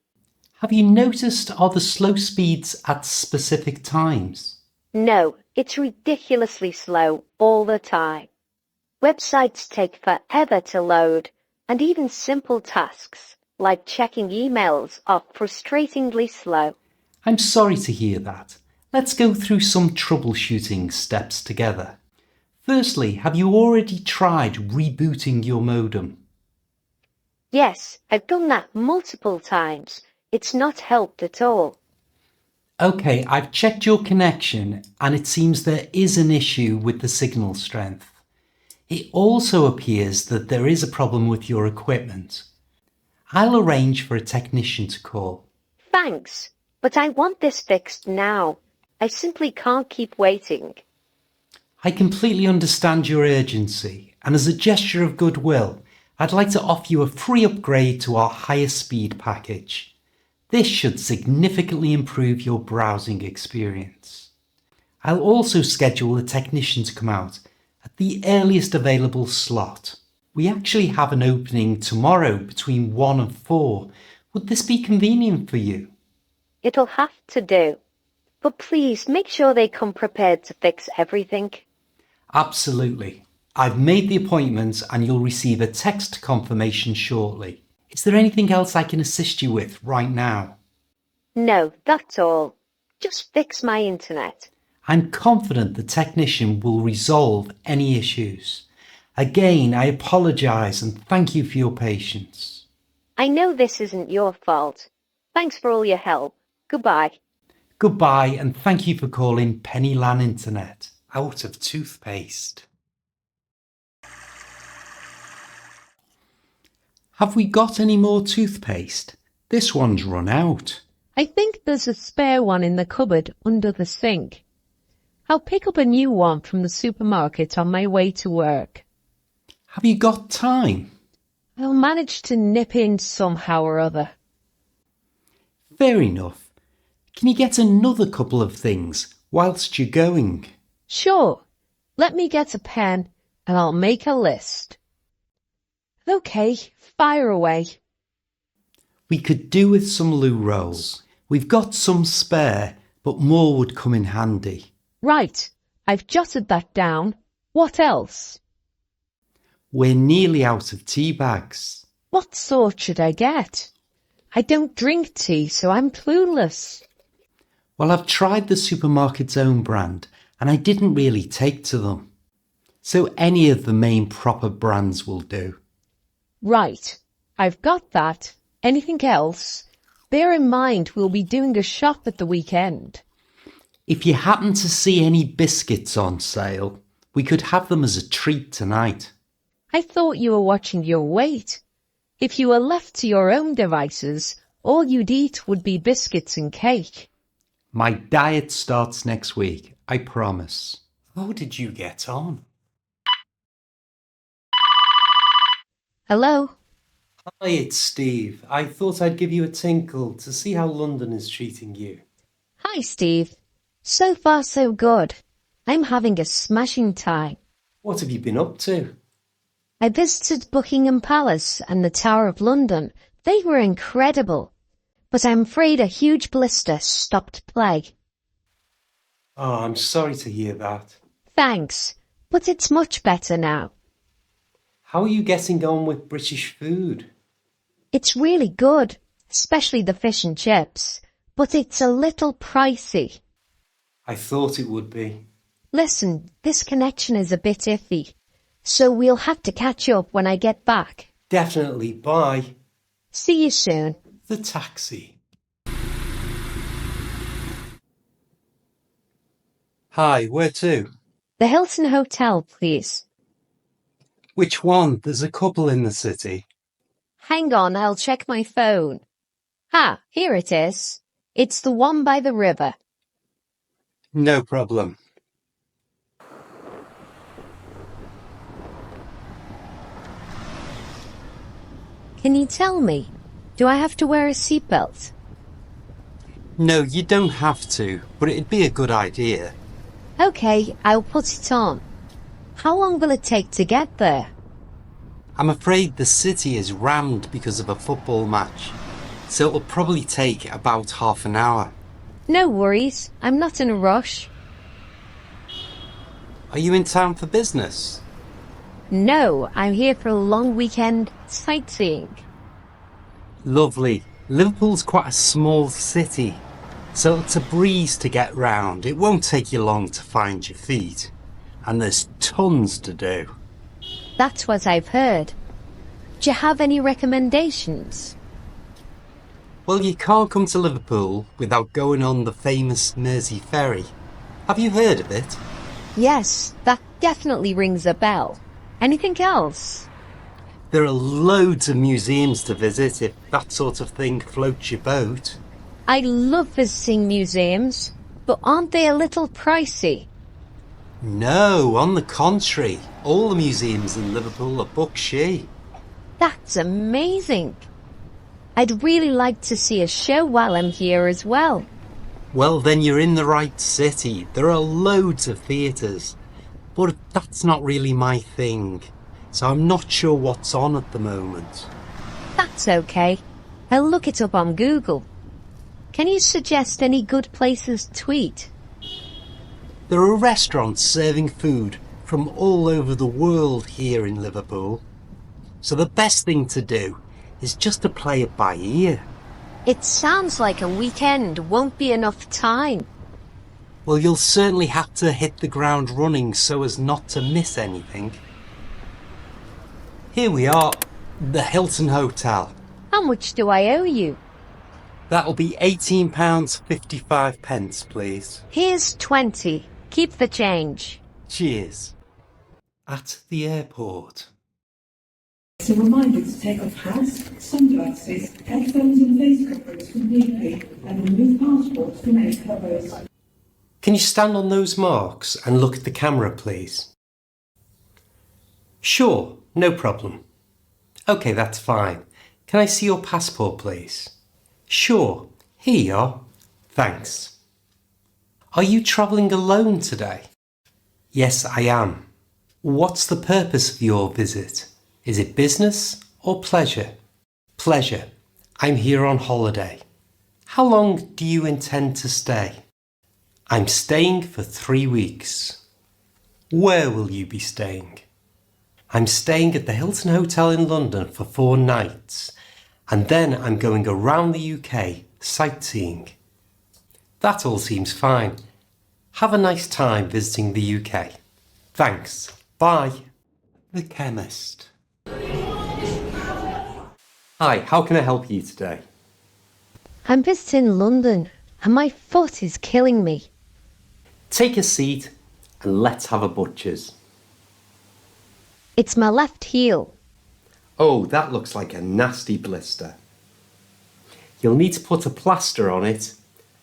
Have you noticed are the slow speeds at specific times? No, it's ridiculously slow all the time. Websites take forever to load, and even simple tasks, like checking emails, are frustratingly slow. I'm sorry to hear that. Let's go through some troubleshooting steps together. Firstly, have you already tried rebooting your modem? Yes, I've done that multiple times. It's not helped at all. Okay, I've checked your connection and it seems there is an issue with the signal strength. It also appears that there is a problem with your equipment. I'll arrange for a technician to call. Thanks, but I want this fixed now. I simply can't keep waiting. I completely understand your urgency, and as a gesture of goodwill, I'd like to offer you a free upgrade to our higher speed package. This should significantly improve your browsing experience. I'll also schedule a technician to come out at the earliest available slot. We actually have an opening tomorrow between 1 and 4. Would this be convenient for you? It'll have to do. But please make sure they come prepared to fix everything. Absolutely. I've made the appointment and you'll receive a text confirmation shortly. Is there anything else I can assist you with right now? No, that's all. Just fix my internet. I'm confident the technician will resolve any issues. Again, I apologise and thank you for your patience. I know this isn't your fault. Thanks for all your help. Goodbye. Goodbye and thank you for calling Pennylan Internet. Out of toothpaste. Have we got any more toothpaste? This one's run out. I think there's a spare one in the cupboard under the sink. I'll pick up a new one from the supermarket on my way to work. Have you got time? I'll manage to nip in somehow or other. Fair enough. Can you get another couple of things whilst you're going? Sure. Let me get a pen and I'll make a list. Okay, fire away. We could do with some loo rolls. We've got some spare, but more would come in handy. Right, I've jotted that down. What else? We're nearly out of tea bags. What sort should I get? I don't drink tea, so I'm clueless. Well, I've tried the supermarket's own brand, and I didn't really take to them. So any of the main proper brands will do. Right, I've got that. Anything else? Bear in mind we'll be doing a shop at the weekend. If you happen to see any biscuits on sale, we could have them as a treat tonight. I thought you were watching your weight. If you were left to your own devices, all you'd eat would be biscuits and cake. My diet starts next week, I promise. How did you get on? Hello? Hi, it's Steve. I thought I'd give you a tinkle to see how London is treating you. Hi, Steve. So far, so good. I'm having a smashing time. What have you been up to? I visited Buckingham Palace and the Tower of London. They were incredible. But I'm afraid a huge blister stopped play. Oh, I'm sorry to hear that. Thanks, but it's much better now. How are you getting on with British food? It's really good, especially the fish and chips, but it's a little pricey. I thought it would be. Listen, this connection is a bit iffy, so we'll have to catch up when I get back. Definitely, bye. See you soon. The taxi. Hi, where to? The Hilton Hotel, please. Which one? There's a couple in the city. Hang on, I'll check my phone. Ah, here it is. It's the one by the river. No problem. Can you tell me, do I have to wear a seatbelt? No, you don't have to, but it'd be a good idea. Okay, I'll put it on. How long will it take to get there? I'm afraid the city is rammed because of a football match, so it'll probably take about half an hour. No worries, I'm not in a rush. Are you in town for business? No, I'm here for a long weekend sightseeing. Lovely. Liverpool's quite a small city, so it's a breeze to get round. It won't take you long to find your feet, and there's tons to do. That's what I've heard. Do you have any recommendations? Well, you can't come to Liverpool without going on the famous Mersey ferry. Have you heard of it? Yes, that definitely rings a bell. Anything else? There are loads of museums to visit if that sort of thing floats your boat. I love visiting museums, but aren't they a little pricey? No, on the contrary, all the museums in Liverpool are book-shy. That's amazing. I'd really like to see a show while I'm here as well. Well, then you're in the right city. There are loads of theatres, but that's not really my thing, so I'm not sure what's on at the moment. That's okay. I'll look it up on Google. Can you suggest any good places to eat? There are restaurants serving food from all over the world here in Liverpool, so the best thing to do is just to play it by ear. It sounds like a weekend won't be enough time. Well, you'll certainly have to hit the ground running so as not to miss anything. Here we are, the Hilton Hotel. How much do I owe you? That'll be £18.55, please. Here's 20. Keep the change. Cheers. At the airport. It's a reminder to take off hats, sunglasses, headphones and face coverings completely and remove passports from any covers. Can you stand on those marks and look at the camera, please? Sure, no problem. OK, that's fine. Can I see your passport, please? Sure, here you are. Thanks. Are you travelling alone today? Yes, I am. What's the purpose of your visit? Is it business or pleasure? Pleasure. I'm here on holiday. How long do you intend to stay? I'm staying for 3 weeks. Where will you be staying? I'm staying at the Hilton Hotel in London for 4 nights, and then I'm going around the UK sightseeing. That all seems fine. Have a nice time visiting the UK. Thanks. Bye. The Chemist. Hi, how can I help you today? I'm visiting London and my foot is killing me. Take a seat and let's have a butcher's. It's my left heel. Oh, that looks like a nasty blister. You'll need to put a plaster on it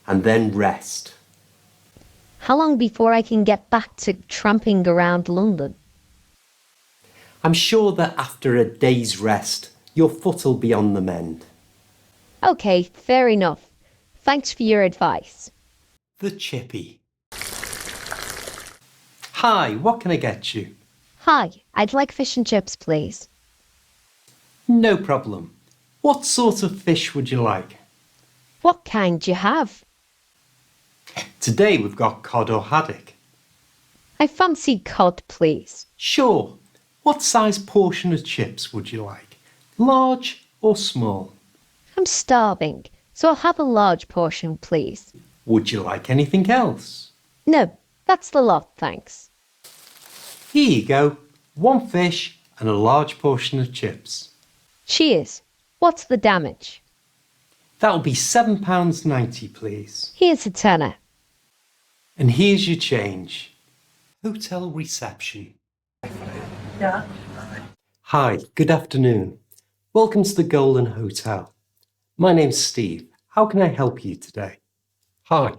and then rest. How long before I can get back to tramping around London? I'm sure that after a day's rest, your foot will be on the mend. Okay, fair enough. Thanks for your advice. The Chippy. Hi, what can I get you? Hi, I'd like fish and chips, please. No problem. What sort of fish would you like? What kind do you have? Today we've got cod or haddock. I fancy cod, please. Sure. What size portion of chips would you like? Large or small? I'm starving, so I'll have a large portion, please. Would you like anything else? No, that's the lot, thanks. Here you go. 1 fish and a large portion of chips. Cheers. What's the damage? That'll be £7.90, please. Here's a tenner. And here's your change. Hotel reception. Yeah. Hi, good afternoon. Welcome to the Golden Hotel. My name's Steve. How can I help you today? Hi,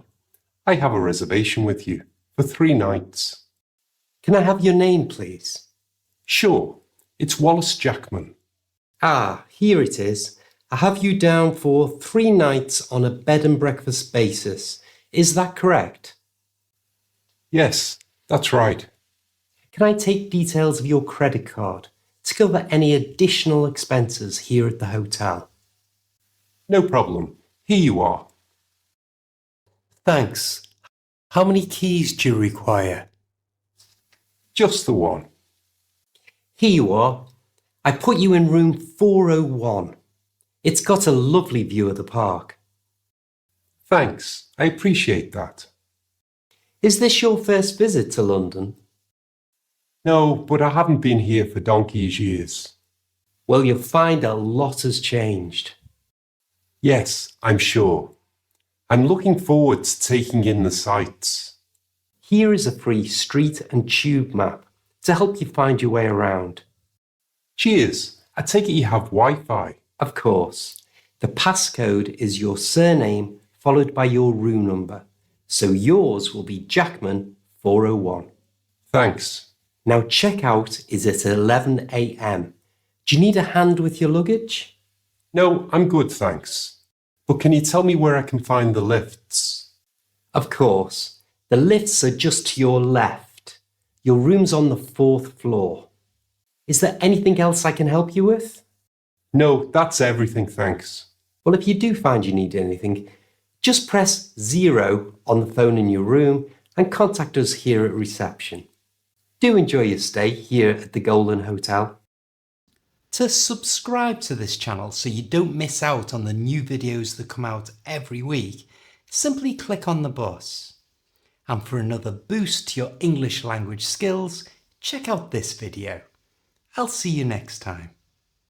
I have a reservation with you for 3 nights. Can I have your name, please? Sure, it's Wallace Jackman. Ah, here it is. I have you down for 3 nights on a bed and breakfast basis. Is that correct? Yes, that's right. Can I take details of your credit card to cover any additional expenses here at the hotel? No problem. Here you are. Thanks. How many keys do you require? Just the one. Here you are. I put you in room 401. It's got a lovely view of the park. Thanks, I appreciate that. Is this your first visit to London? No, but I haven't been here for donkey's years. Well, you'll find a lot has changed. Yes, I'm sure. I'm looking forward to taking in the sights. Here is a free street and tube map to help you find your way around. Cheers. I take it you have Wi-Fi. Of course. The passcode is your surname followed by your room number. So yours will be Jackman 401. Thanks. Now checkout is at 11 a.m. Do you need a hand with your luggage? No, I'm good, thanks. But can you tell me where I can find the lifts? Of course. The lifts are just to your left. Your room's on the 4th floor. Is there anything else I can help you with? No, that's everything, thanks. Well, if you do find you need anything, just press 0 on the phone in your room and contact us here at reception. Do enjoy your stay here at the Golden Hotel. To subscribe to this channel so you don't miss out on the new videos that come out every week, simply click on the bus. And for another boost to your English language skills, check out this video. I'll see you next time.